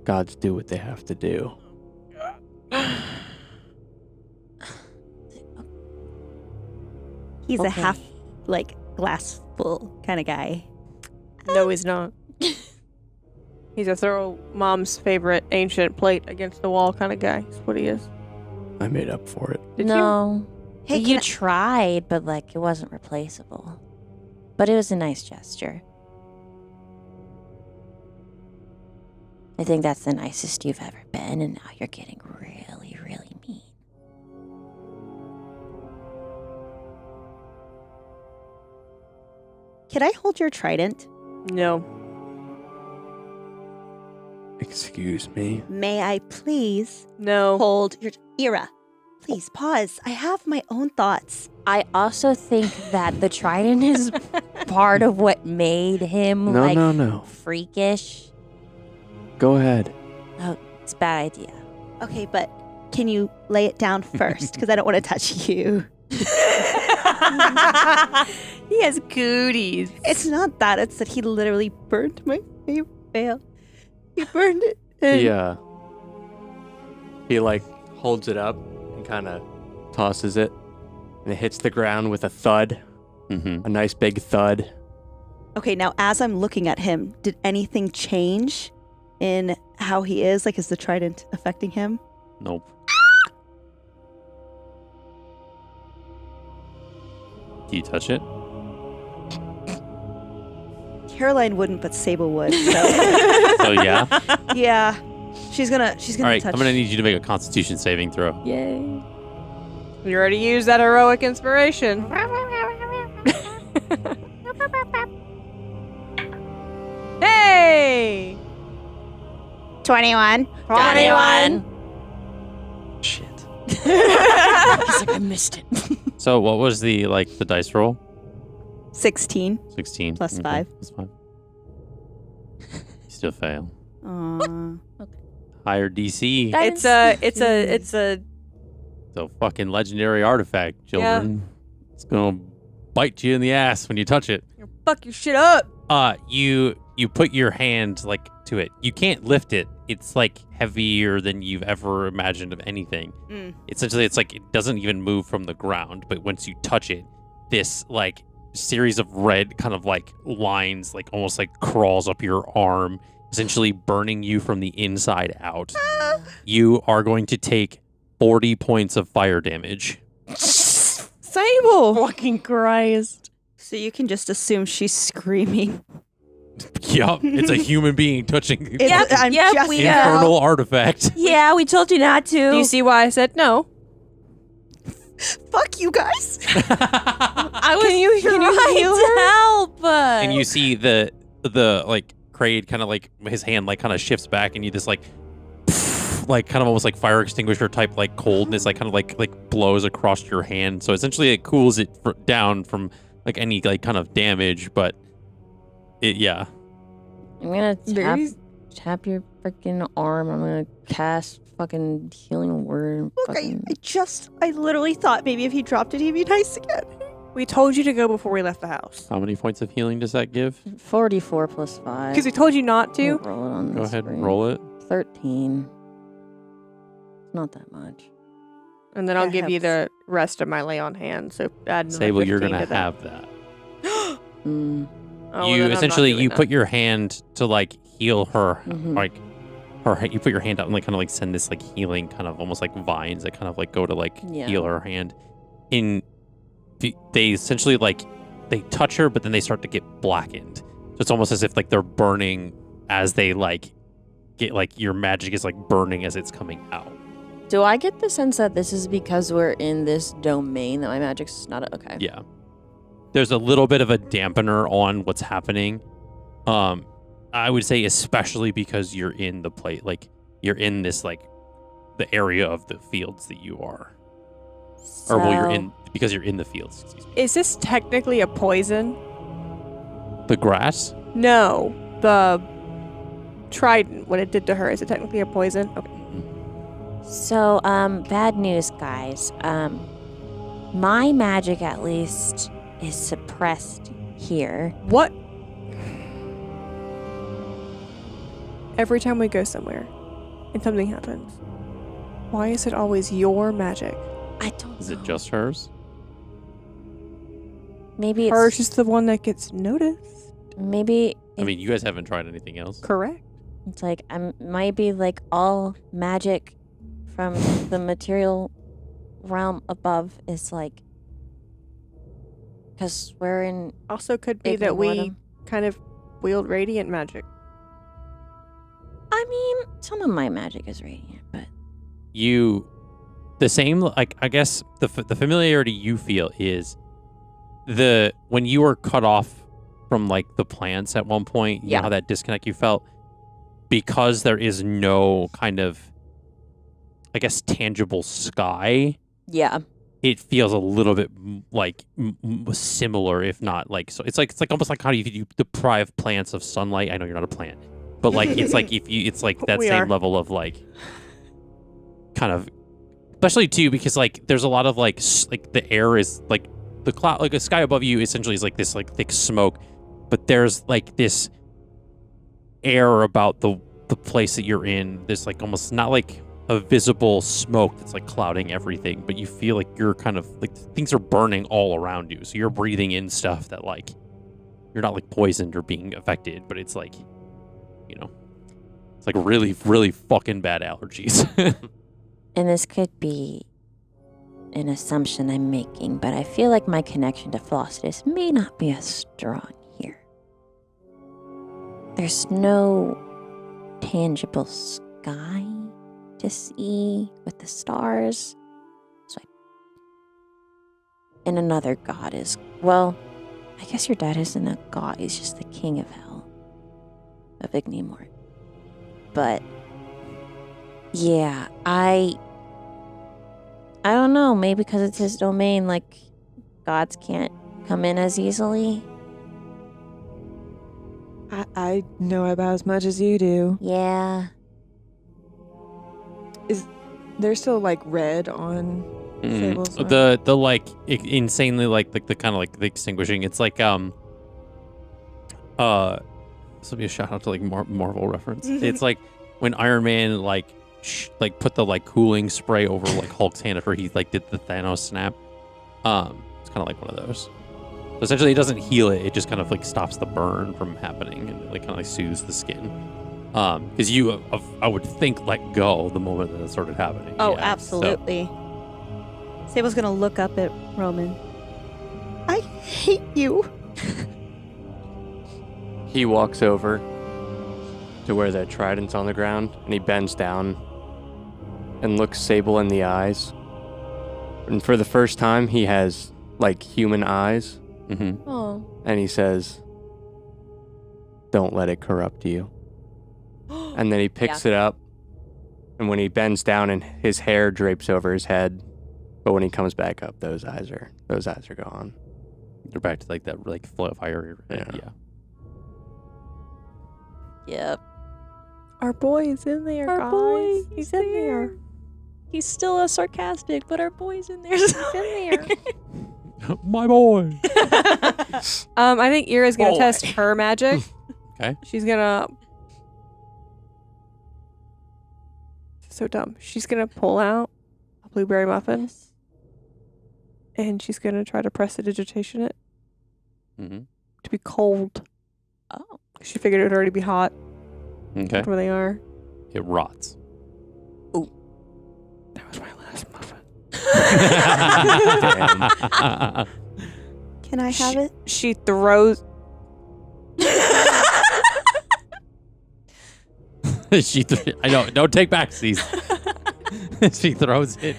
Gods do what they have to do. He's a Okay. half, like, glass full kind of guy. No, he's not. He's a throw mom's favorite ancient plate against the wall kind of guy. That's what he is. I made up for it. Did you? No. Hey, you can tried, but like it wasn't replaceable. But it was a nice gesture. I think that's the nicest you've ever been, and now you're getting really, really mean. Can I hold your trident? No. Excuse me. May I please No. hold your... Ira, please pause. I have my own thoughts. I also think that the trident is part of what made him No. freakish. Go ahead. Oh, it's a bad idea. Okay, but can you lay it down first? Because I don't want to touch you. He has cooties. It's not that. It's that he literally burned my favorite veil. He burned it. He like holds it up and kind of tosses it, and it hits the ground with a thud, Mm-hmm. a nice big thud. Okay, now as I'm looking at him, did anything change in how he is? Like, is the trident affecting him? Nope. Do you touch it? Caroline wouldn't, but Sable would. So Oh yeah. yeah, she's gonna All right. touch. I'm gonna need you to make a Constitution saving throw. Yay. You already used that heroic inspiration. Hey! 21. 21. Shit. He's like, I missed it. So what was the dice roll? 16. 16 Plus Okay, 5. Plus 5. You still fail. Aw. Higher DC. It's a It's a fucking legendary artifact, children. It's gonna bite you in the ass when you touch it. fuck your shit up. You put your hand to it. You can't lift it. It's heavier than you've ever imagined of anything. Essentially, it's it doesn't even move from the ground. But once you touch it, this series of red kind of lines, almost crawls up your arm, essentially burning you from the inside out. You are going to take 40 points of fire damage. Sable. Fucking Christ. So you can just assume she's screaming. Yup, it's a human being touching I'm just we infernal artifact. Yeah, we told you not to. Do you see why I said no? Fuck you guys. I was Can you heal trying to help. And you see the like Kraid kind of like his hand like kind of shifts back, and you just like kind of almost like fire extinguisher type like coldness like kind of like blows across your hand. So essentially it cools it down from like any like kind of damage, but yeah. I'm gonna Verity's- tap your freaking arm. I'm gonna cast fucking healing word. Look, I literally thought maybe if he dropped it, he'd be nice again. We told you to go before we left the house. How many points of healing does that give? 44 plus 5. Because we told you not to. Roll it on Go the ahead screen. and roll it. 13. It's not that much. And then I'll That give you helps. the rest of my lay on hand. So add another Sable, you're 15 gonna to that. have that. Mm. Oh, You then I'm not essentially doing you that. put your hand to like heal her, Mhm. like her. You put your hand out and like kind of like send this like healing kind of almost like vines that kind of like go to like Yeah. heal her hand. They essentially like they touch her, but then they start to get blackened. So it's almost as if like they're burning as they like get like your magic is like burning as it's coming out. Do I get the sense that this is because we're in this domain that my magic's not okay? Yeah. There's a little bit of a dampener on what's happening. I would say especially because you're in the like you're in this like the area of the fields that you are. Or well, you're in because you're in the fields. Excuse me. Is this technically a poison? The grass? No. The trident, what it did to her, is it technically a poison? Okay. So, bad news, guys. My magic at least is suppressed here. What? Every time we go somewhere and something happens, why is it always your magic? I don't Is know. it just hers? Maybe it's Hers is the one that gets noticed. maybe I mean, you guys haven't tried anything else. Correct. it's like might be like all magic from the material realm above is like because we're in Also could be that we Ignimortem. kind of wield radiant magic. I mean, some of my magic is radiant, but The same like I guess the familiarity you feel is when you were cut off from like the plants at one point, you Yeah. know how that disconnect you felt, because there is no kind of I guess tangible sky. yeah. It feels a little bit like similar, if not like so. It's like almost like how you deprive plants of sunlight. I know you're not a plant, but like it's like it's like that We same are. level of like kind of, especially too because like there's a lot of like the air is like the cloud, like the sky above you essentially is like this like thick smoke, but there's like this air about the place that you're in. There's like almost not like a visible smoke that's like clouding everything, but you feel like you're kind of like things are burning all around you. So you're breathing in stuff that like you're not like poisoned or being affected, but it's like, you know, it's like really, really fucking bad allergies. And this could be an assumption I'm making, but I feel like my connection to Flossidus may not be as strong here. There's no tangible sky to see with the stars. And another god is, well, I guess your dad isn't a god, he's just the king of hell, of Ignimortem. But yeah, I don't know, maybe because it's his domain, like gods can't come in as easily. I know about as much as you do. Yeah. There's still like red on Sable's one. the like insanely like the kind of like the extinguishing. It's like this will be a shout out to like Marvel reference. It's like when Iron Man like put the like cooling spray over like Hulk's hand after he like did the Thanos snap. It's kind of like one of those. So essentially, it doesn't heal it; it just kind of like stops the burn from happening and like kind of like soothes the skin. Because you, I would think, let go the moment that it started happening. Oh, Yeah, so- absolutely. Sable's gonna look up at Roman. I hate you. He walks over to where the trident's on the ground, and he bends down and looks Sable in the eyes. And for the first time, he has, like, human eyes. Mm-hmm. Oh. And he says, "Don't let it corrupt you." And then he picks it up, and when he bends down and his hair drapes over his head, but when he comes back up, those eyes are gone. They're back to like that like flow of fire. Yeah. Yep. Our boy is in there, Our guys. boy, He's in there. He's still a sarcastic, but our boy's in there. He's in there. My boy. I think Ira's gonna Boy. test her magic. Okay. She's gonna. So dumb. She's gonna pull out a blueberry muffin, and she's gonna try to prestidigitation it Mm-hmm. to be cold. Oh. She figured it would already be hot Okay. where they are. It rots. That was my last muffin. Can I have it? She throws. I know. Don't take backsies. She throws it.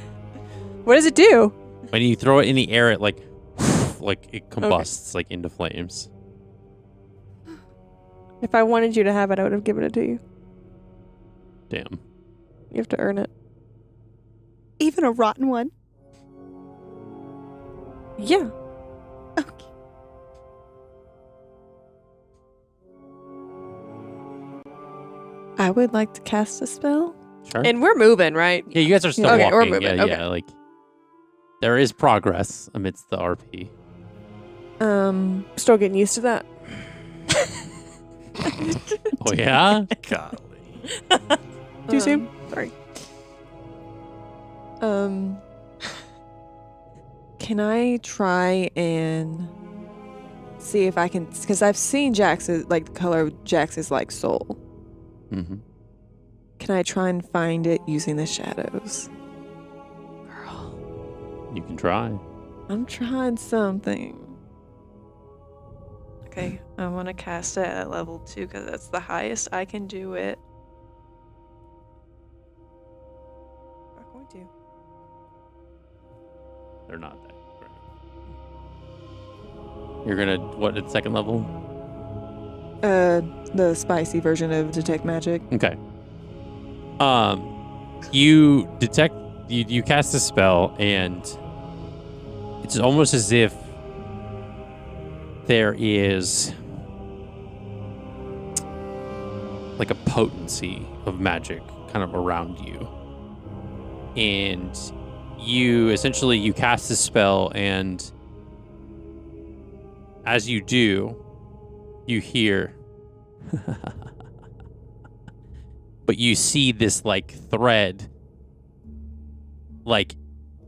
What does it do? When you throw it in the air, it like it combusts like into flames. If I wanted you to have it, I would have given it to you. Damn. You have to earn it. Even a rotten one? Yeah. Okay. I would like to cast a spell. Sure. And we're moving, right? Yeah, you guys are still Okay, we're walking. moving, Yeah, okay. yeah. Like there is progress amidst the RP. Still getting used to that. Oh yeah. Golly. Too soon? Sorry. Can I try and see if I can? Because I've seen Jax's, like, the color of Jax's, like, soul. Mm-hmm. Can I try and find it using the shadows? You can try. I'm trying something. Okay, I want to cast it at level 2 because that's the highest I can do it. Not going to. They're not that great. You're gonna what at second level? The spicy version of detect magic. Okay. You detect you cast a spell and it's almost as if there is like a potency of magic kind of around you. And you cast this spell, and as you do, you hear but you see this like thread like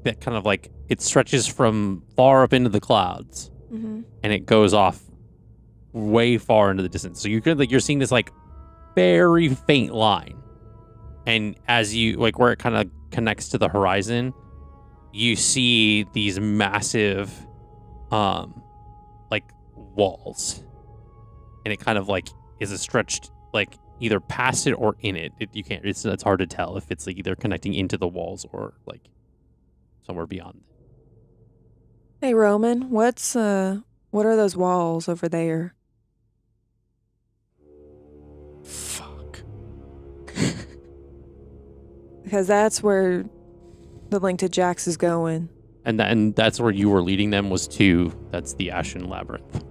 that kind of like it stretches from far up into the clouds. Mm-hmm. And it goes off way far into the distance. So you're seeing this like very faint line. And as you like where it kind of connects to the horizon, you see these massive like walls. And it kind of like is a stretched like either past it or in it. It's hard to tell if it's like either connecting into the walls or like somewhere beyond. Hey Roman, what are those walls over there? Fuck. Because that's where the link to Jax is going. And that's where you were leading them was to that's the Ashen Labyrinth.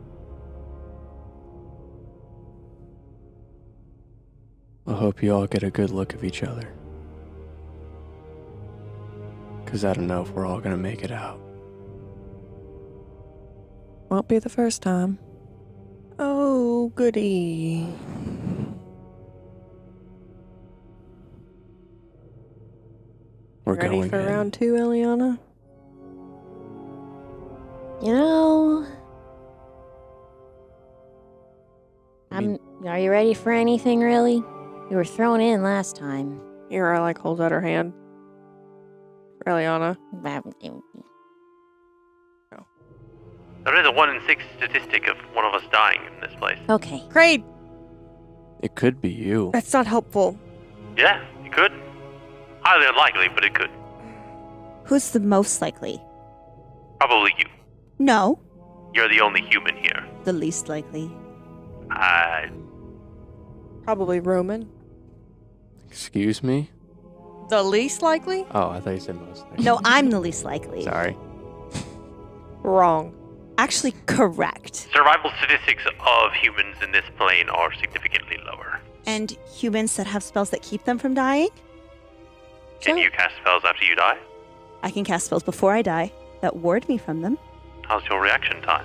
I hope you all get a good look of each other. Because I don't know if we're all going to make it out. Won't be the first time. Oh, goody. We're Ready going for in. round 2, Eliana? You know, are you ready for anything, really? You were thrown in last time. Ira like holds out her hand. For Eliana. There is a 1 in 6 statistic of one of us dying in this place. Okay. Kraid, It could be you. that's not helpful. Yeah, it could. Highly unlikely, but it could. Who's the most likely? Probably you. No, You're the only human here. the least likely. Probably Roman. Excuse me? The least likely? Oh, I thought you said most. No, I'm the least likely. Sorry. Wrong. Actually, correct. Survival statistics of humans in this plane are significantly lower. And humans that have spells that keep them from dying? Can you cast spells after you die? I can cast spells before I die that ward me from them. How's your reaction time?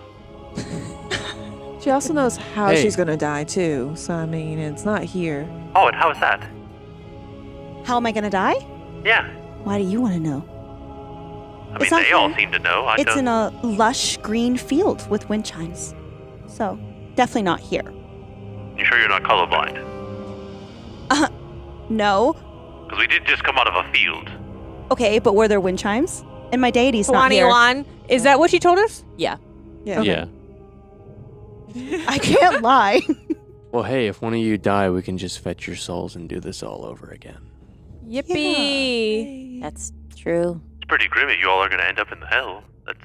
She also knows how Hey. she's gonna die too. So I mean, it's not here. Oh, and how is that? How am I going to die? Yeah. Why do you want to know? I mean, It's not they all here. seem to know. I It's don't. in a lush green field with wind chimes. So, definitely not here. You sure you're not colorblind? No. Because we did just come out of a field. Okay, but were there wind chimes? And my deity's not here. Juan, is that what she told us? Yeah. Yeah. I can't lie. Well, hey, if one of you die, we can just fetch your souls and do this all over again. Yippee. That's true. It's pretty grim if you all are going to end up in the hell. That's.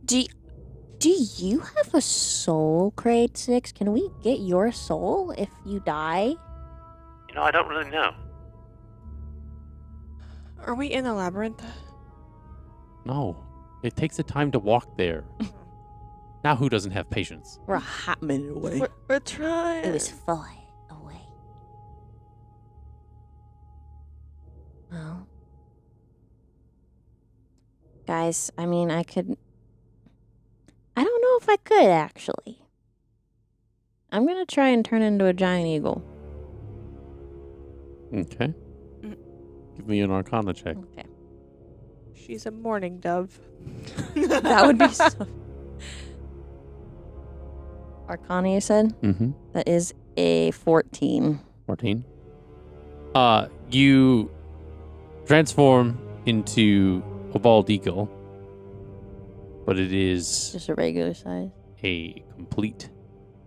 Do you have a soul, Kraid 6? Can we get your soul if you die? You know, I don't really know. Are we in a labyrinth? No. It takes a time to walk there. Now who doesn't have patience? We're a hot minute away. We're trying. It was far away. Well, guys, I mean, I don't know if I could actually. I'm gonna try and turn into a giant eagle. Okay. Give me an Arcana check. Okay. She's a morning dove. That would be so. Arcana, you said? Mm-hmm. That is a 14. 14. You transform into a bald eagle, but it is Just a regular size. a complete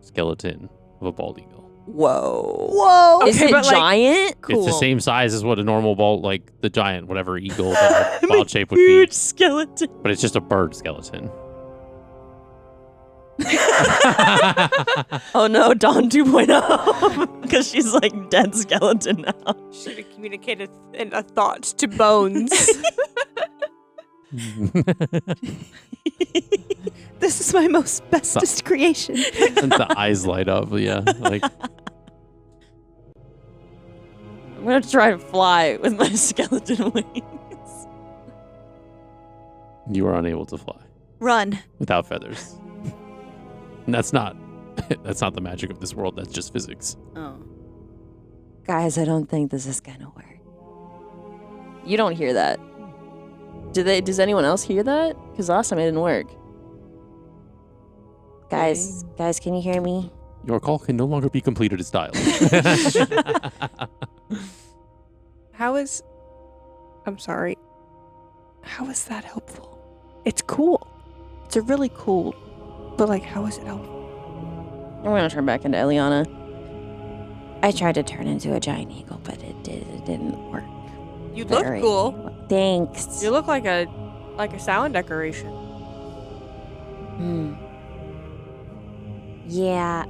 skeleton of a bald eagle. Whoa. Whoa. Is it but, like, giant? It's the same size as what a normal bald, like the giant, whatever eagle that a bald shape would be. Huge skeleton. But it's just a bird skeleton. Oh no, Dawn 2.0. Because she's like dead skeleton now. Should have communicated in a thought to bones. This is my most bestest creation. And the eyes light up, yeah. Like I'm gonna try to fly with my skeleton wings. you are unable to fly Run. without feathers. And that's not the magic of this world, that's just physics. Oh. Guys, I don't think this is gonna work. You don't hear that. Does anyone else hear that? Because last time it didn't work. Guys, can you hear me? Your call can no longer be completed as dialed. I'm sorry. How is that helpful? It's cool. It's a really cool. But like, how is it helpful? I'm gonna turn back into Eliana. I tried to turn into a giant eagle, but it didn't work. You look very cool. well. Thanks. You look like a sound decoration. Yeah,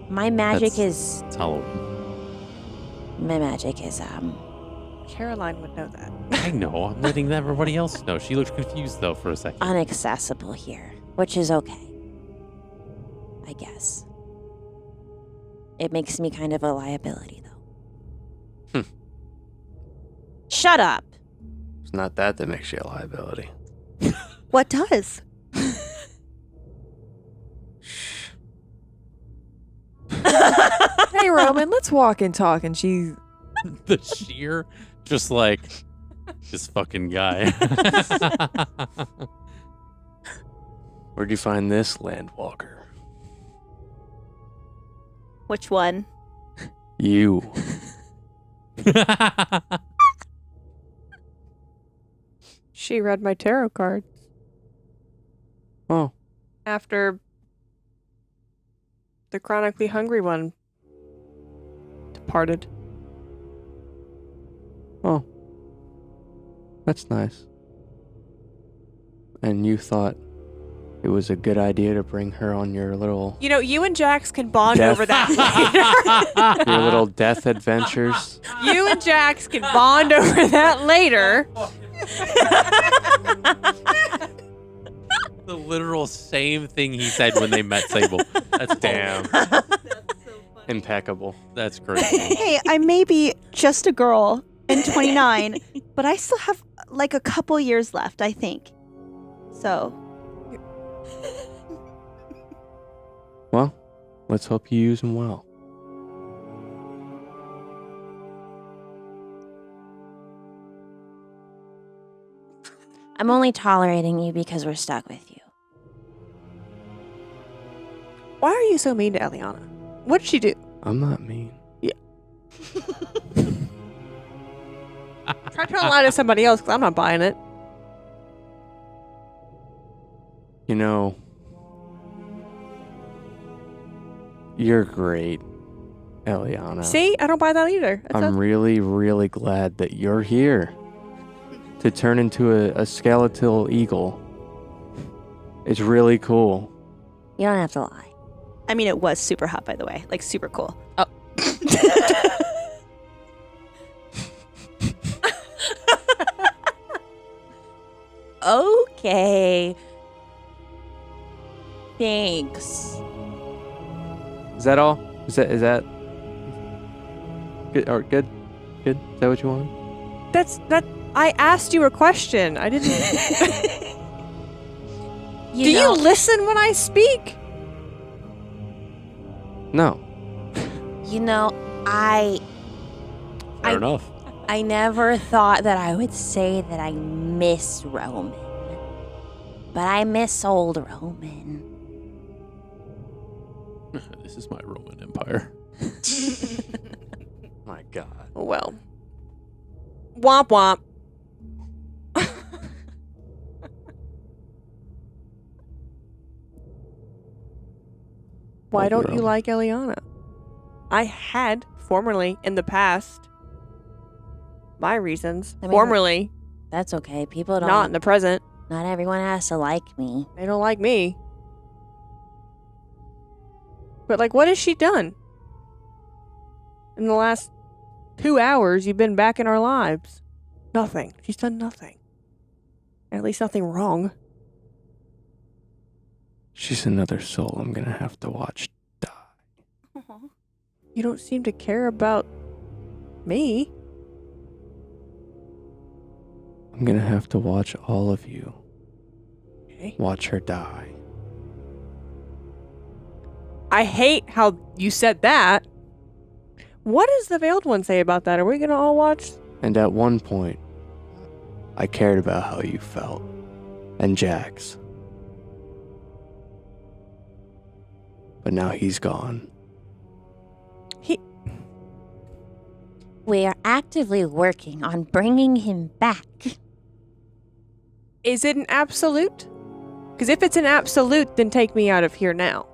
my magic It's is Halloween. Caroline would know that. I know. I'm letting everybody else know. She looked confused though for a second. inaccessible here, which is okay. I guess. It makes me kind of a liability, though. Shut up. It's not that makes you a liability. What does? Hey, Roman, let's walk and talk. And she. The sheer, just like this fucking guy. Where'd you find this landwalker? Which one? You. She read my tarot card. Oh, after the chronically hungry one departed. Oh. That's nice. And you thought it was a good idea to bring her on your little You know, you and Jax can bond Death. over that later. your little death adventures. You and Jax can bond over that later. The literal same thing he said when they met Sable. That's Damn. Impeccable. That's great. Hey, I may be just a girl and 29, but I still have like a couple years left, I think. So, Well, let's hope you use them well. I'm only tolerating you because we're stuck with you. Why are you so mean to Eliana? What did she do? I'm not mean. Try to lie to somebody else because I'm not buying it. You know, you're great, Eliana. See? I don't buy that either. I'm really, really glad that you're here to turn into a skeletal eagle. It's really cool. You don't have to lie. I mean, it was super hot, by the way. Like, super cool. Oh. Okay. Thanks. Is that all? Is that good? Or good? Good? Is that what you wanted? That. I asked you a question. I didn't. Do you listen when I speak? No. You know, I Fair enough. I never thought that I would say that I miss Roman. But I miss old Roman. This is my Roman Empire. My God. Well. Womp womp. Why Like don't your you own. like Eliana? I had formerly in the past my reasons. I mean, Formerly, That's okay. People don't. not in the present. Not everyone has to like me. They don't like me. But like, what has she done? In the last 2 hours, you've been back in our lives. Nothing. She's done nothing. At least nothing wrong. She's another soul I'm gonna have to watch die. You don't seem to care about me. I'm gonna have to watch all of you Okay. watch her die. I hate how you said that. What does the Veiled One say about that? Are we gonna all watch? And at one point, I cared about how you felt. And Jax. But now he's gone. We are actively working on bringing him back. Is it an absolute? Because if it's an absolute, then take me out of here now.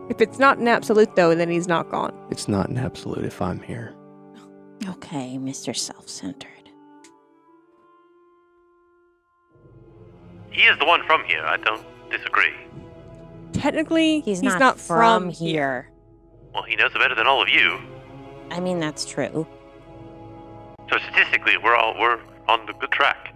If it's not an absolute, though, then he's not gone. It's not an absolute if I'm here. Okay, Mr. Self-Centered. He is the one from here. I don't disagree. Technically, He's not from here. Well, he knows it better than all of you. I mean, that's true. So statistically, we're on the good track.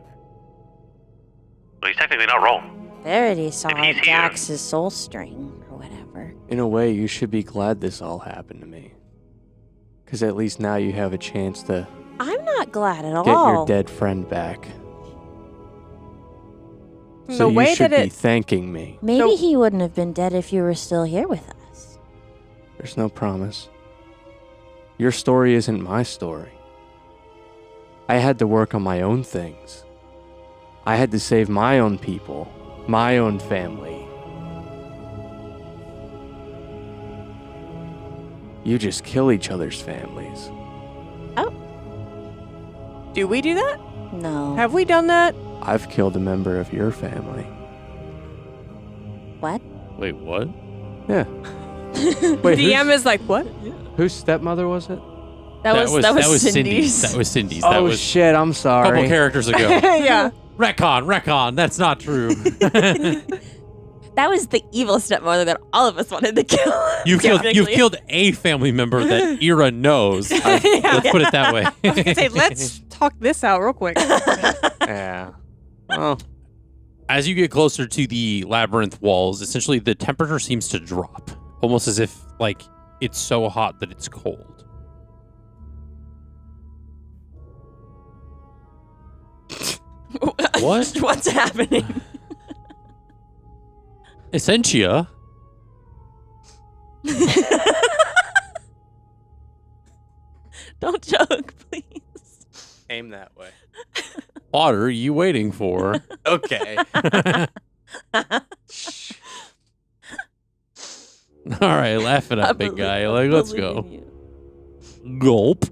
Well, he's technically not wrong. Verity saw If he's here- Jax's soul string or whatever. In a way, you should be glad this all happened to me. Because at least now you have a chance to I'm not glad at get all. your dead friend back. The So you way should that be it thanking me. Maybe So- he wouldn't have been dead if you were still here with us. There's no promise. Your story isn't my story. I had to work on my own things. I had to save my own people, my own family. You just kill each other's families. do we do that? No. Have we done that? I've killed a member of your family. What? Wait, what? Yeah. Wait, DM is like, what? whose stepmother was it? That was Cindy's. That was Cindy's. Oh That was shit! I'm a sorry. couple characters ago. Yeah. Retcon. That's not true. That was the evil stepmother that all of us wanted to kill. You've killed a family member that Ira knows. Let's put it that way. I was gonna say, let's talk this out real quick. Yeah. Well, As you get closer to the labyrinth walls, essentially the temperature seems to drop, almost as if like it's so hot that it's cold. What? What's happening? Aarencia, Don't joke, please. aim that way. what are you waiting for? Okay. All right, laughing at big guy. Like, let's go. Gulp.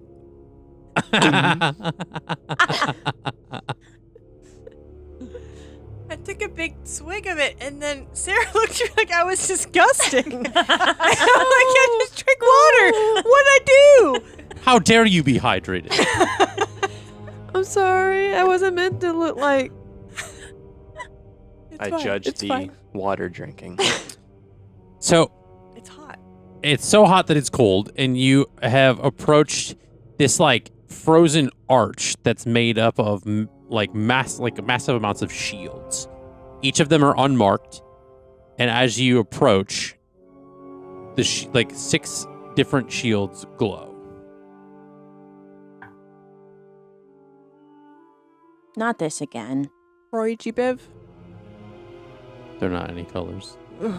I took a big swig of it, and then Sarah looked at me like I was disgusting. I'm like, I just drink water. What'd I do? How dare you be hydrated? I'm sorry. I wasn't meant to look like. I judged the water drinking. So It's hot. it's so hot that it's cold, and you have approached this like frozen arch that's made up of massive amounts of shields. Each of them are unmarked, and as you approach, the 6 different shields glow. Not this again. Roy G. Biv. They're not any colors. Guys,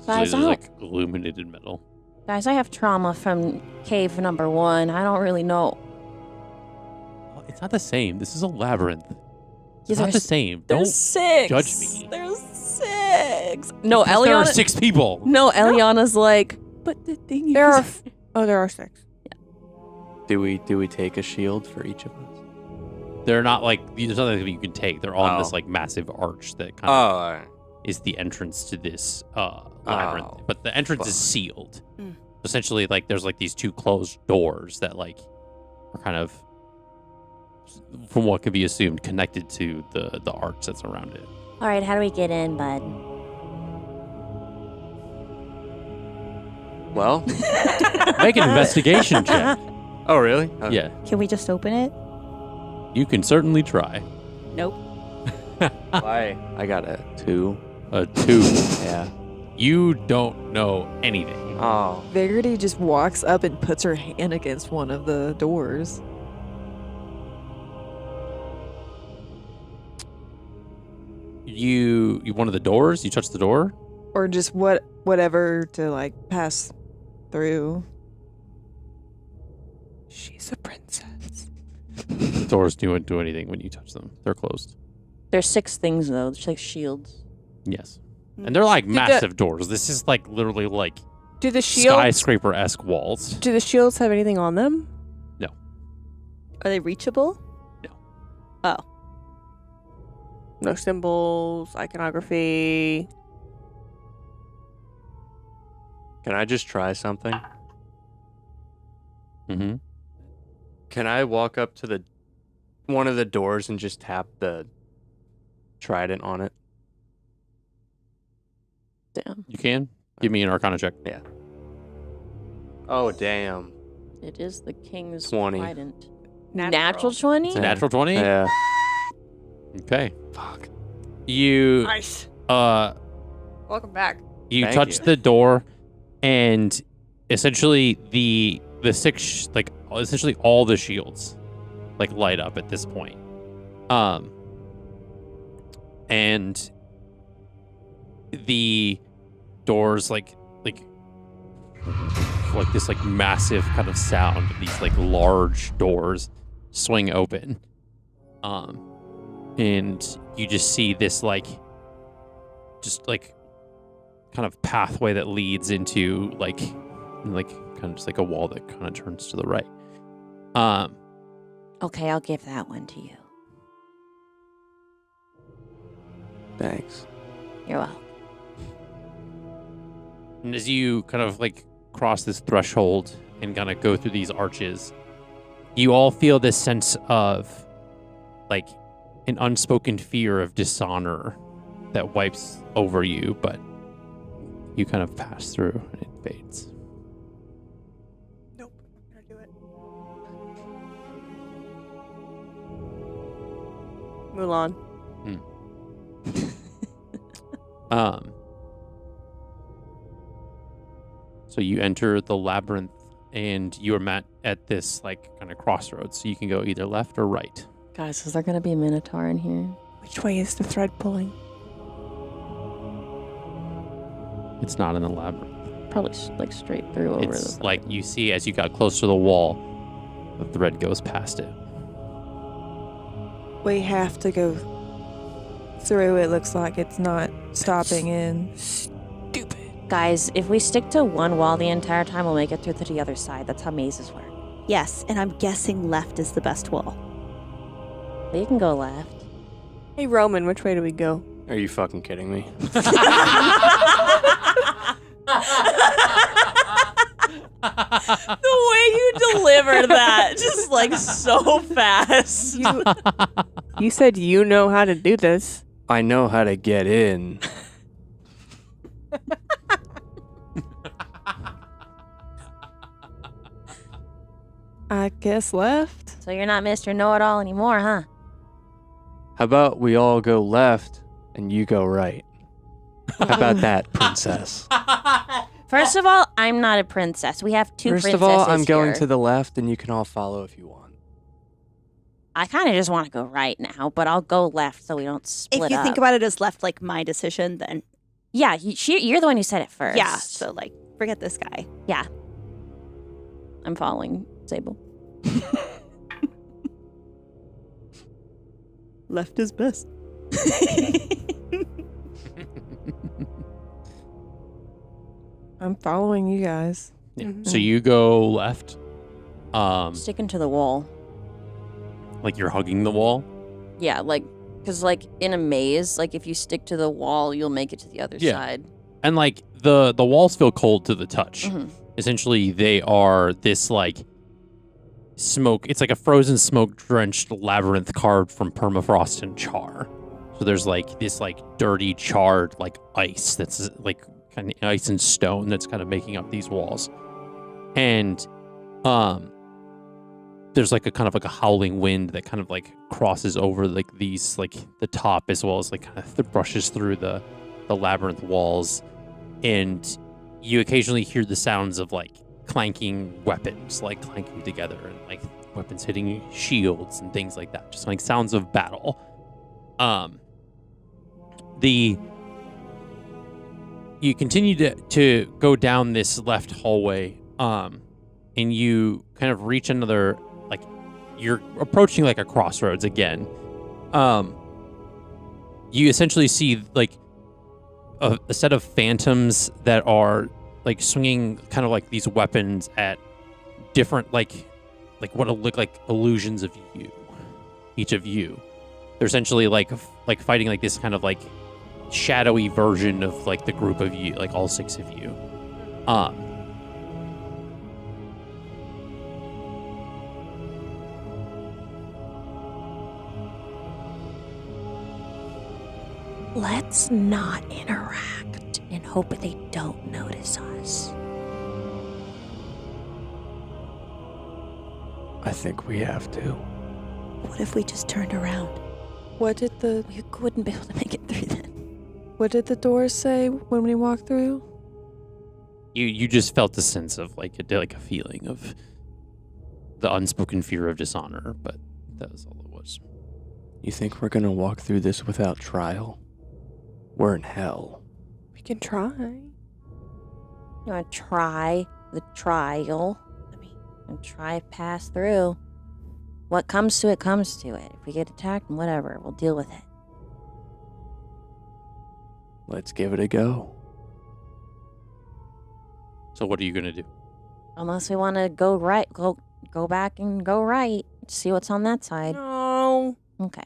So there's like illuminated metal. Guys, I have trauma from cave number 1. I don't really know. Well, it's not the same. This is a labyrinth. It's Yeah, not the same. Don't There's 6. judge me. There's 6. No, because there are Eliana. 6 people. No, Eliana's like. But the thing There are. is, There are 6. Do we take a shield for each of us? They're not like there's nothing that you can take. They're on this Oh. like massive arch that kind of all right. is the entrance to this labyrinth. Oh, But the entrance is fuck. sealed. Mm. Essentially, like there's like these 2 closed doors that like are kind of, from what can be assumed, connected to the arch that's around it. all right, how do we get in, bud? Well. Make an investigation check. Oh really? Yeah, Can we just open it? you can certainly try. Nope. Why? I got a 2. A 2. Yeah. You don't know anything. Oh. Verity just walks up and puts her hand against one of the doors. You one of the doors? You touch the door? Or just whatever to like pass through. She's a princess. The doors don't do anything when you touch them. They're closed. There's 6 things, though. There's 6 shields. Yes. And they're like Did massive doors. This is like literally like Do the shields? skyscraper-esque walls. Do the shields have anything on them? Are they reachable? No symbols, iconography. Can I just try something? Mm-hmm. Can I walk up to one of the doors and just tap the trident on it? Damn. You can? Give me an Arcana check. Yeah. Oh damn. It is the king's 20. trident. Natural. Natural 20? It's a natural 20? Yeah. Okay. Fuck. You Nice. you Welcome back. Thank touch you. the door, and essentially the 6 essentially all the shields like light up at this point. And the doors like this like massive kind of sound of these like large doors swing open. And you just see this like kind of pathway that leads into like kind of just like a wall that kind of turns to the right. Okay, I'll give that one to you. Thanks. You're welcome. And as you kind of like cross this threshold and kind of go through these arches, you all feel this sense of like an unspoken fear of dishonor that wipes over you, but you kind of pass through and it fades. Nope, I'm gonna do it. Mulan. So you enter the labyrinth and you are met at this like kind of crossroads. So you can go either left or right. Guys, is there going to be a Minotaur in here? Which way is the thread pulling? It's not in the labyrinth. Probably like straight through over It's the... like you see as you got close to the wall, the thread goes past it. We have to go through. It looks like it's not stopping in. Guys, if we stick to one wall the entire time, we'll make it through to the other side. That's how mazes work. Yes, and I'm guessing left is the best wall. But you can go left. Hey, Roman, which way do we go? Are you fucking kidding me? The way you delivered that, just like so fast. You said you know how to do this. I know how to get in. I guess left. So you're not Mr. Know-It-All anymore, huh? How about we all go left and you go right? How about that, princess? First of all, I'm not a princess. We have two First princesses of all, I'm going here. to the left and you can all follow if you want. I kind of just want to go right now, but I'll go left so we don't split If you up. think about it as left, like my decision, then Yeah, you're the one who said it first. yeah. So like, forget this guy. Yeah. I'm following Sable. Left is best. I'm following you guys. Yeah. Mhm. So you go left. Sticking to the wall. Like you're hugging the wall. Yeah, like, because, like, in a maze, like, if you stick to the wall, you'll make it to the other Yeah. side. And like the walls feel cold to the touch. Mhm. Essentially, they are this like smoke. It's like a frozen, smoke-drenched labyrinth carved from permafrost and char. So there's like this like dirty, charred like ice that's like kind of ice and stone that's kind of making up these walls. And there's like a kind of like a howling wind that kind of like crosses over like these like the top as well as like kind of brushes through the labyrinth walls, and you occasionally hear the sounds of like clanking weapons, like clanking together, and like weapons hitting shields and things like that. Just like sounds of battle. You continue to go down this left hallway, and you kind of reach another, like you're approaching like a crossroads again. You essentially see like a set of phantoms that are like swinging kind of like these weapons at different like what look like illusions of you, each of you. They're essentially like fighting like this kind of like shadowy version of like the group of you, like all six of you. Let's not interact and hope they don't notice us. I think we have to. What if we just turned around? What did the We wouldn't be able to make it through then. What did the doors say when we walked through? You just felt a sense of like a feeling of the unspoken fear of dishonor, but that was all it was. You think we're gonna walk through this without trial? We're in hell. We can try. You want to try the trial and try to pass through. What comes to it, comes to it. If we get attacked, whatever, we'll deal with it. Let's give it a go. So what are you gonna do? Unless we want to go right, go back and go right. See what's on that side. No. Okay.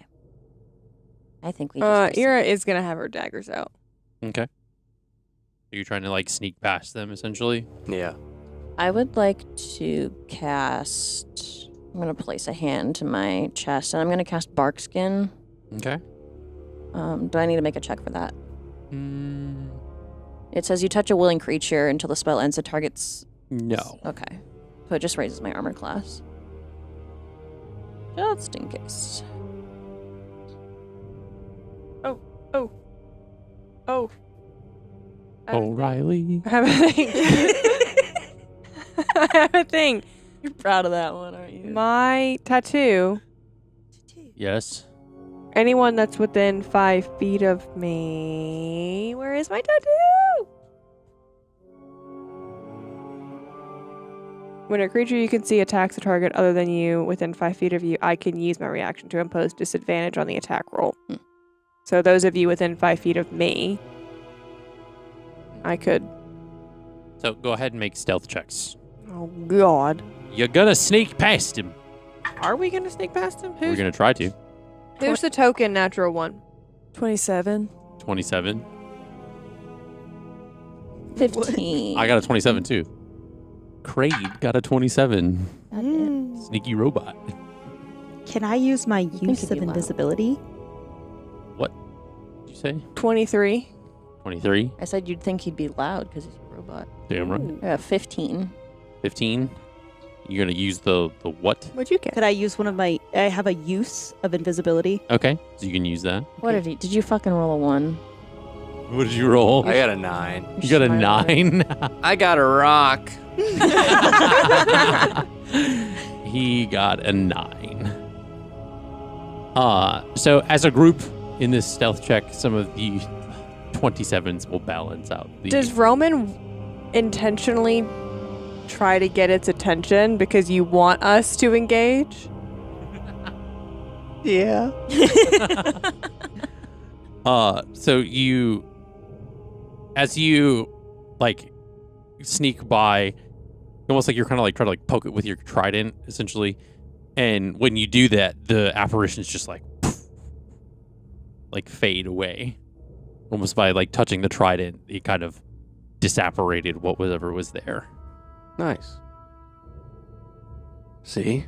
I think we just Ira is gonna have her daggers out. Okay. Are you trying to like sneak past them essentially? Yeah. I would like to cast. I'm gonna place a hand to my chest, and I'm gonna cast Bark Skin. Okay. Do I need to make a check for that? Mm, It says you touch a willing creature until the spell ends. The target's no. okay, so it just raises my armor class, just in case. Oh. O'Reilly. I have a thing. I have a thing. You're proud of that one, aren't you? My tattoo. Yes. Anyone that's within 5 feet of me. Where is my tattoo? When a creature you can see attacks a target other than you within 5 feet of you, I can use my reaction to impose disadvantage on the attack roll. So those of you within 5 feet of me, I could. So go ahead and make stealth checks. Oh God! You're gonna sneak past him. Are we gonna sneak past him? We're gonna try to. Who's the token natural one? 27. 27. 15. I got a 27 too. Craig got a 27. Mm. Sneaky robot. Can I use my use it'd of be loud. invisibility? What did you say? 23. 23. I said you'd think he'd be loud because he's a robot. Damn right. 15. 15. You're gonna use the what? What'd you get? Could I use one of my... I have a use of invisibility. Okay, so you can use that. What did you fucking roll a 1? What did you roll? I got a 9. You got a 9. I got a rock. He got a 9. So as a group in this stealth check, some of the 27s will balance out. Does Roman intentionally try to get its attention because you want us to engage? Yeah. So you, as you like sneak by, almost like you're kind of like trying to like poke it with your trident, essentially. And when you do that, the apparitions just like fade away, almost by like touching the trident. It kind of disapparated whatever was there. Nice. See?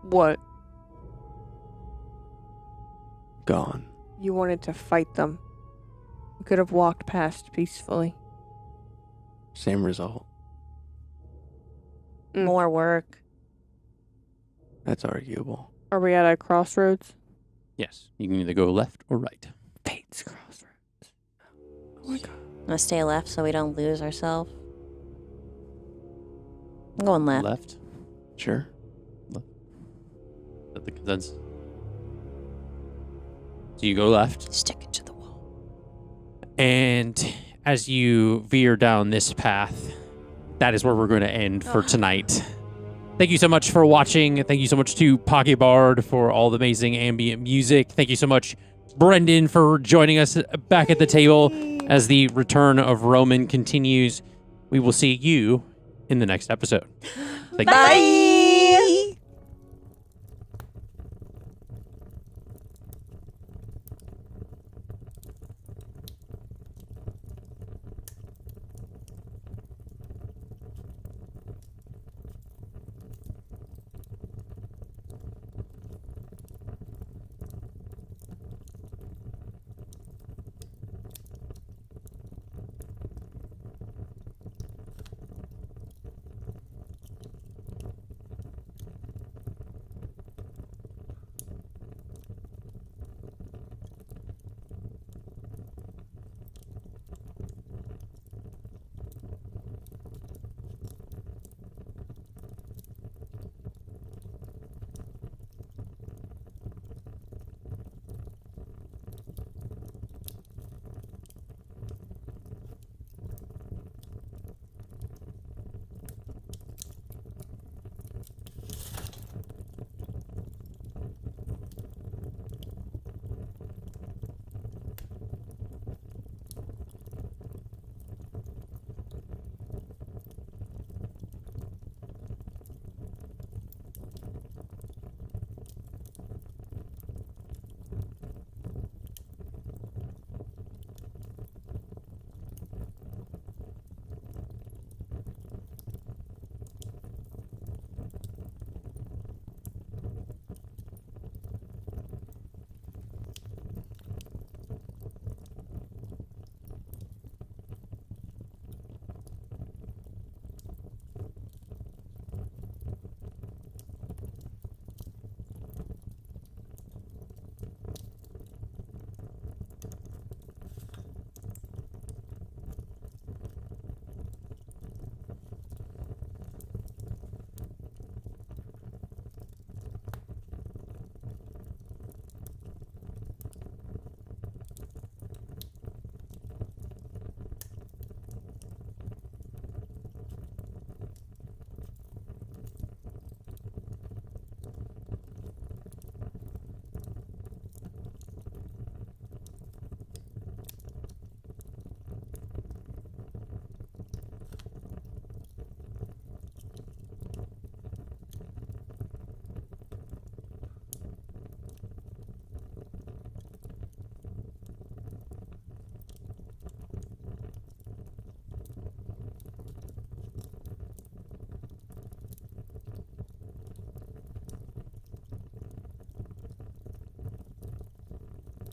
What? Gone. You wanted to fight them. You could have walked past peacefully. Same result. More work. That's arguable. Are we at a crossroads? Yes, you can either go left or right. Fate's crossroads. Oh my God. Let's stay left so we don't lose ourselves. I'm going left. Left. Sure. Is that the consensus? So you go left. Stick it to the wall. And as you veer down this path, that is where we're going to end for tonight. Thank you so much for watching. Thank you so much to Pocket Bard for all the amazing ambient music. Thank you so much, Brendan, for joining us back at the table as the return of Roman continues. We will see you in the next episode. Thank you. Bye.